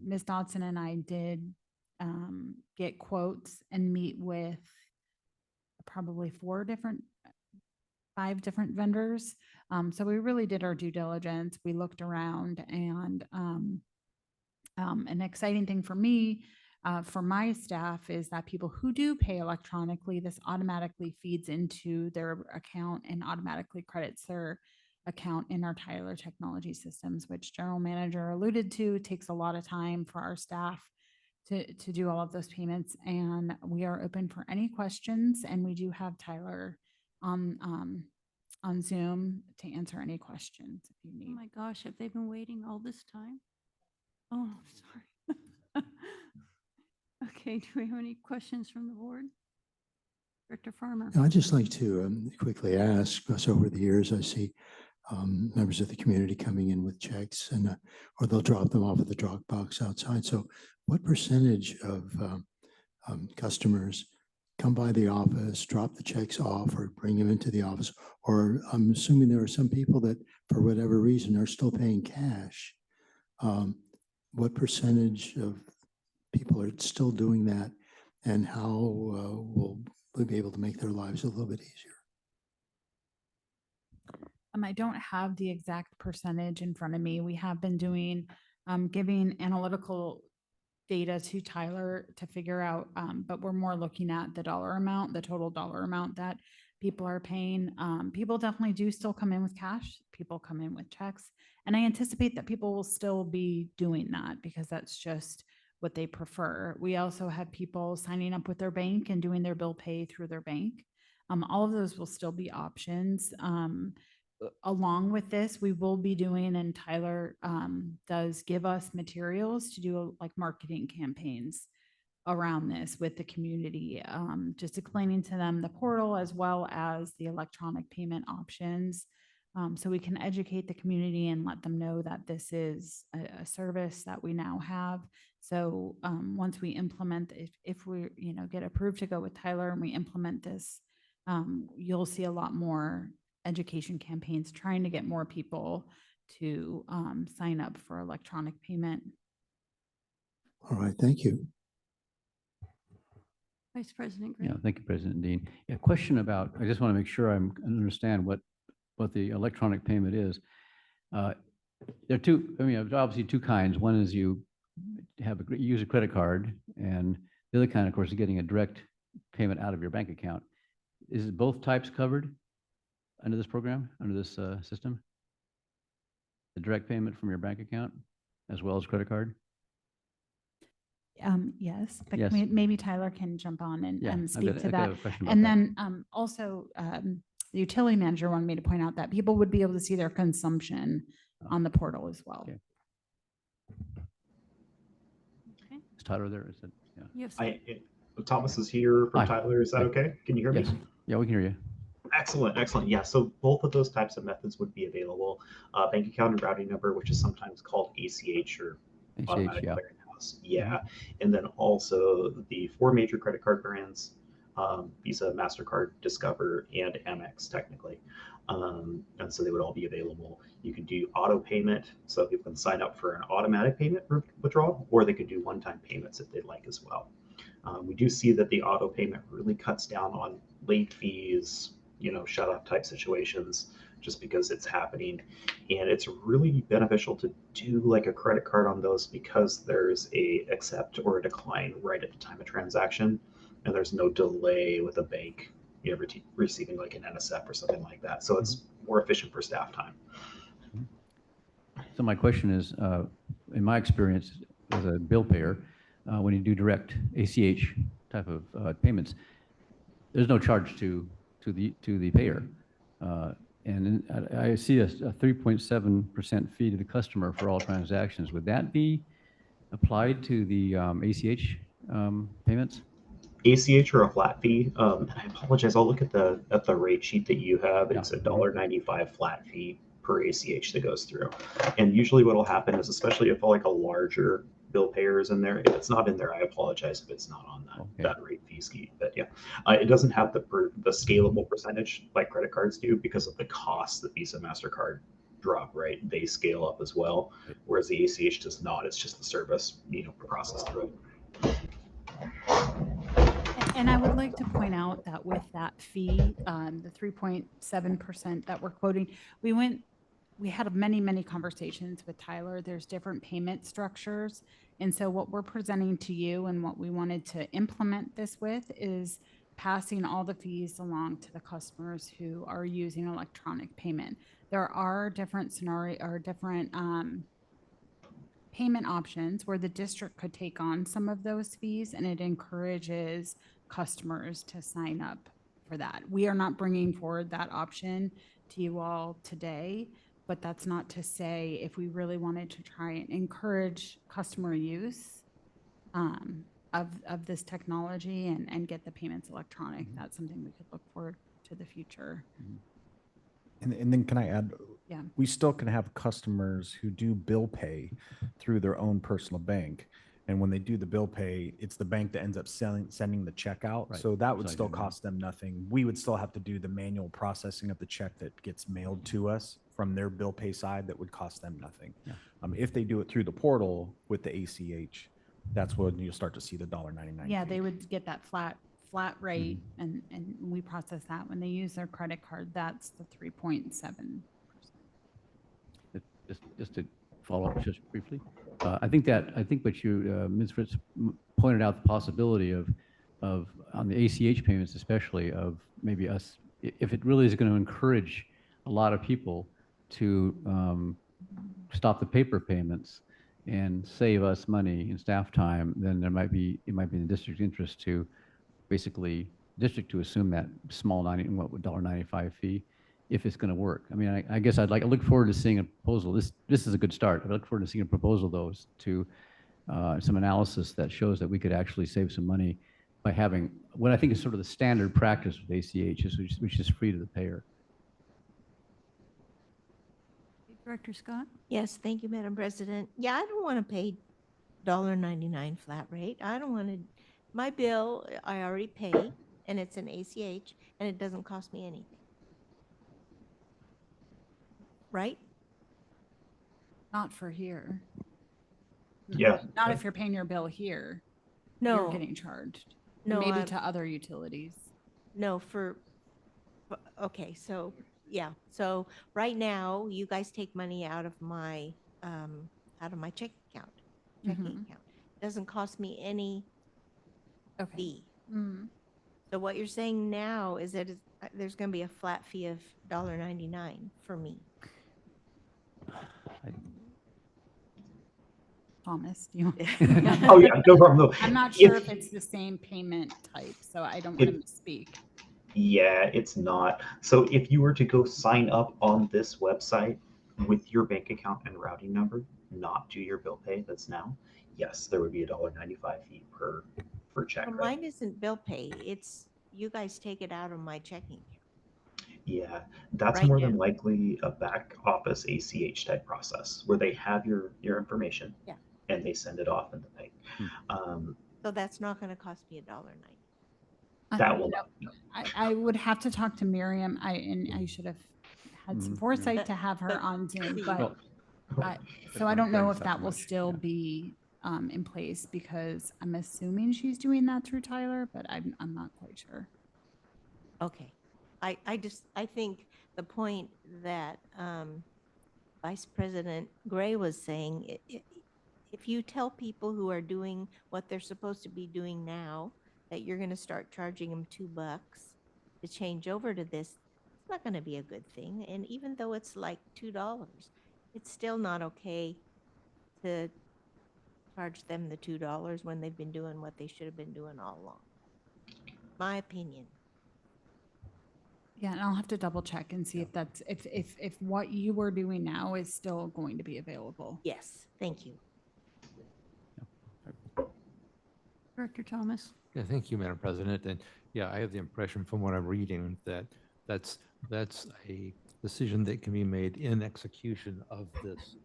Ms. Dodson and I did get quotes and meet with probably 5 different vendors. So we really did our due diligence. We looked around, and an exciting thing for me, for my staff, is that people who do pay electronically, this automatically feeds into their account and automatically credits their account in our Tyler Technology systems, which General Manager alluded to. It takes a lot of time for our staff to do all of those payments, and we are open for any questions. And we do have Tyler on Zoom to answer any questions if you Oh need. my gosh, have they been waiting all this time? Oh, sorry. Okay, do we have any questions from the board? Director Farmer. I'd just like to quickly ask, because over the years I see members of the community coming in with checks, and or they'll drop them off at the drop box outside. So what percentage of customers come by the office, drop the checks off, or bring them into the office? Or I'm assuming there are some people that, for whatever reason, are still paying cash. What percentage of people are still doing that, and how will we be able to make their lives a little bit easier? I don't have the exact percentage in front of me. We have been doing, giving analytical data to Tyler to figure out, but we're more looking at the dollar amount, the total dollar amount that people are paying. People definitely do still come in with cash. People come in with checks. And I anticipate that people will still be doing that because that's just what they prefer. We also have people signing up with their bank and doing their bill pay through their bank. All of those will still be options. Along with this, we will be doing, and Tyler does give us materials to do like marketing campaigns around this with the community, just explaining to them the portal as well as the electronic payment options. So we can educate the community and let them know that this is a service that we now have. So once we implement, if we, get approved to go with Tyler and we implement this, you'll see a lot more education campaigns trying to get more people to sign up for electronic payment. All right, thank you. Vice President Yeah, Green. thank you, President Dean. Yeah, question about, I just want to make sure I understand what the electronic payment is. There are two, obviously two kinds. One is you use a credit card, and the other kind, of course, is getting a direct payment out of your bank account. Is it both types covered under this program, under this system? The direct payment from your bank account as well as credit card? Yes, but Yes. maybe Tyler can jump on and Yeah, speak to I've got that. a question about And that. then also, the utility manager wanted me to point out that people would be able to see their consumption on the portal as well. Okay. Is Tyler there? Is it? Yeah. Yes. Thomas is here from Hi. Tyler. Is that Hi. okay? Can you hear Yes. me? Yeah, we can hear you. Excellent, excellent. Yeah, so both of those types of methods would be available. Bank account and routing number, which is sometimes called ACH or automatic yeah. clearinghouse. Yeah, and then also the 4 major credit card brands, Visa, MasterCard, Discover, and Amex technically. And so they would all be available. You can do auto payment, so people can sign up for an automatic payment withdrawal, or they could do one-time payments if they'd like as well. We do see that the auto payment really cuts down on late fees, shut off type situations, just because it's happening. And it's really beneficial to do like a credit card on those because there's a accept or a decline right at the time of transaction. And there's no delay with a bank, receiving like an NSF or something like that. So it's more efficient for staff time. So my question is, in my experience as a bill payer, when you do direct ACH type of payments, there's no charge to the payer. And I see a 3.7% fee to the customer for all transactions. Would that be applied to the ACH payments? ACH or a flat fee? I apologize. I'll look at the rate sheet that you have. It's $1.95 flat fee per ACH that goes through. And usually what will happen is, especially if like a larger bill payer is in there, if it's not in there, I apologize if it's not on that rate fee scheme. But yeah, it doesn't have the scalable percentage like credit cards do because of the costs that Visa, MasterCard drop, right? They scale up as well, whereas the ACH does not. It's just the service, processed through it. And I would like to point out that with that fee, the 3.7% that we're quoting, we had many conversations with Tyler. There's different payment structures. And so what we're presenting to you and what we wanted to implement this with is passing all the fees along to the customers who are using electronic payment. There are different payment options where the district could take on some of those fees, and it encourages customers to sign up for that. We are not bringing forward that option to you all today, but that's not to say if we really wanted to try and encourage customer use of this technology and get the payments electronic, that's something we could look forward to the future. And then can I add? Yeah. We still can have customers who do bill pay through their own personal bank. And when they do the bill pay, it's the bank that ends up sending the check out. Right. So that would So I still didn't know. cost them nothing. We would still have to do the manual processing of the check that gets mailed to us from their bill pay side. That would cost them nothing. Yeah. If they do it through the portal with the ACH, that's when you'll start to see the $1.99. Yeah, fee. they would get that flat rate, and we process that. When they use their credit card, that's the 3.7%. Just to follow up just briefly, I think what you, Ms. Fritz, pointed out the possibility of on the ACH payments, especially of maybe us, if it really is going to encourage a lot of people to stop the paper payments and save us money and staff time, then it might be in the district's interest to basically to assume that small $1.95 fee if it's going to work. I mean, I guess I look forward to seeing a proposal. This is a good start. I look forward to seeing a proposal, though, to some analysis that shows that we could actually save some money by having what I think is sort of the standard practice with ACH, which is free to the payer. Director Scott? Yes, thank you, Madam President. Yeah, I don't want to pay $1.99 flat rate. I don't want to, my bill, I already pay, and it's an ACH, and it doesn't cost me anything. Right? Not for here. Yeah. Not if you're paying your bill here. You're No. getting charged. No, Maybe I'm- to other utilities. No, okay, so, yeah, so right now, you guys take money out of my checking account. Doesn't cost me any fee. Mm. So what you're saying now is that there's gonna be a flat fee of $1.99 for me. Thomas, do you? Oh, yeah, no problem, though. I'm not sure If- if it's the same payment type, so I don't want to misspeak. Yeah, it's not. So if you were to go sign up on this website with your bank account and routing number, not do your bill pay that's now, yes, there would be a $1.95 fee per check. Well, Right? mine isn't bill pay, it's, you guys take it out of my checking account. Yeah, that's Right more now. than likely a back office ACH type process where they have your information Yeah. and they send it off in the bank. So that's not gonna cost me $1.90. That will I would have to talk to Miriam. I should have had some foresight to have her on Zoom, but so I don't know if that will still be in place because I'm assuming she's doing that through Tyler, but I'm not quite sure. Okay. I think the point that Vice President Gray was saying, if you tell people who are doing what they're supposed to be doing now, that you're going to start charging them $2 to change over to this, it's not going to be a good thing. And even though it's like $2, it's still not okay to charge them the $2 when they've been doing what they should have been doing all along. My opinion. Yeah, and I'll have to double check and see if that's if what you were doing now is still going to be available. Yes, thank you. Director Thomas? Yeah, thank you, Madam President. And yeah, I have the impression from what I'm reading that that's a decision that can be made in execution of this.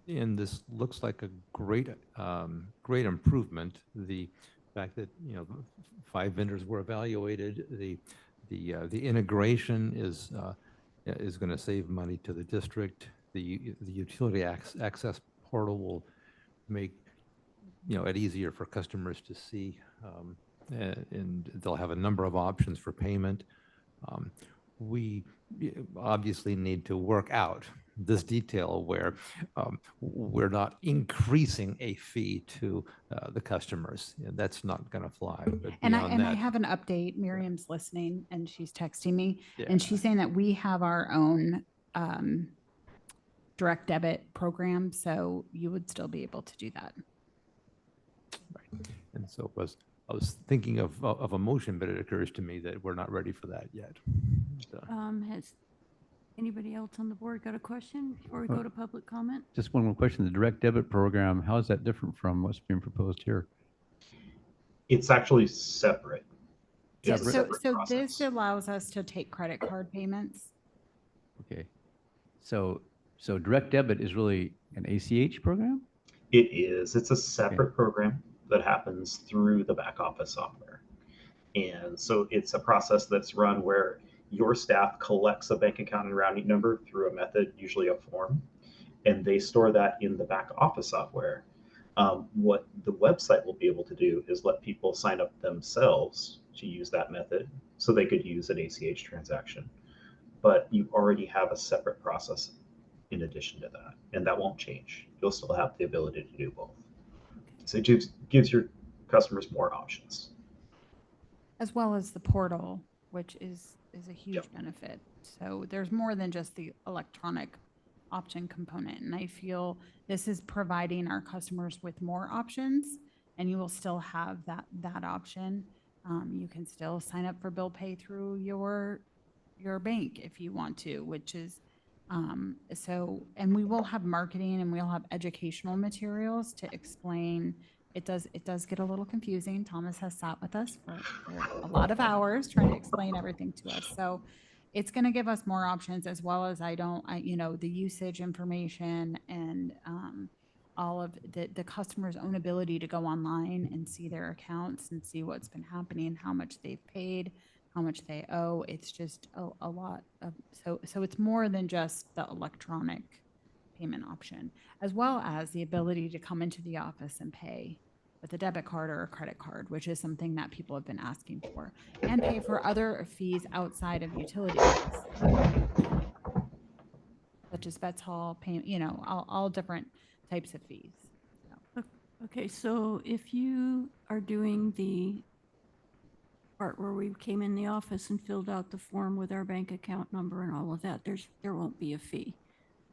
And this looks like a great improvement. The fact that 5 vendors were evaluated, the integration is going to save money to the district. The utility access portal will make it easier for customers to see, and they'll have a number of options for payment. We obviously need to work out this detail where we're not increasing a fee to the customers. That's not going to fly. But And beyond I that, have an update. Miriam's listening and she's texting me Yeah. and she's saying that we have our own direct debit program, so you would still be able to do that. and so I was thinking of a motion, but it occurs to me that we're not ready for that yet. So, Has anybody else on the board got a question before we go to public comment? Just one more question. The direct debit program, how is that different from what's being proposed here? It's actually separate. Yeah, It's a so separate process. this allows us to take credit card payments. Okay. So direct debit is really an ACH program? It is. It's a separate program that happens through the back office software. And so it's a process that's run where your staff collects a bank account and routing number through a method, usually a form, and they store that in the back office software. What the website will be able to do is let people sign up themselves to use that method so they could use an ACH transaction. But you already have a separate process in addition to that, and that won't change. You'll still have the ability to do both. So it gives your customers more options. As well as the portal, which is a huge benefit. So there's more than just the electronic option component. And I feel this is providing our customers with more options, and you will still have that option. You can still sign up for bill pay through your bank if you want to, which is so, and we will have marketing and we'll have educational materials to explain. It does get a little confusing. Thomas has sat with us for a lot of hours trying to explain everything to us. So it's going to give us more options, as well as the usage information and all of the customer's own ability to go online and see their accounts and see what's been happening, how much they've paid, how much they owe. It's just a lot of, so it's more than just the electronic payment option, as well as the ability to come into the office and pay with a debit card or a credit card, which is something that people have been asking for, and pay for other fees outside of utility bills, such as Betts Hall, all different types of fees. Okay, so if you are doing the part where we came in the office and filled out the form with our bank account number and all of that, there won't be a fee.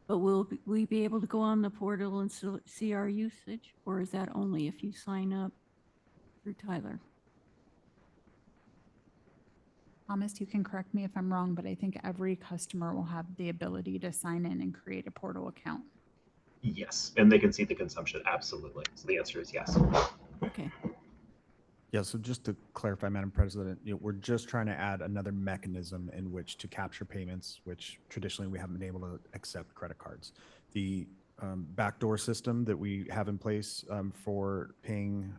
But will we be able to go on the portal and see our usage, or is that only if you sign up through Tyler? Thomas, you can correct me if I'm wrong, but I think every customer will have the ability to sign in and create a portal account. Yes, and they can see the consumption, absolutely. So the answer is yes. Okay. Yeah, so just to clarify, Madam President, we're just trying to add another mechanism in which to capture payments, which traditionally we haven't been able to accept credit cards. The backdoor system that we have in place for paying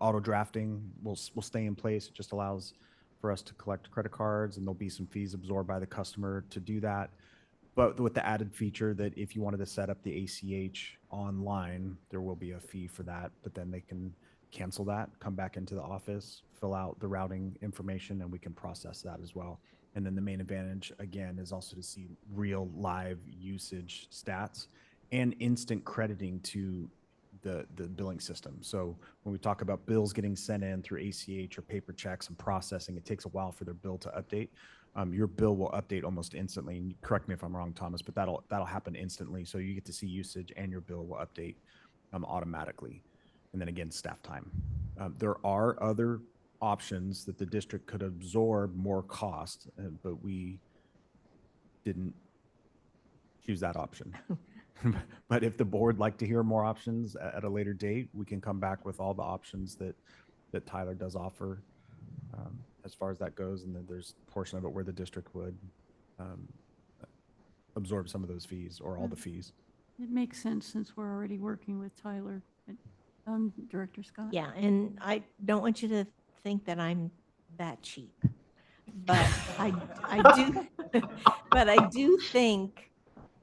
auto drafting will stay in place. It just allows for us to collect credit cards, and there'll be some fees absorbed by the customer to do that. But with the added feature that if you wanted to set up the ACH online, there will be a fee for that, but then they can cancel that, come back into the office, fill out the routing information, and we can process that as well. And then the main advantage, again, is also to see real live usage stats and instant crediting to the billing system. So when we talk about bills getting sent in through ACH or paper checks and processing, it takes a while for their bill to update. Your bill will update almost instantly. And correct me if I'm wrong, Thomas, but that'll happen instantly. So you get to see usage and your bill will update automatically. And then again, staff time. There are other options that the district could absorb more cost, but we didn't choose that option. But if the board like to hear more options at a later date, we can come back with all the options that Tyler does offer as far as that goes. And then there's a portion of it where the district would absorb some of those fees or all the fees. It makes sense since we're already working with Tyler. Director Scott? Yeah, and I don't want you to think that I'm that cheap, but I do think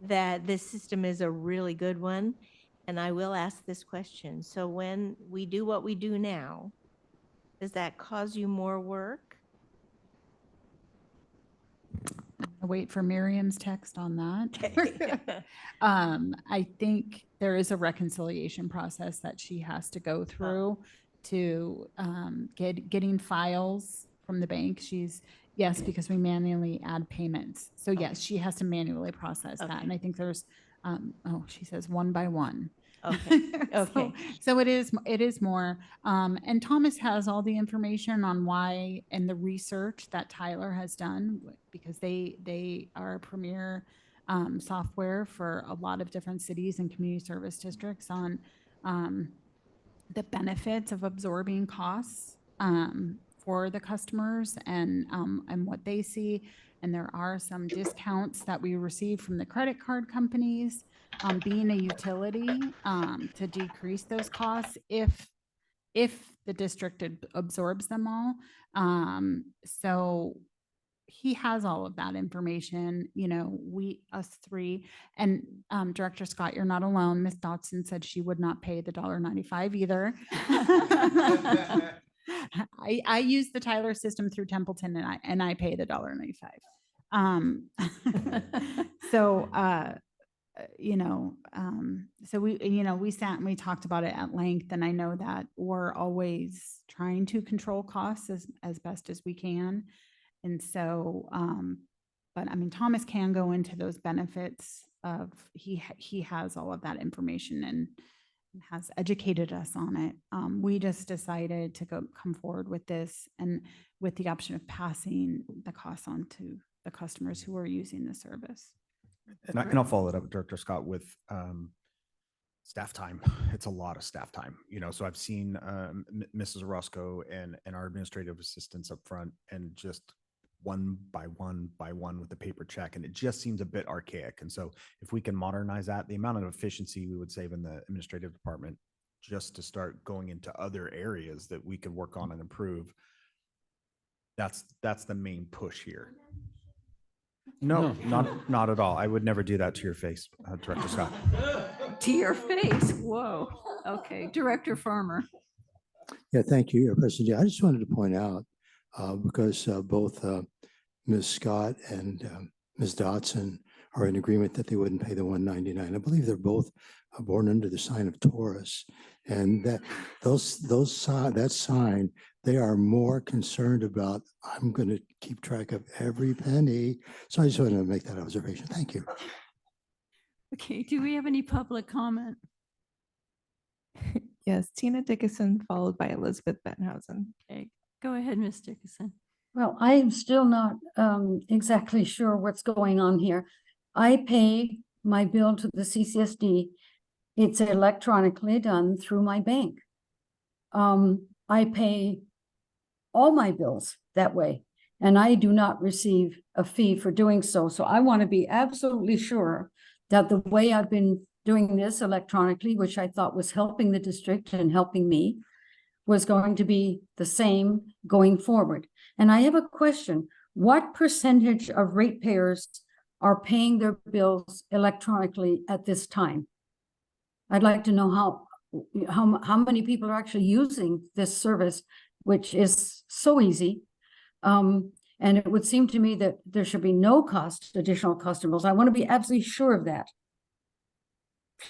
that this system is a really good one. And I will ask this question. So when we do what we do now, does that cause you more work? I'll wait for Miriam's text on that. I think there is a reconciliation process that she has to go through to getting files from the bank. Yes, because we manually add payments. So yes, she has to manually process that. And I think there's, she says one by one. Okay. Okay. So it is more. And Thomas has all the information on why and the research that Tyler has done, because they are a premier software for a lot of different cities and community service districts on the benefits of absorbing costs for the customers and what they see. And there are some discounts that we receive from the credit card companies, being a utility, to decrease those costs if the district absorbs them all. So he has all of that information, us three, and Director Scott, you're not alone. Ms. Dotson said she would not pay the $1.95 either. I use the Tyler system through Templeton, and I pay the $1.95. So we sat and we talked about it at length, and I know that we're always trying to control costs as best as we can. And so, but I mean, Thomas can go into those benefits of, he has all of that information and has educated us on it. We just decided to come forward with this, and with the option of passing the costs on to the customers who are using the service. And I'll follow it up, Director Scott, with staff time. It's a lot of staff time, so I've seen Mrs. Orozco and our administrative assistants up front, and just one by one with the paper check, and it just seems a bit archaic. And so if we can modernize that, the amount of efficiency we would save in the administrative department just to start going into other areas that we could work on and improve, that's the main push here. No, not at all. I would never do that to your face, Director Scott. To your face, whoa. Okay, Director Farmer. Yeah, thank you, President. I just wanted to point out, because both Ms. Scott and Ms. Dotson are in agreement that they wouldn't pay the $199. I believe they're both born under the sign of Taurus, and that that sign, they are more concerned about, I'm going to keep track of every penny. So I just wanted to make that observation. Thank you. Okay, do we have any public comment? Yes, Tina Dickinson, followed by Elizabeth Bettenhausen. Okay, go ahead, Ms. Dickinson. Well, I am still not exactly sure what's going on here. I pay my bill to the CCSD. It's electronically done through my bank. I pay all my bills that way, and I do not receive a fee for doing so. So I want to be absolutely sure that the way I've been doing this electronically, which I thought was helping the district and helping me, was going to be the same going forward. And I have a question. What percentage of ratepayers are paying their bills electronically at this time? I'd like to know how many people are actually using this service, which is so easy. And it would seem to me that there should be no cost, additional customers. I want to be absolutely sure of that.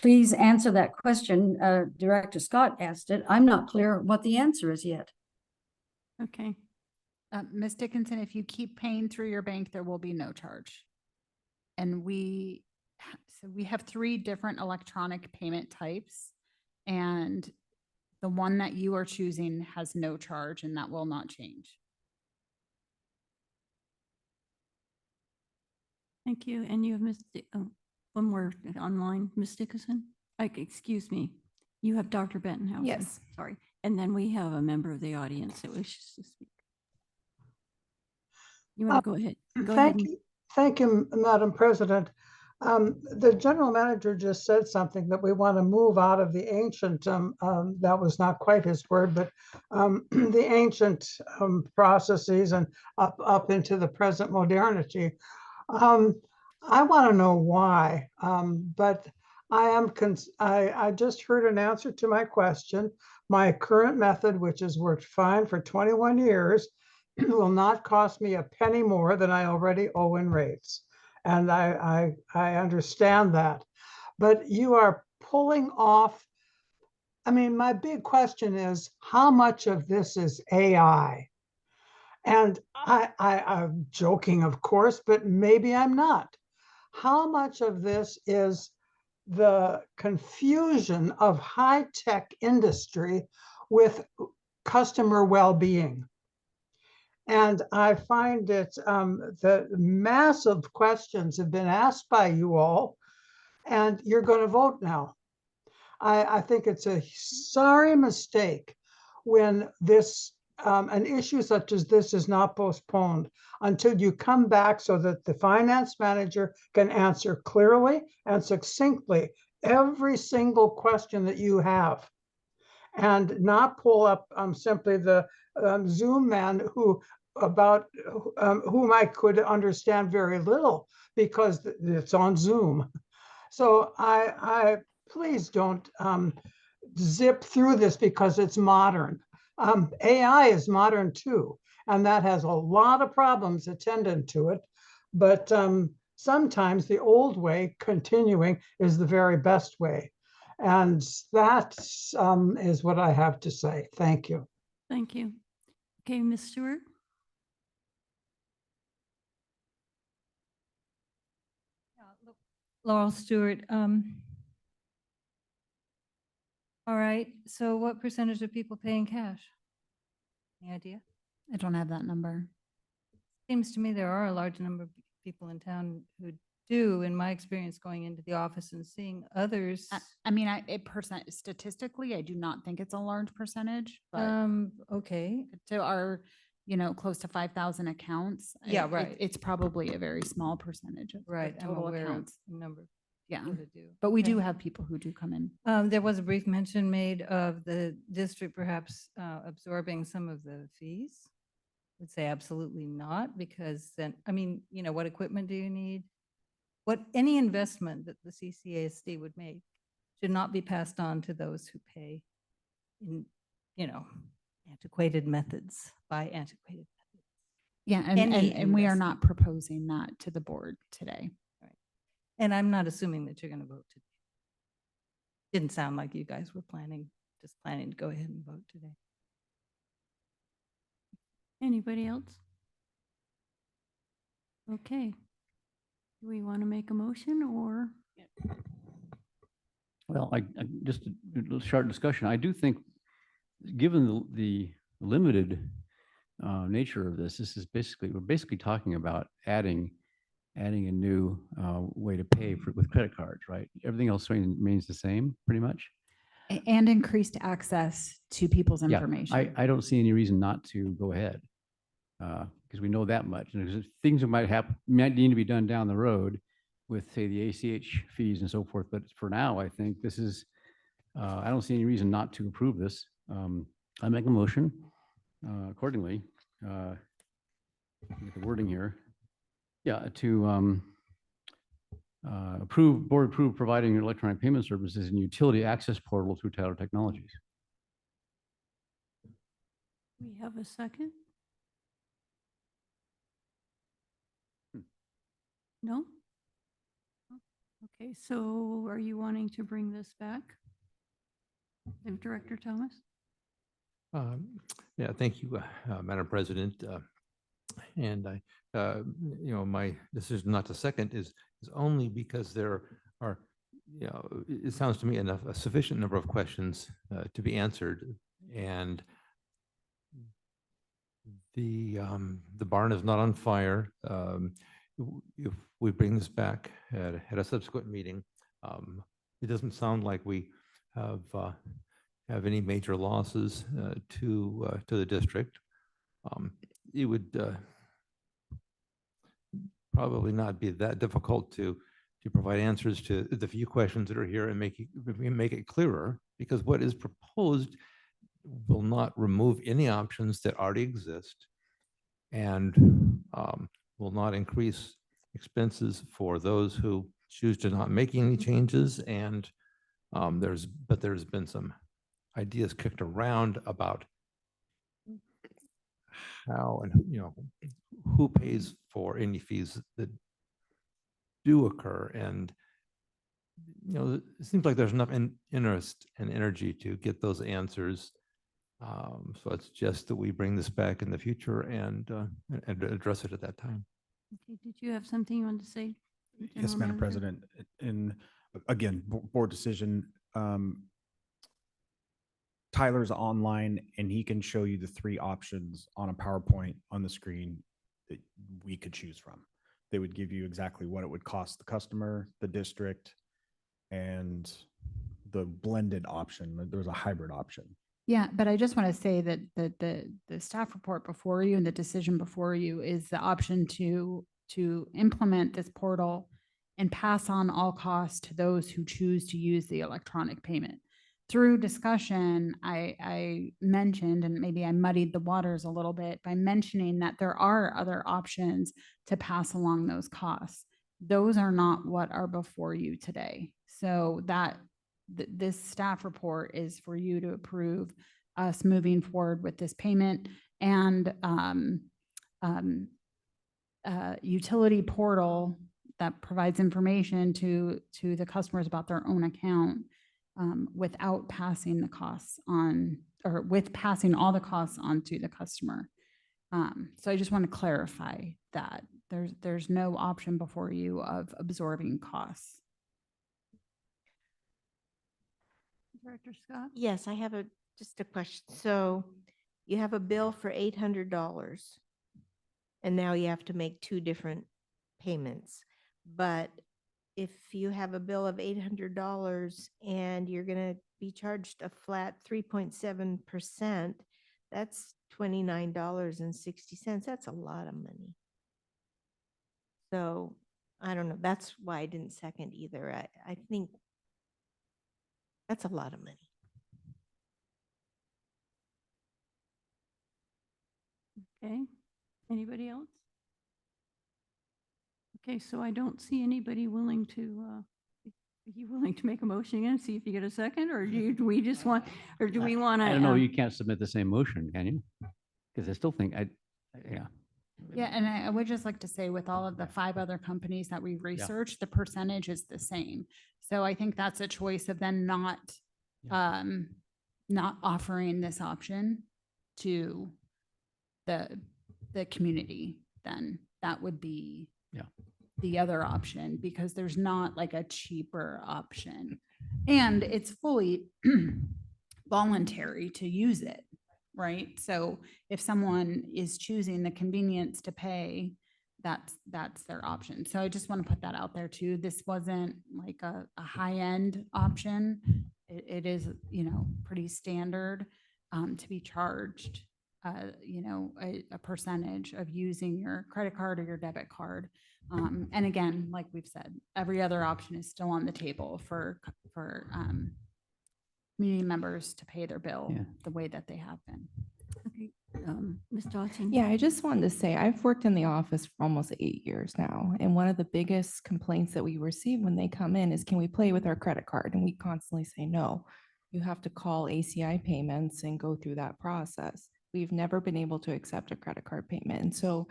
Please answer that question. Director Scott asked it. I'm not clear what the answer is yet. Okay. Ms. Dickinson, if you keep paying through your bank, there will be no charge. And we have 3 different electronic payment types, and the one that you are choosing has no charge, and that will not change. Thank you. And you have one more online, Ms. Dickinson. Excuse me. You have Dr. Bettenhausen. Yes. Sorry. And then we have a member of the audience that wishes to speak. You want to go ahead? Go ahead. Thank you, Madam President. The general manager just said something that we want to move out of the ancient, that was not quite his word, but the ancient processes and up into the present modernity. I want to know why, but I just heard an answer to my question. My current method, which has worked fine for 21 years, will not cost me a penny more than I already owe in rates. And I understand that, but you are pulling off. I mean, my big question is, how much of this is AI? And I'm joking, of course, but maybe I'm not. How much of this is the confusion of high-tech industry with customer well-being? And I find it that massive questions have been asked by you all, and you're going to vote now. I think it's a sorry mistake when an issue such as this is not postponed until you come back so that the finance manager can answer clearly and succinctly every single question that you have, and not pull up simply the Zoom man whom I could understand very little because it's on Zoom. So I please don't zip through this because it's modern. AI is modern too, and that has a lot of problems attendant to it. But sometimes the old way, continuing, is the very best way. And that is what I have to say. Thank you. Thank you. Okay, Ms. Stewart. Laurel Stewart. All right. So what percentage of people pay in cash? Any idea? I don't have that number. Seems to me there are a large number of people in town who do, in my experience, going into the office and seeing others. I mean, statistically, I do not think it's a large percentage, but Okay. to our, close to 5,000 accounts. Yeah, right. It's probably a very small percentage of Right, I'm total aware of accounts. the number of Yeah, people that do. but we Okay. do have people who do come in. There was a brief mention made of the district perhaps absorbing some of the fees. Would say absolutely not, because then, I mean, what equipment do you need? Any investment that the CCASD would make should not be passed on to those who pay in, antiquated methods, by antiquated methods. Yeah, and we are not proposing that to the board today. Right. And I'm not assuming that you're going to vote today. Didn't sound like you guys were just planning to go ahead and vote today. Anybody else? Okay. Do we want to make a motion or? Well, I just a little short discussion. I do think, given the limited nature of this is we're basically talking about adding a new way to pay with credit cards, right? Everything else remains the same, pretty much. And increased access to people's information. I don't see any reason not to go ahead, because we know that much. And there's things that might need to be done down the road with, say, the ACH fees and so forth. But for now, I think this is, I don't see any reason not to approve this. I make a motion accordingly. Get the wording here. Yeah, to board approve providing electronic payment services and utility access portal through Tyler Technologies. We have a second? No? Okay, so are you wanting to bring this back? Director Thomas? Yeah, thank you, Madam President. And my decision not to second is only because there are, it sounds to me a sufficient number of questions to be answered, and the barn is not on fire. If we bring this back at a subsequent meeting, it doesn't sound like we have any major losses to the district. It would probably not be that difficult to provide answers to the few questions that are here and make it clearer, because what is proposed will not remove any options that already exist, and will not increase expenses for those who choose to not make any changes. And there's been some ideas kicked around about how and who pays for any fees that do occur, and it seems like there's enough interest and energy to get those answers. So it's just that we bring this back in the future and address it at that time. Okay, did you have something you wanted to say? Yes, Madam President. And again, board decision. Tyler's online and he can show you the three options on a PowerPoint on the screen that we could choose from. They would give you exactly what it would cost the customer, the district, and the blended option. There was a hybrid option. Yeah, but I just want to say that the staff report before you and the decision before you is the option to implement this portal and pass on all costs to those who choose to use the electronic payment. Through discussion, I mentioned, and maybe I muddied the waters a little bit by mentioning that there are other options to pass along those costs. Those are not what are before you today. So this staff report is for you to approve us moving forward with this payment and utility portal that provides information to the customers about their own account, without passing the costs on, or with passing all the costs on to the customer. So I just want to clarify that there's no option before you of absorbing costs. Director Scott? Yes, I have just a question. So you have a bill for $800 and now you have to make two different payments. But if you have a bill of $800 and you're going to be charged a flat 3.7%, that's $29.60. That's a lot of money. So I don't know. That's why I didn't second either. I think that's a lot of money. Okay, anybody else? Okay, so I don't see anybody willing to, are you willing to make a motion and see if you get a second, or do we just want, or do we want to? I don't know, you can't submit the same motion, can you? Because I still think yeah. Yeah, and I would just like to say with all of the 5 other companies that we've researched, the percentage is the same. So I think that's a choice of then not offering this option to the community, then that would be the other option, because there's not like a cheaper option. And it's fully voluntary to use it, right? So if someone is choosing the convenience to pay, that's their option. So I just want to put that out there too. This wasn't like a high-end option. It is, pretty standard to be charged, a percentage of using your credit card or your debit card. And again, like we've said, every other option is still on the table for community members to pay their bill the way that they have been. Okay, Ms. Dodson? Yeah, I just wanted to say, I've worked in the office for almost 8 years now. And one of the biggest complaints that we receive when they come in is, can we pay with our credit card? And we constantly say, no, you have to call ACI payments and go through that process. We've never been able to accept a credit card payment. And so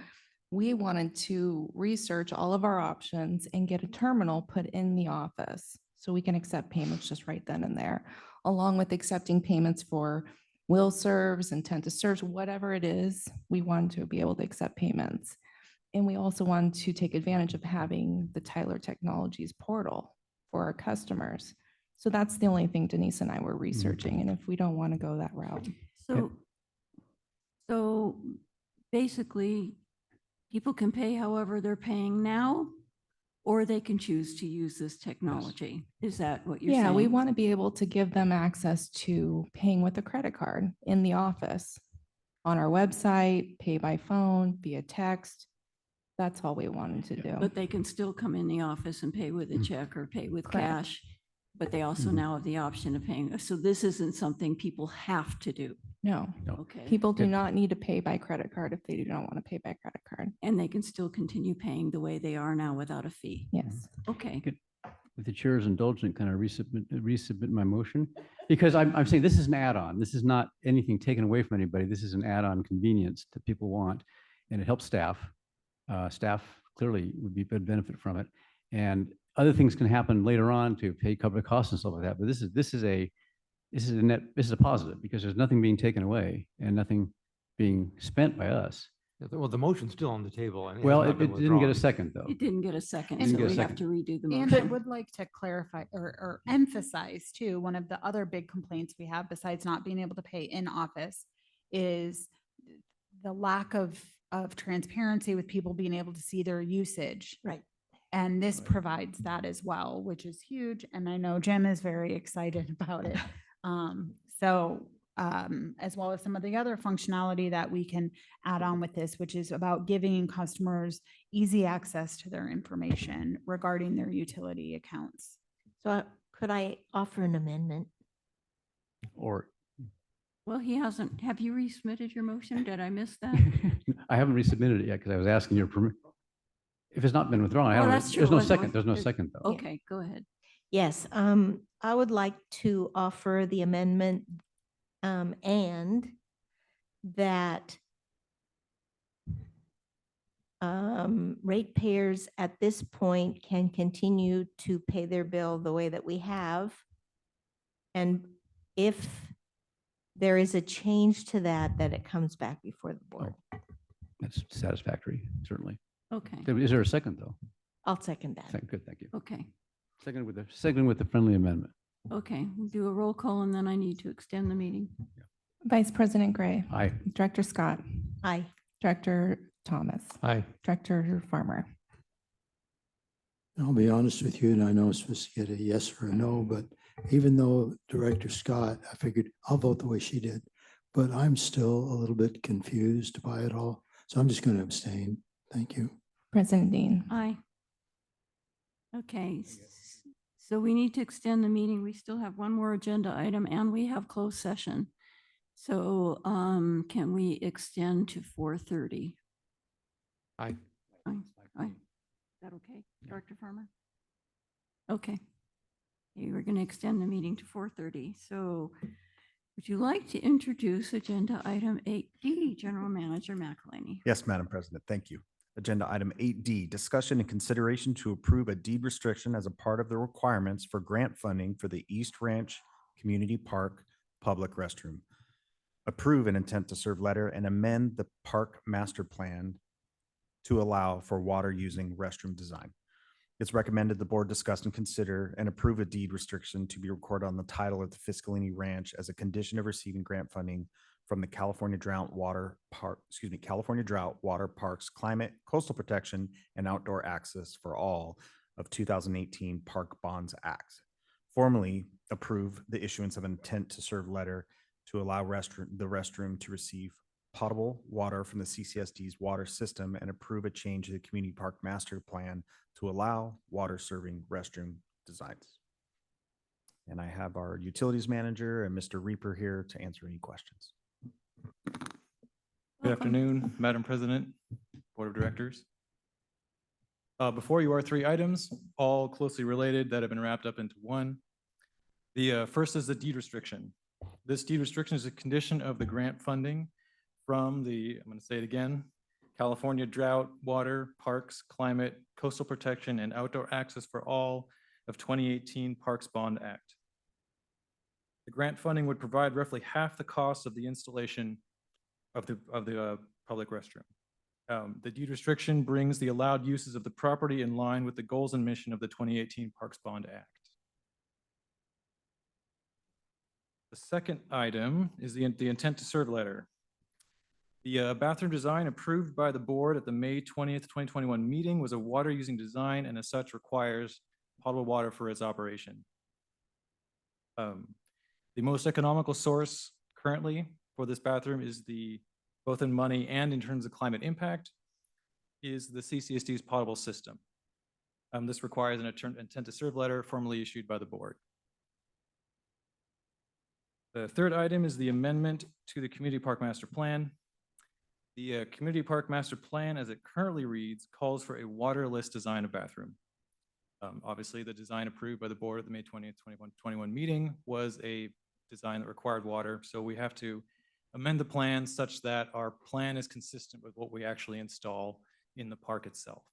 we wanted to research all of our options and get a terminal put in the office so we can accept payments just right then and there, along with accepting payments for will serves, intent to serve, whatever it is, we want to be able to accept payments. And we also want to take advantage of having the Tyler Technologies portal for our customers. So that's the only thing Denise and I were researching. And if we don't want to go that route. So basically, people can pay however they're paying now, or they can choose to use this technology. Is that what you're saying? Yeah, we want to be able to give them access to paying with a credit card in the office, on our website, pay by phone, via text. That's all we wanted to do. But they can still come in the office and pay with a check or pay with Correct. cash, but they also now have the option of paying. So this isn't something people have to do. No. Okay. People do not need to pay by credit card if they do not want to pay by credit card. And they can still continue paying the way they are now without a fee. Yes. Okay. Could, with the chair's indulgence, kind of resubmit my motion? Because I'm saying this is an add-on. This is not anything taken away from anybody. This is an add-on convenience that people want, and it helps staff. Staff clearly would benefit from it. And other things can happen later on to cover costs and stuff like that. But this is a positive, because there's nothing being taken away and nothing being spent by us. Well, the motion's still on the table. And Well, it didn't get a second though. It didn't get a second, Didn't so get a we have second. to redo the And I motion. would like to clarify or emphasize too, one of the other big complaints we have, besides not being able to pay in office, is the lack of transparency with people being able to see their usage. Right. And this provides that as well, which is huge. And I know Jim is very excited about it. As well as some of the other functionality that we can add on with this, which is about giving customers easy access to their information regarding their utility accounts. So could I offer an amendment? Or Well, he hasn't. Have you resubmitted your motion? Did I miss that? I haven't resubmitted it yet because I was asking your permission. If it's not been withdrawn, I Oh, haven't. that's true. There's no It wasn't second. There's no with- second though. Okay, go ahead. Yes, I would like to offer the amendment and that ratepayers at this point can continue to pay their bill the way that we have. And if there is a change to that, that it comes back before the board. That's satisfactory, certainly. Okay, Is there a second though? I'll second that. Second, good, thank you. okay, Second with the friendly amendment. okay. We'll do a roll call and then I need to extend the meeting. Vice President Gray. Aye. Director Scott. Aye. Director Thomas. Aye. Director Farmer. I'll be honest with you, and I know it's supposed to get a yes or a no, but even though Director Scott, I figured I'll vote the way she did. but I'm still a little bit confused by it all. So I'm just going to abstain. Thank you. President Dean. Aye. Okay, so we need to extend the meeting. We still have one more agenda item and we have closed session. So can we extend to 4:30? Aye. Aye. Aye. Is that okay, Director Farmer? Okay. Okay, we're going to extend the meeting to 4:30. So would you like to introduce agenda item 8D, General Manager McElhaney? Yes, Madam President, thank you. Agenda item 8D, discussion and consideration to approve a deed restriction as a part of the requirements for grant funding for the East Ranch Community Park Public Restroom. Approve an intent to serve letter and amend the park master plan to allow for water using restroom design. It's recommended the board discuss and consider and approve a deed restriction to be recorded on the title of the Fiscalini Ranch as a condition of receiving grant funding from the California Drought Water Parks Climate, Coastal Protection, and Outdoor Access for All of 2018 Park Bonds Act. Formally approve the issuance of an intent to serve letter to allow the restroom to receive potable water from the CCSD's water system and approve a change to the community park master plan to allow water serving restroom designs. And I have our utilities manager and Mr. Reaper here to answer any questions. Good afternoon, Madam President, Board of Directors. Before you are 3 items, all closely related that have been wrapped up into one. The first is the deed restriction. This deed restriction is a condition of the grant funding from the, I'm going to say it again, California Drought, Water, Parks, Climate, Coastal Protection, and Outdoor Access for All of 2018 Parks Bond Act. The grant funding would provide roughly half the cost of the installation of the public restroom. The deed restriction brings the allowed uses of the property in line with the goals and mission of the 2018 Parks Bond Act. The second item is the intent to serve letter. The bathroom design approved by the board at the May 20th, 2021 meeting was a water using design and as such requires potable water for its operation. The most economical source currently for this bathroom is both in money and in terms of climate impact, is the CCSD's potable system. This requires an intent to serve letter formally issued by the board. The third item is the amendment to the Community Park Master Plan. The Community Park Master Plan, as it currently reads, calls for a waterless design of bathroom. Obviously, the design approved by the board at the May 20th, 2021 meeting was a design that required water. So we have to amend the plan such that our plan is consistent with what we actually install in the park itself.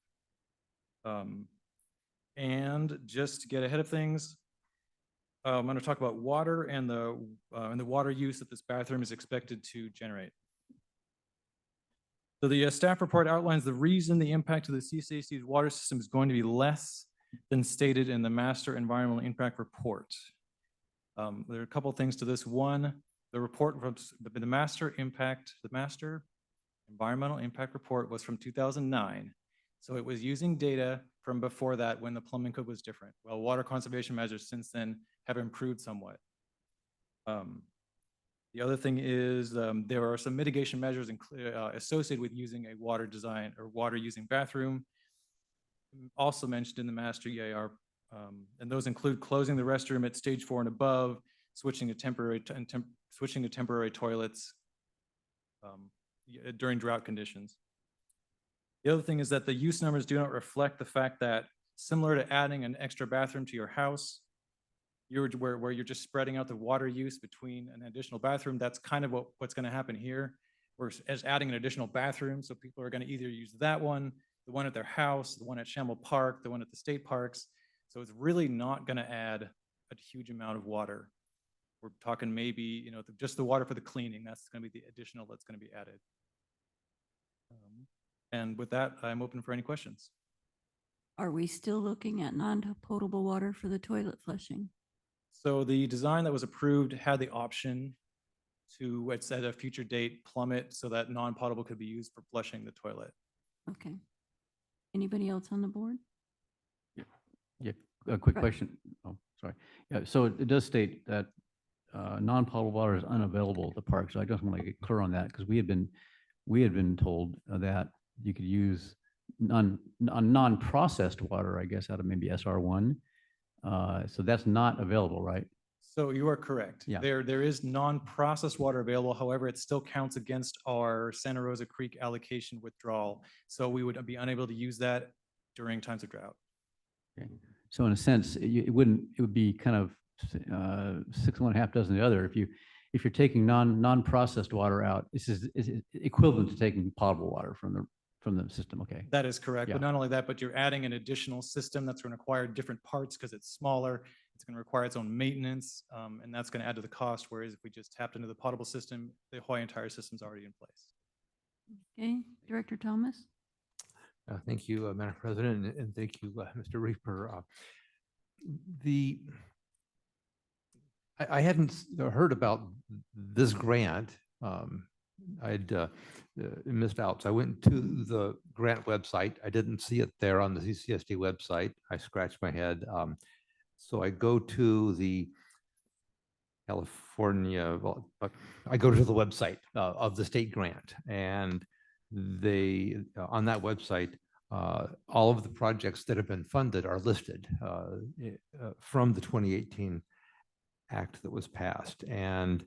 And just to get ahead of things, I'm going to talk about water and the water use that this bathroom is expected to generate. So the staff report outlines the reason the impact of the CCAC's water system is going to be less than stated in the Master Environmental Impact Report. There are a couple of things to this. One, the report from the Master Environmental Impact Report was from 2009. So it was using data from before that when the plumbing code was different. Well, water conservation measures since then have improved somewhat. The other thing is there are some mitigation measures associated with using a water design or water using bathroom, also mentioned in the Master EIR. And those include closing the restroom at stage 4 and above, switching to temporary toilets during drought conditions. The other thing is that the use numbers do not reflect the fact that, similar to adding an extra bathroom to your house, where you're just spreading out the water use between an additional bathroom, that's kind of what's going to happen here. We're as adding an additional bathroom, so people are going to either use that one, the one at their house, the one at Shamble Park, the one at the state parks. So it's really not going to add a huge amount of water. We're talking maybe, just the water for the cleaning. That's going to be the additional that's going to be added. And with that, I'm open for any questions. Are we still looking at non-potable water for the toilet flushing? So the design that was approved had the option to, at a future date, plummet so that non-potable could be used for flushing the toilet. Okay. Anybody else on the board? Yeah, a quick Right. question. Oh, sorry. Yeah, so it does state that non-potable water is unavailable at the park. So I just want to get clear on that because we had been told that you could use non-processed water, I guess, out of maybe SR1. So that's not available, right? So you are correct. Yeah. There is non-processed water available. However, it still counts against our Santa Rosa Creek allocation withdrawal. So we would be unable to use that during times of drought. Okay. So in a sense, it would be kind of 6 and 1/2 dozen the other. If you're taking non-processed water out, this is equivalent to taking potable water from the system. Okay. That is correct. Yeah. But not only that, but you're adding an additional system that's going to require different parts because it's smaller. It's going to require its own maintenance, and that's going to add to the cost. Whereas if we just tapped into the potable system, the whole entire system's already in place. Okay, Director Thomas? Thank you, Madam President, and thank you, Mr. Reaper. I hadn't heard about this grant. I'd missed out. So I went to the grant website. I didn't see it there on the CSD website. I scratched my head. So I go to the California, well, I go to the website of the state grant, and they, on that website, all of the projects that have been funded are listed from the 2018 act that was passed. And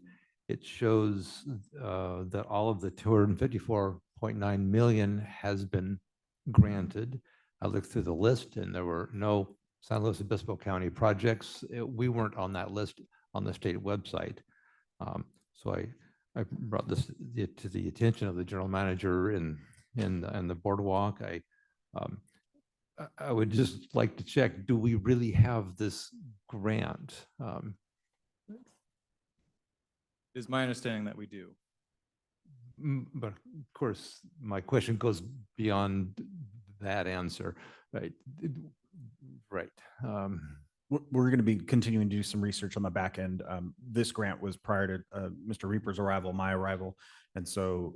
it shows that all of the 254.9 million has been granted. I looked through the list and there were no San Luis Obispo County projects. We weren't on that list on the state website. So I brought this to the attention of the general manager and the boardwalk. I would just like to check, do we really have this grant? It is my understanding that we do. But of course, my question goes beyond that answer, right? Right. We're going to be continuing to do some research on the back end. This grant was prior to Mr. Reaper's arrival, my arrival. And so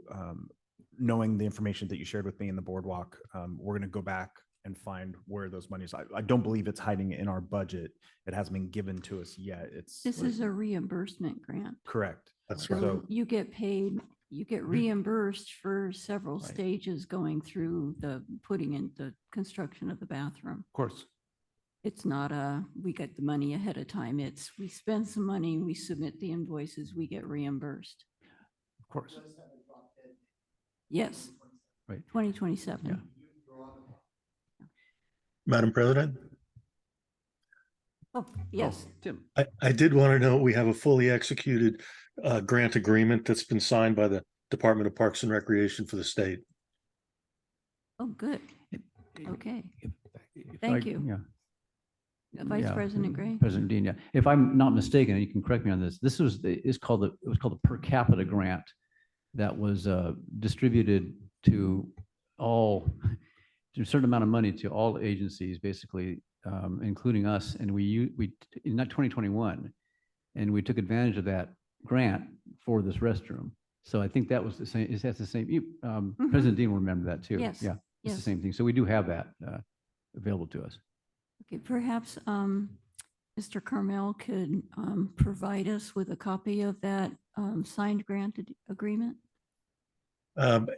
knowing the information that you shared with me in the boardwalk, we're going to go back and find where those monies. I don't believe it's hiding in our budget. It hasn't been given to us yet. This is a reimbursement grant. Correct. That's So right. you get paid, you get reimbursed for several Right. stages going through putting in the construction of the bathroom. Of course. It's not we get the money ahead of time. It's we spend some money, we submit the invoices, we get reimbursed. Of course. Yes. Right. 2027. Madam President, Oh, yes, Tim. I did want to know, we have a fully executed grant agreement that's been signed by the Department of Parks and Recreation for the state. Oh, good. Okay. If Thank I- you. Yeah. Vice Yeah, President Gray? President Dean, yeah. If I'm not mistaken, and you can correct me on this, it was called a per capita grant that was distributed to to a certain amount of money to all agencies, basically, including us. And we in 2021, and we took advantage of that grant for this restroom. So I think that was the same. Is that the same? President Dean will remember that too. Yes, Yeah, it's the yes. same thing. So we do have that available to us. Okay, perhaps Mr. Carmel could provide us with a copy of that signed grant agreement?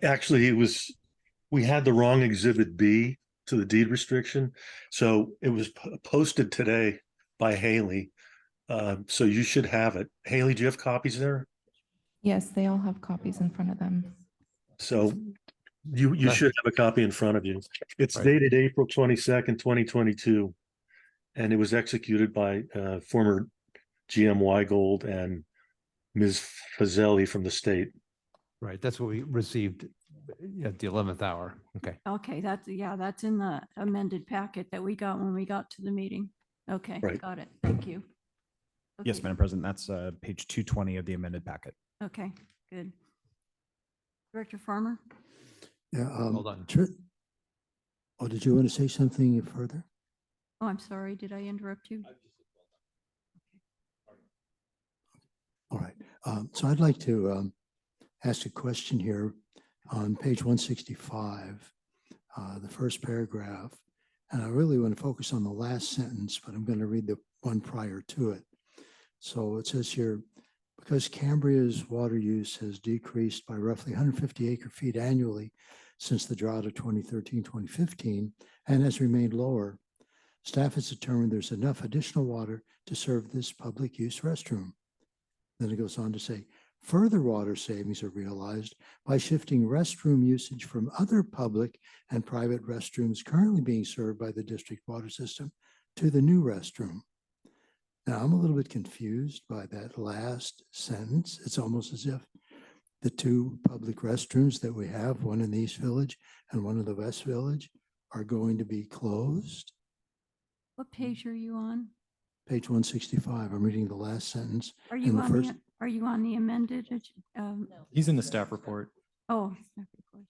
Actually, we had the wrong Exhibit B to the deed restriction. So it was posted today by Haley. So you should have it. Haley, do you have copies there? Yes, they all have copies in front of them. So you should have a copy in front of you. It's Right. dated April 22nd, 2022. And it was executed by former GM Weigold and Ms. Fazeli from the state. Right. That's what we received at the 11th hour. Okay. Okay, that's in the amended packet that we got when we got to the meeting. Okay, Right. got it. Thank you. Yes, Okay, Madam President, that's page 220 of the amended packet. Okay, good. Director Farmer? Yeah. Hold on. Oh, did you want to say something further? Oh, I'm sorry. Did I interrupt you? All right. So I'd like to ask a question here on page 165, the first paragraph. And I really want to focus on the last sentence, but I'm going to read the one prior to it. So it says here, Because Cambria's water use has decreased by roughly 150 acre feet annually since the drought of 2013, 2015, and has remained lower, staff has determined there's enough additional water to serve this public use restroom. Then it goes on to say, further water savings are realized by shifting restroom usage from other public and private restrooms currently being served by the district water system to the new restroom. Now, I'm a little bit confused by that last sentence. It's almost as if the two public restrooms that we have, one in the East Village and one in the West Village, are going to be closed. What page are you on? Page 165, I'm reading the last sentence. Are in you the on first. are you on the amended? He's in the staff report. Oh, staff report.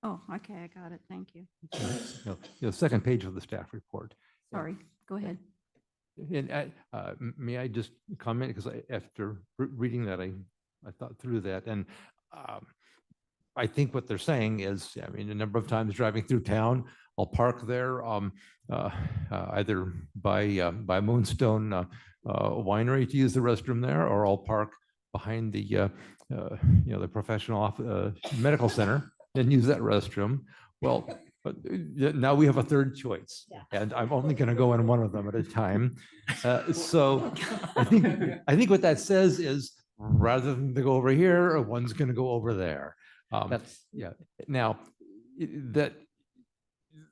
Oh, okay, I got it. Thank you. The second page of the staff report. Sorry, go ahead. And may I just comment, because after reading that, I thought through that, and I think what they're saying is, I mean, a number of times driving through town, I'll park there either by Moonstone Winery to use the restroom there, or I'll park behind the the professional medical center and use that restroom. Well, but now we have a third choice, and I'm only going to go in one of them at a time. So I think what that says is, rather than to go over here, one's going to go over there. That's Now, that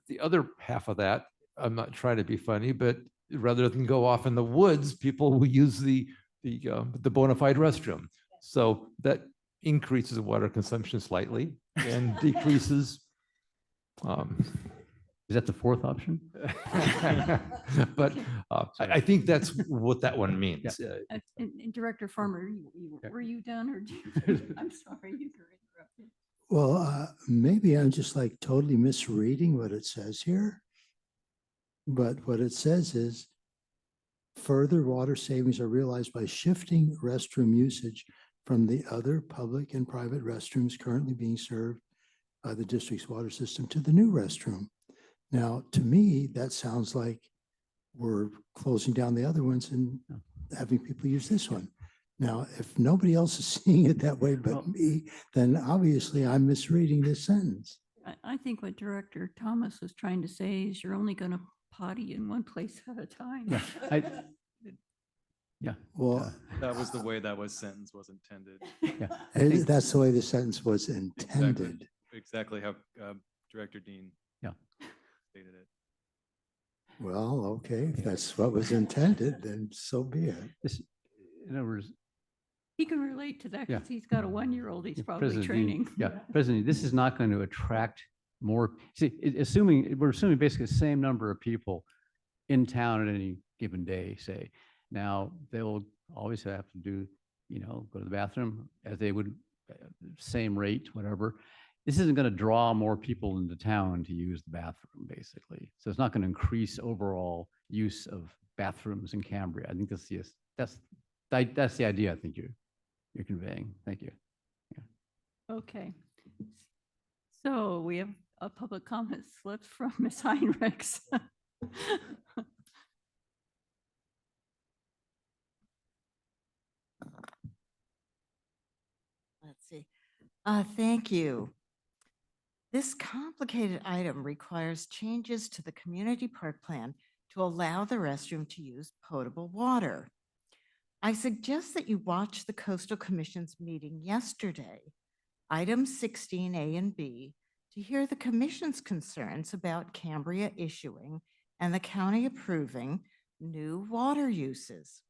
the other half of that, I'm not trying to be funny, but rather than go off in the woods, people will use the bona fide restroom. So that increases water consumption slightly and decreases. Is that the fourth option? But I think that's what that one means. And Director Farmer, were you done or? I'm sorry, you were interrupted. Well, maybe I'm just like totally misreading what it says here. But what it says is further water savings are realized by shifting restroom usage from the other public and private restrooms currently being served by the district's water system to the new restroom. Now, to me, that sounds like we're closing down the other ones and having people use this one. Now, if nobody else is seeing it that way but me, then obviously I'm misreading this sentence. I think what Director Thomas was trying to say is you're only going to potty in one place at a time. Well, that was the way that sentence was intended. That's the way the sentence was intended. Exactly how Director Dean stated it. Well, okay, if that's what was intended, then so be it. In other words, He can relate to that because he's got a 1-year-old he's probably President training. President, this is not going to attract more. See, we're assuming basically the same number of people in town at any given day, say. Now, they will always have to do, go to the bathroom as they would, same rate, whatever. This isn't going to draw more people into town to use the bathroom, basically. So it's not going to increase overall use of bathrooms in Cambria. I think that's the idea I think you're conveying. Thank you. Okay. So we have a public comment slip from Ms. Heinrichs. Let's see. Thank you. This complicated item requires changes to the community park plan to allow the restroom to use potable water. I suggest that you watch the Coastal Commission's meeting yesterday, items 16A and B, to hear the Commission's concerns about Cambria issuing and the county approving new water uses.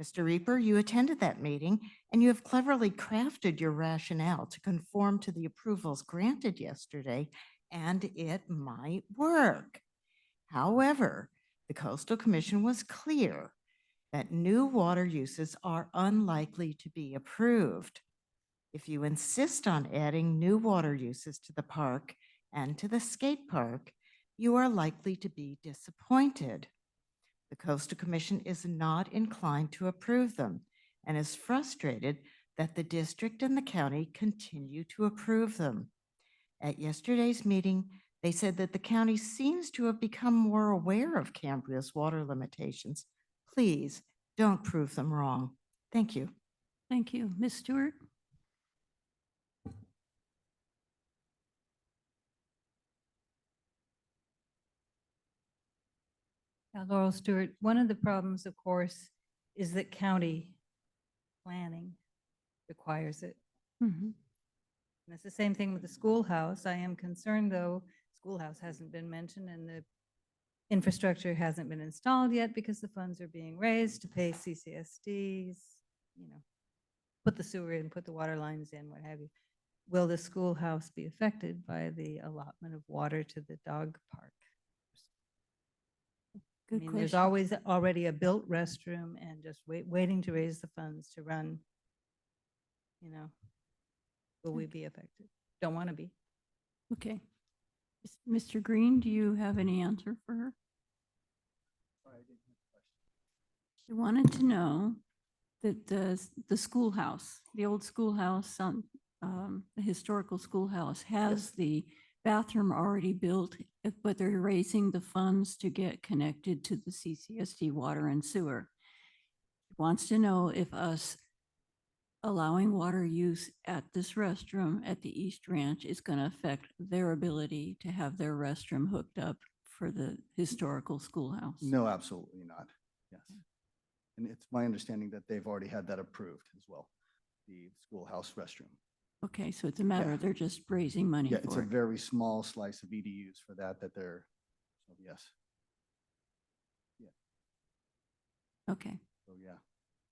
Mr. Reaper, you attended that meeting and you have cleverly crafted your rationale to conform to the approvals granted yesterday, and it might work. However, the Coastal Commission was clear that new water uses are unlikely to be approved. If you insist on adding new water uses to the park and to the skate park, you are likely to be disappointed. The Coastal Commission is not inclined to approve them and is frustrated that the district and the county continue to approve them. At yesterday's meeting, they said that the county seems to have become more aware of Cambria's water limitations. Please don't prove them wrong. Thank you. Thank you. Ms. Stewart? Laurel Stewart, one of the problems, of course, is that county planning requires it. Mhm. And it's the same thing with the schoolhouse. I am concerned, though, schoolhouse hasn't been mentioned and the infrastructure hasn't been installed yet because the funds are being raised to pay CCSDs, put the sewer in, put the water lines in, what have you. Will the schoolhouse be affected by the allotment of water to the dog park? Good There's question. always already a built restroom and just waiting to raise the funds to run. Will we be affected? Don't want to be. Okay. Mr. Green, do you have any answer for her? She wanted to know that the schoolhouse, the old schoolhouse on the historical schoolhouse has the bathroom already built, but they're raising the funds to get connected to the CCSD water and sewer. Wants to know if us allowing water use at this restroom at the East Ranch is going to affect their ability to have their restroom hooked up for the historical schoolhouse. No, absolutely not. Yes. And it's my understanding that they've already had that approved as well, the schoolhouse restroom. Okay, so it's a matter of they're just raising money Yeah, it's for a it. very small slice of EDUs for that they're, so yes. Okay, So yeah.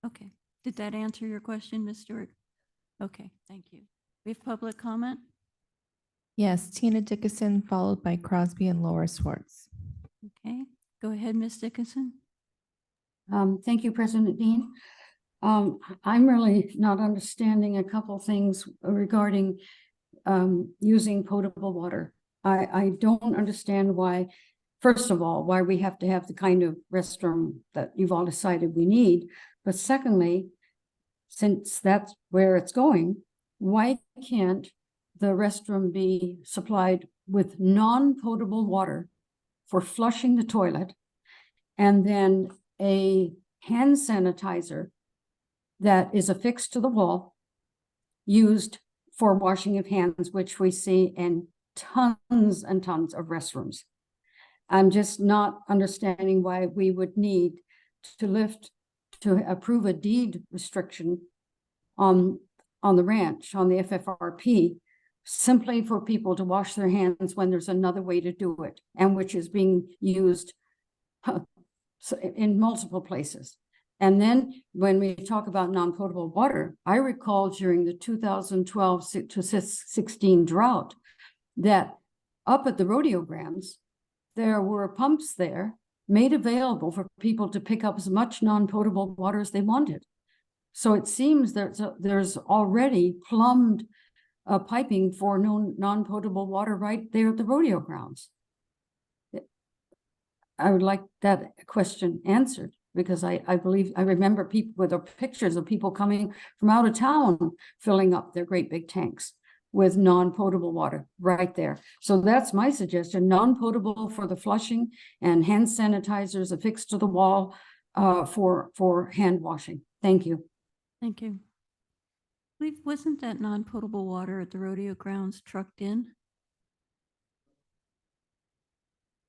okay. Did that answer your question, Ms. Stewart? Okay, thank you. We have public comment? Yes, Tina Dickinson, followed by Crosby and Laura Swartz. Okay, go ahead, Ms. Dickinson. Thank you, President Dean. I'm really not understanding a couple things regarding using potable water. I don't understand why, first of all, why we have to have the kind of restroom that you've all decided we need. But secondly, since that's where it's going, why can't the restroom be supplied with non-potable water for flushing the toilet and then a hand sanitizer that is affixed to the wall used for washing of hands, which we see in tons and tons of restrooms? I'm just not understanding why we would need to approve a deed restriction on the ranch, on the FFRP, simply for people to wash their hands when there's another way to do it, and which is being used in multiple places. And then when we talk about non-potable water, I recall during the 2012 to 16 drought that up at the rodeo grounds, there were pumps there made available for people to pick up as much non-potable water as they wanted. So it seems there's already plumbed piping for non-potable water right there at the rodeo grounds. I would like that question answered, because I remember people with the pictures of people coming from out of town filling up their great big tanks with non-potable water right there. So that's my suggestion: non-potable for the flushing and hand sanitizers affixed to the wall for hand washing. Thank you. Thank you. Wasn't that non-potable water at the rodeo grounds trucked in?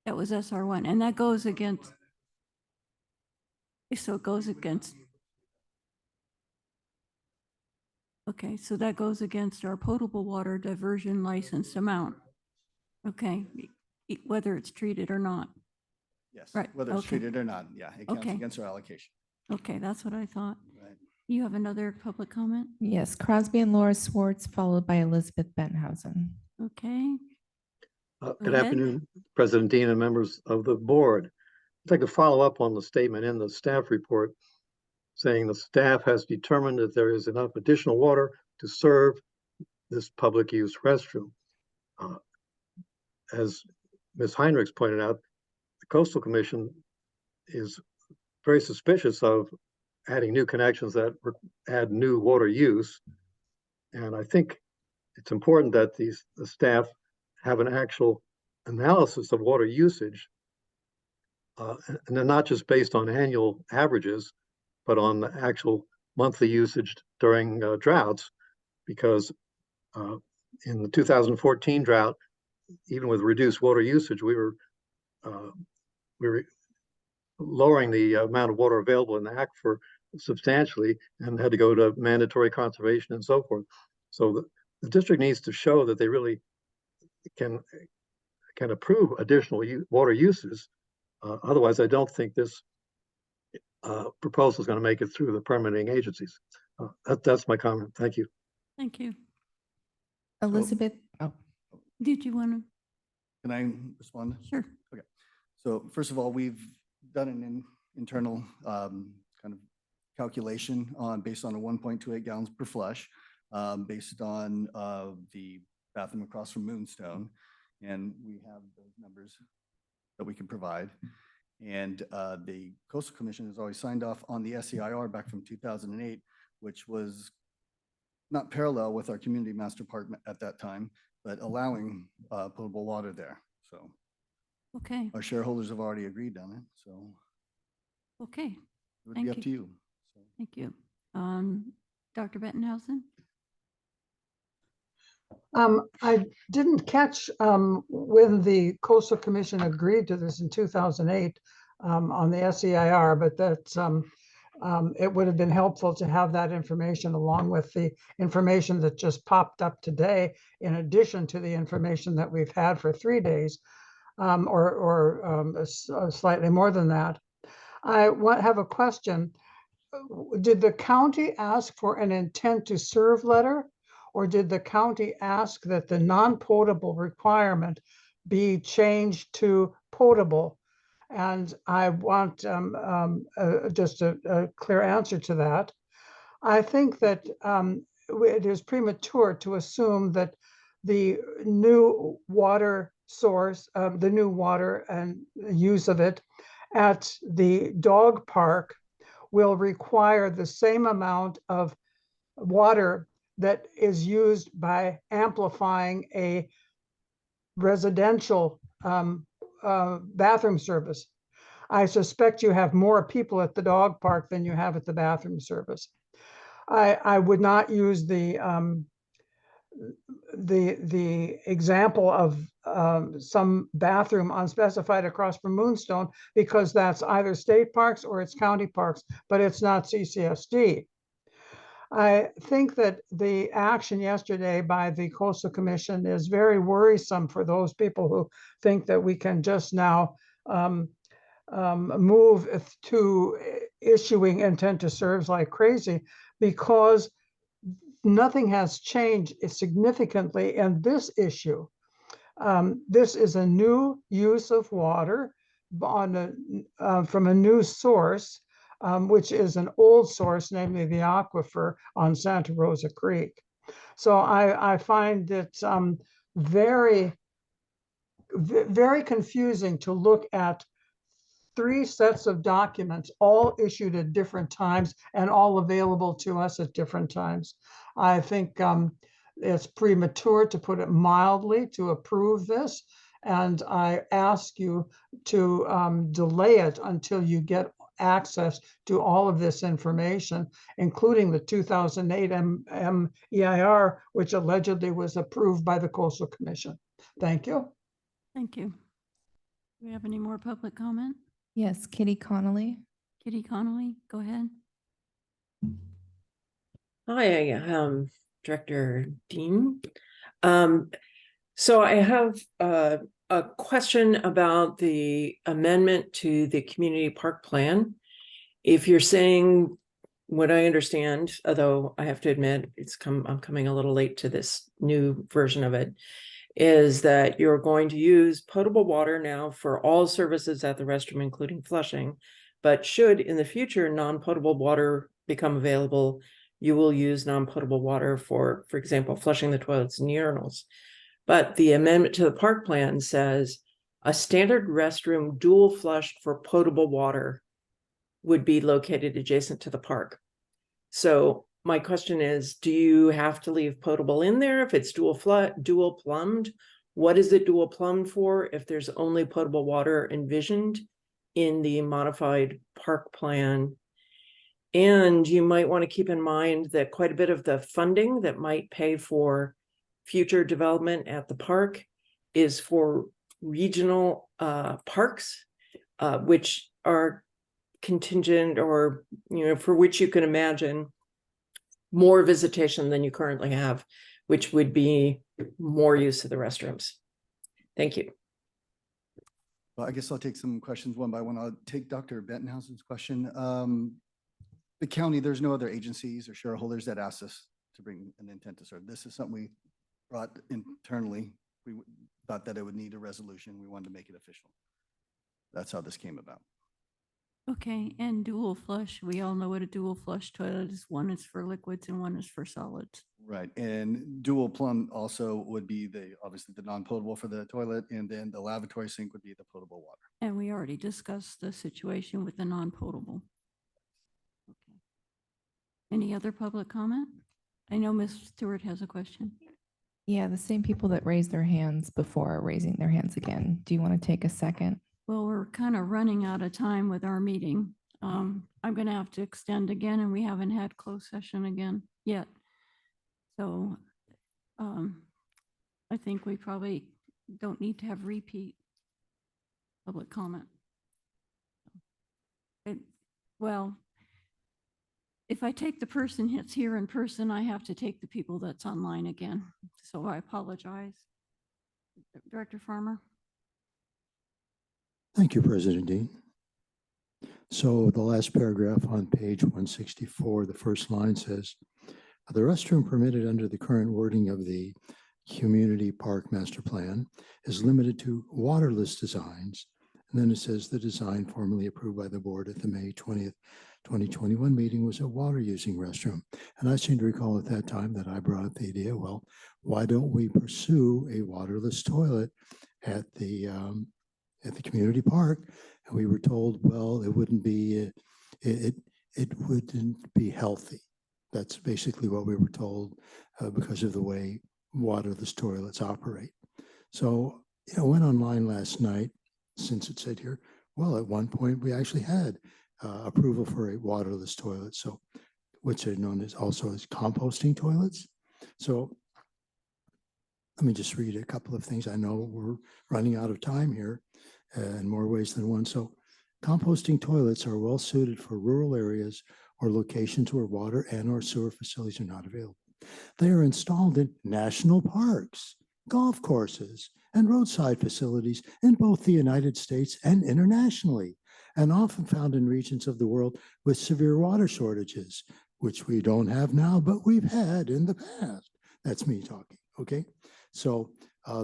That was SR1, and that goes against, so it goes against, okay, so that goes against our potable water diversion license amount. Okay, whether it's treated or not. Yes, Right, whether it's okay. treated or not. Yeah, it counts Okay. against our allocation. Okay, that's what I thought. Right. You have another public comment? Yes, Crosby and Laura Swartz, followed by Elizabeth Benthausen. Okay. Good ahead. afternoon, President Dean and members of the board. I'd like to follow up on the statement in the staff report saying the staff has determined that there is enough additional water to serve this public use restroom. As Ms. Heinrichs pointed out, the Coastal Commission is very suspicious of adding new connections that add new water use. And I think it's important that the staff have an actual analysis of water usage, and they're not just based on annual averages, but on the actual monthly usage during droughts, because in the 2014 drought, even with reduced water usage, we were lowering the amount of water available in the aquifer substantially and had to go to mandatory conservation and so forth. So the district needs to show that they really can approve additional water uses. Otherwise, I don't think this proposal is going to make it through the permitting agencies. That's my comment. Thank you. Thank you. Elizabeth, Did you want to? Can I respond? Sure. Okay. So first of all, we've done an internal kind of calculation based on a 1.28 gallons per flush, based on the bathroom across from Moonstone. And we have those numbers that we can provide. And the Coastal Commission has always signed off on the SEIR back from 2008, which was not parallel with our community master park at that time, but allowing potable water there. So Okay. our shareholders have already agreed on it. So Okay. it would Thank be up you. to you. So. Thank you. Dr. Bettenhausen? I didn't catch when the Coastal Commission agreed to this in 2008 on the SEIR, but that it would have been helpful to have that information along with the information that just popped up today, in addition to the information that we've had for 3 days, or slightly more than that. I have a question. Did the county ask for an intent to serve letter? Or did the county ask that the non-potable requirement be changed to potable? And I want just a clear answer to that. I think that it is premature to assume that the new water source, the new water and use of it at the dog park will require the same amount of water that is used by amplifying a residential bathroom service. I suspect you have more people at the dog park than you have at the bathroom service. I would not use the example of some bathroom unspecified across from Moonstone, because that's either state parks or it's county parks, but it's not CCSD. I think that the action yesterday by the Coastal Commission is very worrisome for those people who think that we can just now move to issuing intent to serves like crazy, because nothing has changed significantly in this issue. This is a new use of water from a new source, which is an old source, namely the aquifer on Santa Rosa Creek. So I find it very confusing to look at 3 sets of documents, all issued at different times and all available to us at different times. I think it's premature, to put it mildly, to approve this. And I ask you to delay it until you get access to all of this information, including the 2008 MEIR, which allegedly was approved by the Coastal Commission. Thank you. Thank you. Do we have any more public comment? yes, Kitty Connolly. Kitty Connolly, go ahead. Hi, Director Dean. So I have a question about the amendment to the community park plan. If you're saying what I understand, although I have to admit I'm coming a little late to this new version of it, is that you're going to use potable water now for all services at the restroom, including flushing. But should in the future non-potable water become available, you will use non-potable water for example, flushing the toilets and urinals. But the amendment to the park plan says a standard restroom dual flushed for potable water would be located adjacent to the park. So my question is, do you have to leave potable in there if it's dual plumbed? What is it dual plumbed for if there's only potable water envisioned in the modified park plan? And you might want to keep in mind that quite a bit of the funding that might pay for future development at the park is for regional parks, which are contingent, or for which you can imagine more visitation than you currently have, which would be more use of the restrooms. Thank you. Well, I guess I'll take some questions one by one. I'll take Dr. Bentenhausen's question. The county, there's no other agencies or shareholders that asked us to bring an intent to serve. This is something we brought internally. We thought that it would need a resolution. We wanted to make it official. That's how this came about. Okay, and dual flush, we all know what a dual flush toilet is. One is for liquids and one is for solids. Right, and dual plumb also would be obviously the non-potable for the toilet, and then the lavatory sink would be the potable water. And we already discussed the situation with the non-potable. Okay. Any other public comment? I know Ms. Stewart has a question. Yeah, the same people that raised their hands before are raising their hands again. Do you want to take a second? Well, we're kind of running out of time with our meeting. I'm going to have to extend again, and we haven't had closed session again yet. So I think we probably don't need to have repeat public comment. Well, if I take the person that's here in person, I have to take the people that's online again. So I apologize. Director Farmer. Thank you, President Dean. So the last paragraph on page 164, the first line says, the restroom permitted under the current wording of the Community Park Master Plan is limited to waterless designs. And then it says the design formally approved by the board at the May 20th, 2021 meeting was a water using restroom. And I seem to recall at that time that I brought up the idea, well, why don't we pursue a waterless toilet at the community park? And we were told, well, it wouldn't be, it wouldn't be healthy. That's basically what we were told because of the way waterless toilets operate. So, I went online last night, since it said here, well, at one point we actually had approval for a waterless toilet. So, which are known as also as composting toilets. So let me just read a couple of things. I know we're running out of time here in more ways than one. So composting toilets are well suited for rural areas or locations where water and or sewer facilities are not available. They are installed in national parks, golf courses, and roadside facilities in both the United States and internationally, and often found in regions of the world with severe water shortages, which we don't have now, but we've had in the past. That's me talking, okay? So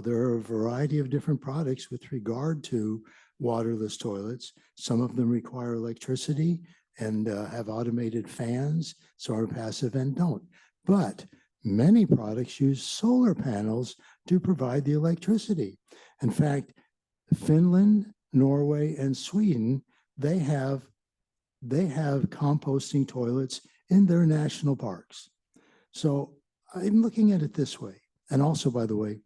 there are a variety of different products with regard to waterless toilets. Some of them require electricity and have automated fans, some are passive and don't. But many products use solar panels to provide the electricity. In fact, Finland, Norway, and Sweden, they have composting toilets in their national parks. So I'm looking at it this way. And also, by the way,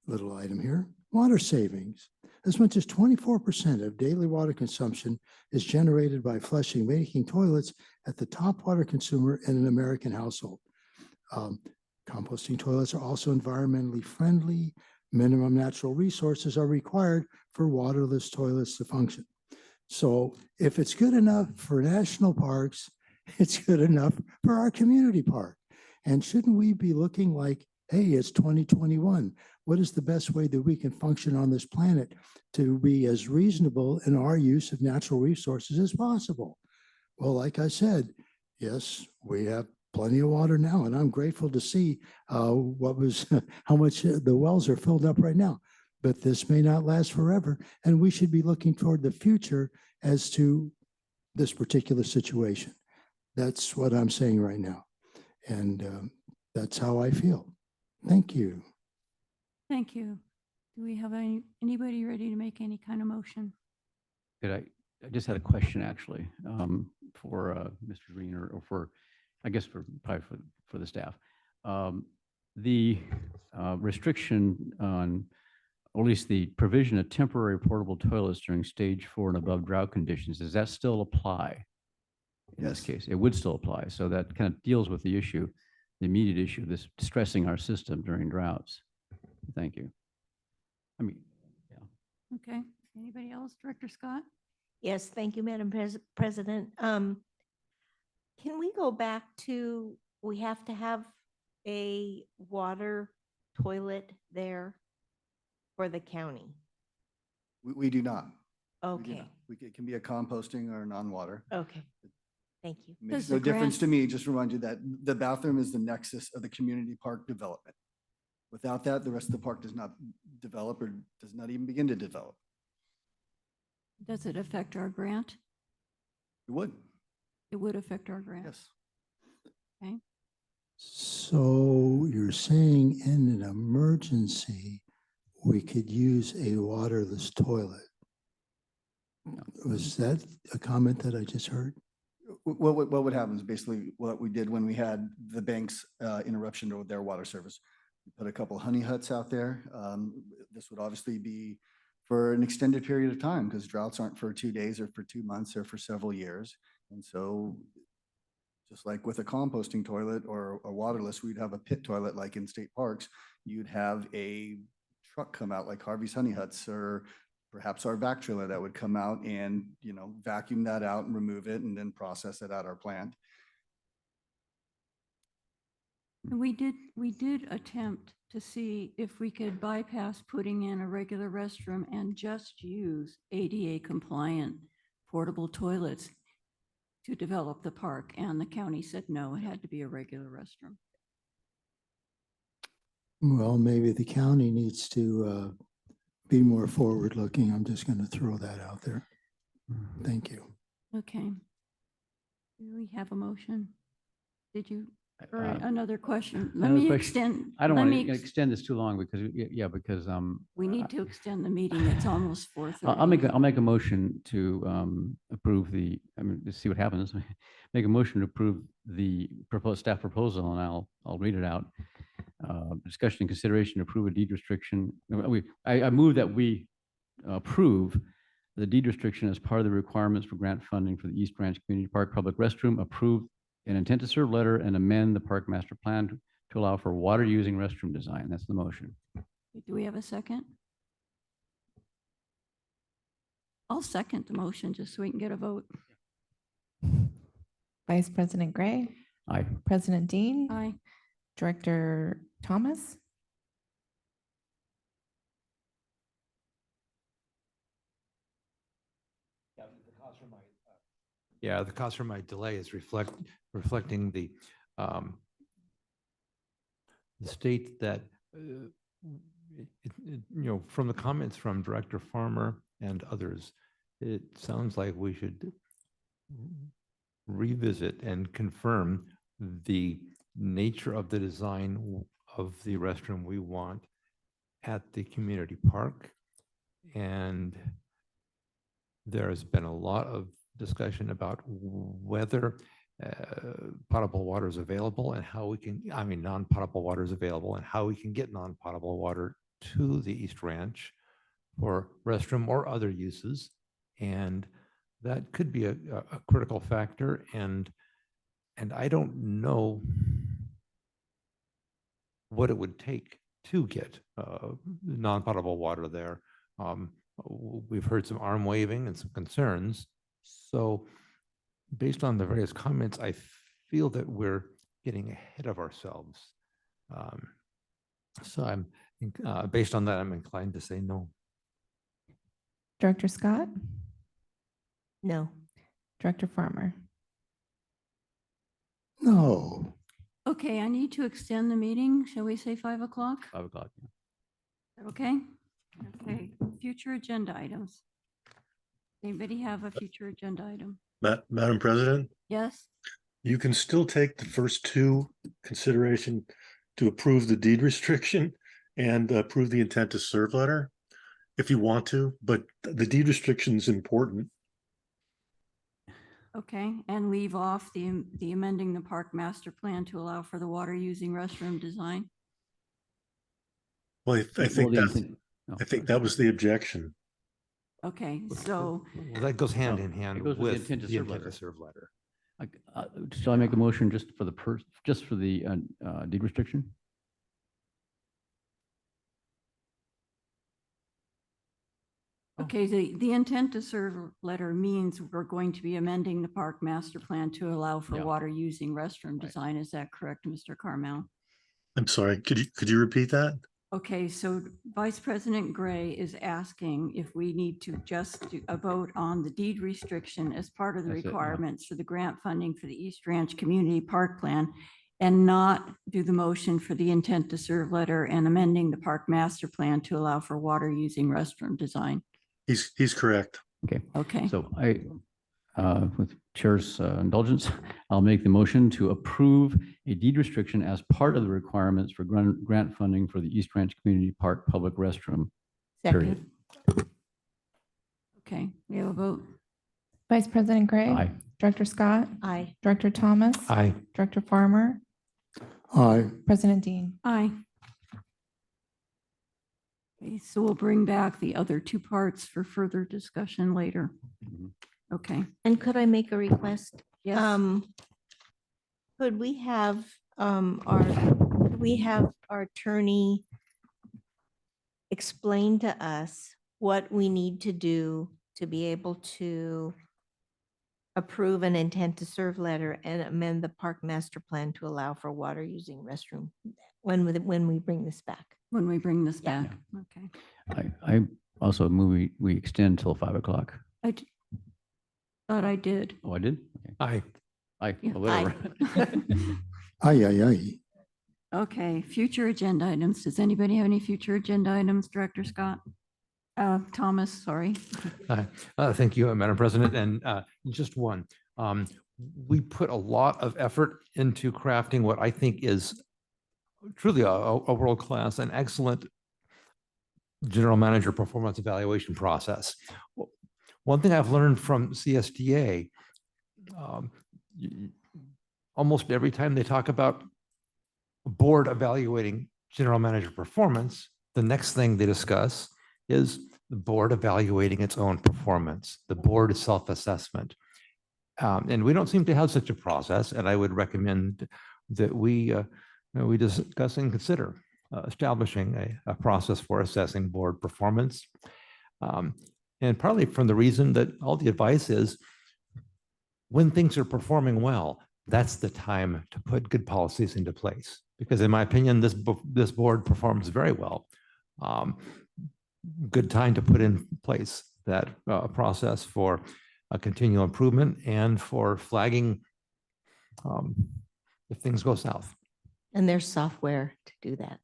little item here, water savings. As much as 24% of daily water consumption is generated by flushing, making toilets at the top water consumer in an American household. Composting toilets are also environmentally friendly. Minimum natural resources are required for waterless toilets to function. So if it's good enough for national parks, it's good enough for our community park. And shouldn't we be looking like, hey, it's 2021. What is the best way that we can function on this planet to be as reasonable in our use of natural resources as possible? Well, like I said, yes, we have plenty of water now, and I'm grateful to see how much the wells are filled up right now. But this may not last forever, and we should be looking toward the future as to this particular situation. That's what I'm saying right now, and that's how I feel. Thank you. Thank you. Do we have anybody ready to make any kind of motion? I just had a question actually for Mr. Green or for, I guess probably for the staff. The restriction on, or at least the provision of temporary portable toilets during stage 4 and above drought conditions, does that still apply? in this Yes. case. It would still apply. So that kind of deals with the issue, the immediate issue, this stressing our system during droughts. Thank you. I mean, yeah. Okay, anybody else? Director Scott? Yes, thank you, Madam President. Can we go back to, we have to have a water toilet there for the county? We do not. We do Okay, not. It can be a composting or non-water. okay, thank you. Makes Does no the difference to grant- me. Just remind you that the bathroom is the nexus of the community park development. Without that, the rest of the park does not develop or does not even begin to develop. Does it affect our grant? It would, It would affect our grant. yes. Okay, So you're saying in an emergency, we could use a waterless toilet? Was that a comment that I just heard? What would happen is basically what we did when we had the bank's interruption to their water service. We put a couple honey huts out there. This would obviously be for an extended period of time because droughts aren't for 2 days or for 2 months or for several years. And so just like with a composting toilet or a waterless, we'd have a pit toilet like in state parks. You'd have a truck come out like Harvey's Honey Huts or perhaps our vac trailer that would come out and, you know, vacuum that out and remove it and then process it at our plant. and we did attempt to see if we could bypass putting in a regular restroom and just use ADA compliant portable toilets to develop the park, and the county said no, it had to be a regular restroom. Well, maybe the county needs to be more forward-looking. I'm just going to throw that out there. Thank you. Okay. Do we have a motion? Did you, or Uh, another question? Let Another me question. extend. I don't let want me to ex- extend this too long because, because We need to extend the meeting. It's almost 4:30. I'll make a motion to approve the, I mean, let's see what happens. Make a motion to approve the proposed staff proposal, and I'll read it out. Discussion and consideration to approve a deed restriction. I move that we approve the deed restriction as part of the requirements for grant funding for the East Branch Community Park Public Restroom. Approve an intent to serve letter and amend the park master plan to allow for water using restroom design. That's the motion. Do we have a second? I'll second the motion just so we can get a vote. Vice President Gray, Aye. President Dean, Aye. Director Thomas, Yeah, the cost for my delay is reflecting the state that, from the comments from Director Farmer and others, it sounds like we should revisit and confirm the nature of the design of the restroom we want at the community park. And there has been a lot of discussion about whether potable water is available and how we can, non-potable water is available and how we can get non-potable water to the East Ranch for restroom or other uses. And that could be a critical factor. And I don't know what it would take to get non-potable water there. We've heard some arm waving and some concerns. So based on the various comments, I feel that we're getting ahead of ourselves. So I'm, based on that, I'm inclined to say no. Director Scott, No. Director Farmer. No. Okay, I need to extend the meeting. Shall we say 5 o'clock? 5 o'clock. Okay? Okay, future agenda items. Anybody have a future agenda item? Madam President, Yes? you can still take the first two consideration to approve the deed restriction and approve the intent to serve letter if you want to, but the deed restriction is important. Okay, and leave off the amending the park master plan to allow for the water using restroom design? Well, I think that was the objection. Okay, so Well, that goes hand in hand It goes with the intent to the serve intent to letter. serve letter. Shall I make a motion just for the deed restriction? Okay, the intent to serve letter means we're going to be amending the park master plan to allow for Yeah. water using restroom design. Is that correct, Mr. Carmel? I'm sorry, could you repeat that? Okay, so Vice President Gray is asking if we need to just do a vote on the deed restriction as part of the That's it, yeah. requirements for the grant funding for the East Ranch Community Park Plan, and not do the motion for the intent to serve letter and amending the park master plan to allow for water using restroom design. He's correct. Okay. Okay. So with Chair's indulgence, I'll make the motion to approve a deed restriction as part of the requirements for grant funding for the East Ranch Community Park Public Restroom. Period. Okay, we have a vote. Vice President Gray. Aye. Director Scott. Aye. Director Thomas. Aye. Director Farmer. Aye. President Dean. Aye. Okay, so we'll bring back the other two parts for further discussion later. Okay. And could I make a request? Yes. Could we have our attorney explain to us what we need to do to be able to approve an intent to serve letter and amend the park master plan to allow for water using restroom when we bring this back? When we bring this Yeah. back. Okay. I also move we extend till 5 o'clock. I thought I did. Oh, I did? Okay. Aye. Aye. Yeah. Well, whatever. Aye, aye, aye. Okay, future agenda items. Does anybody have any future agenda items, Director Scott? Thomas, sorry. Thank you, Madam President. And just one, we put a lot of effort into crafting what I think is truly a world-class and excellent general manager performance evaluation process. One thing I've learned from CSDA, almost every time they talk about a board evaluating general manager performance, the next thing they discuss is the board evaluating its own performance, the board self-assessment. And we don't seem to have such a process, and I would recommend that we discuss and consider establishing a process for assessing board performance. And partly from the reason that all the advice is when things are performing well, that's the time to put good policies into place. Because in my opinion, this board performs very well. Good time to put in place that process for a continual improvement and for flagging if things go south. And there's software to do that.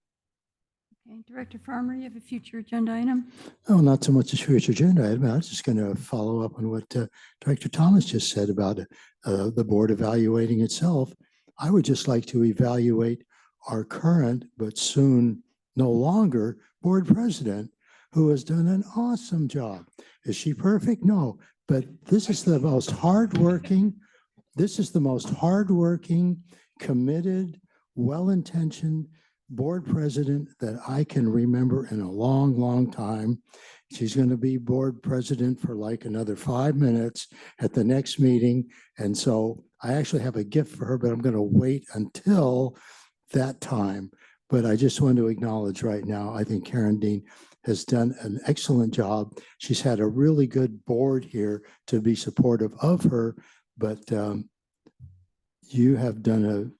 Okay, Director Farmer, you have a future agenda item? Oh, not so much a future agenda item. I was just going to follow up on what Director Thomas just said about the board evaluating itself. I would just like to evaluate our current, but soon no longer, board president, who has done an awesome job. Is she perfect? No, but this is the most hardworking, committed, well-intentioned board president that I can remember in a long, long time. She's going to be board president for like another 5 minutes at the next meeting. And so I actually have a gift for her, but I'm going to wait until that time. But I just want to acknowledge right now, I think Karen Dean has done an excellent job. She's had a really good board here to be supportive of her, but you have done a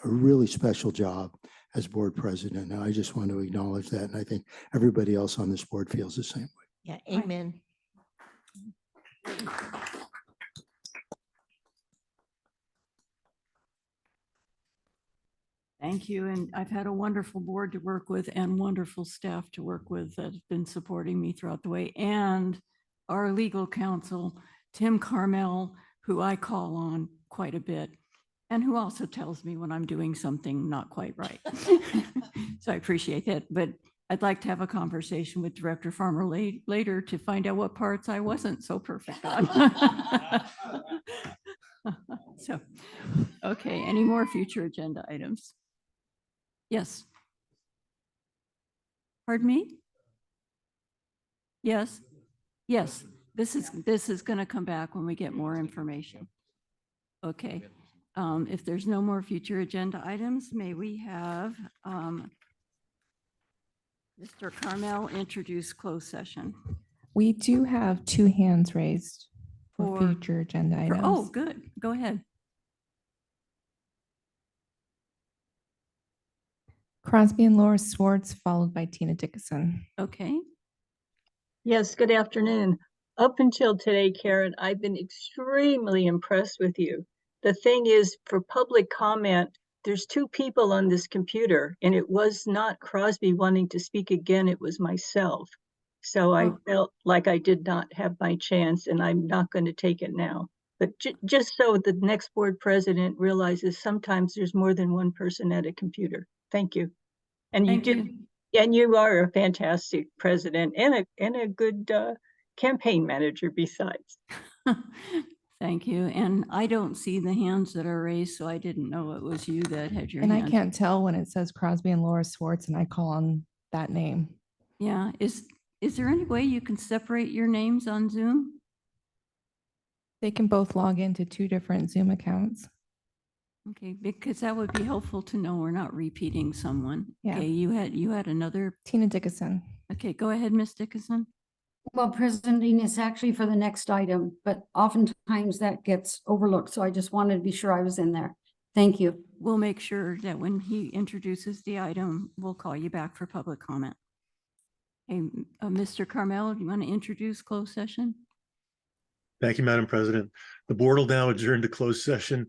really special job as board president. And I just want to acknowledge that. And I think everybody else on this board feels the same way. Yeah, amen. Thank you. And I've had a wonderful board to work with and wonderful staff to work with that have been supporting me throughout the way. And our legal counsel, Tim Carmel, who I call on quite a bit, and who also tells me when I'm doing something not quite right. So I appreciate that. But I'd like to have a conversation with Director Farmer later to find out what parts I wasn't so perfect on. So, okay, any more future agenda items? Yes. Pardon me? Yes. Yes, this is going to come back when we get more information. Okay. If there's no more future agenda items, may we have Mr. Carmel introduce closed session? We do have 2 hands raised for For- future agenda Oh, items. good. Go ahead. Crosby and Laura Swartz, followed by Tina Dickinson. Okay. Yes, good afternoon. Up until today, Karen, I've been extremely impressed with you. The thing is, for public comment, there's 2 people on this computer, and it was not Crosby wanting to speak again, it was myself. So I felt like I did not have my chance, and I'm not going to take it now. But just so the next board president realizes sometimes there's more than one person at a computer. Thank you. And Thank you did, and you are a fantastic president and a good campaign manager besides. Thank you. And I don't see the hands that are raised, so I didn't know it was you that had your And hand. I can't tell when it says Crosby and Laura Swartz and I call on that name. Yeah. Is there any way you can separate your names on Zoom? They can both log into 2 different Zoom accounts. Okay, because that would be helpful to know we're not repeating someone. Yeah. Okay, you had another. Tina Dickinson. Okay, go ahead, Miss Dickinson. Well, President Dean, it's actually for the next item, but oftentimes that gets overlooked. So I just wanted to be sure I was in there. Thank you. We'll make sure that when he introduces the item, we'll call you back for public comment. Hey, Mr. Carmel, do you want to introduce closed session? Thank you, Madam President. The board will now adjourn to closed session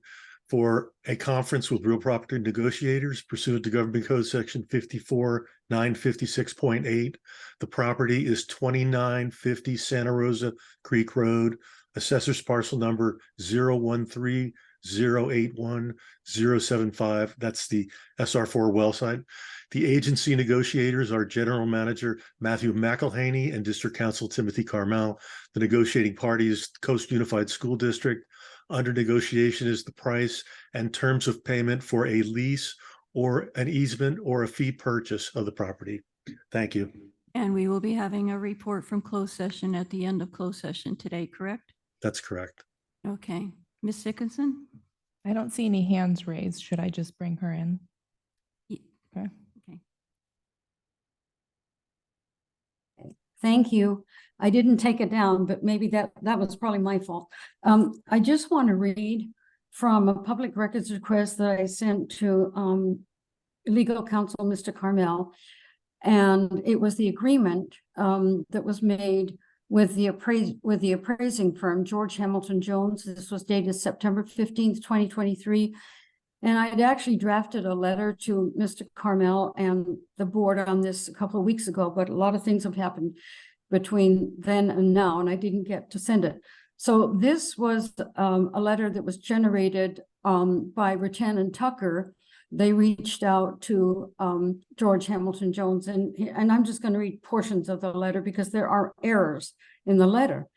for a conference with real property negotiators pursuant to Government Code Section 54-956.8. The property is 2950 Santa Rosa Creek Road, assessor's parcel number 013-081-075. That's the SR4 well site. The agency negotiators are General Manager Matthew McElhaney and District Counsel Timothy Carmel. The negotiating party is Coast Unified School District. Under negotiation is the price and terms of payment for a lease or an easement or a fee purchase of the property. Thank you. And we will be having a report from closed session at the end of closed session today, correct? That's correct. Okay. Ms. Dickinson? I don't see any hands raised. Should I just bring her in? Okay. Thank you. I didn't take it down, but maybe that was probably my fault. I just want to read from a public records request that I sent to legal counsel, Mr. Carmel. And it was the agreement that was made with the appraising firm, George Hamilton Jones. This was dated September 15th, 2023. And I had actually drafted a letter to Mr. Carmel and the board on this a couple of weeks ago, but a lot of things have happened between then and now, and I didn't get to send it. So this was a letter that was generated by Rattan and Tucker. They reached out to George Hamilton Jones, and I'm just going to read portions of the letter because there are errors in the letter.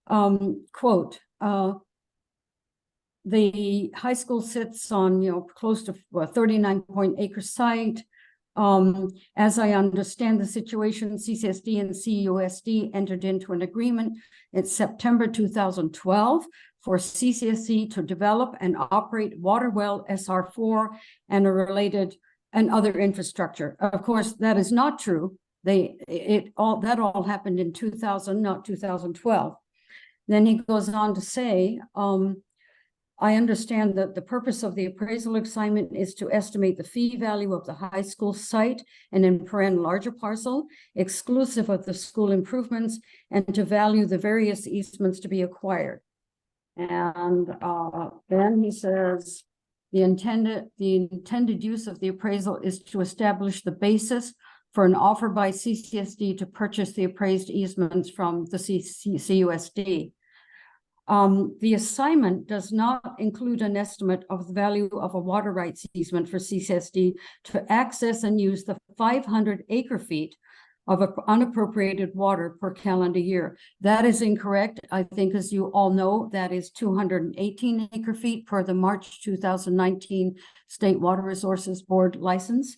Quote, the high school sits on, close to 39-acre site. As I understand the situation, CCSD and CUSD entered into an agreement in September 2012 for CCSD to develop and operate water well SR4 and a related and other infrastructure. Of course, that is not true. That all happened in 2000, not 2012. Then he goes on to say, I understand that the purpose of the appraisal assignment is to estimate the fee value of the high school site and in paren larger parcel, exclusive of the school improvements, and to value the various easements to be acquired. And then he says, the intended use of the appraisal is to establish the basis for an offer by CCSD to purchase the appraised easements from the CUSD. The assignment does not include an estimate of the value of a water rights easement for CCSD to access and use the 500 acre feet of unappropriated water per calendar year. That is incorrect. I think, as you all know, that is 218 acre feet per the March 2019 State Water Resources Board license.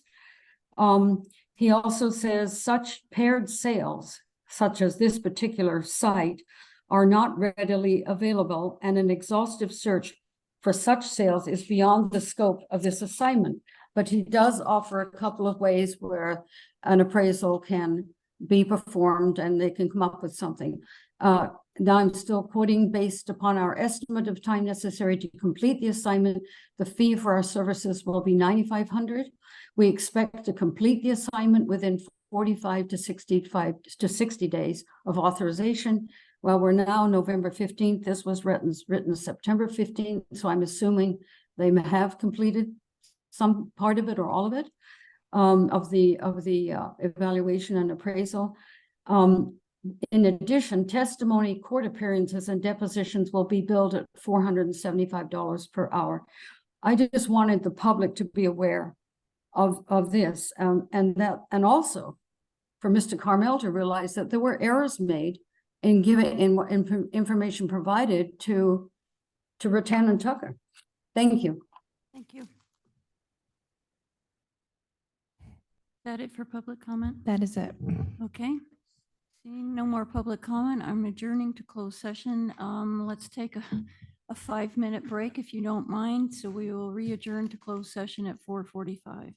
He also says such paired sales, such as this particular site, are not readily available, and an exhaustive search for such sales is beyond the scope of this assignment, but he does offer a couple of ways where an appraisal can be performed and they can come up with something. Now I'm still quoting, based upon our estimate of time necessary to complete the assignment, the fee for our services will be $9,500. We expect to complete the assignment within 45 to 60 days of authorization. Well, we're now November 15th. This was written September 15th. So I'm assuming they may have completed some part of it or all of it, of the evaluation and appraisal. In addition, testimony, court appearances, and depositions will be billed at $475 per hour. I just wanted the public to be aware of this, and also for Mr. Carmel to realize that there were errors made in giving information provided to Rattan and Tucker. Thank you. Thank you. Is that it for public comment? That is it. Okay. Seeing no more public comment, I'm adjourning to closed session. Let's take a 5-minute break if you don't mind. So we will re-adjourn to closed session at 4:45.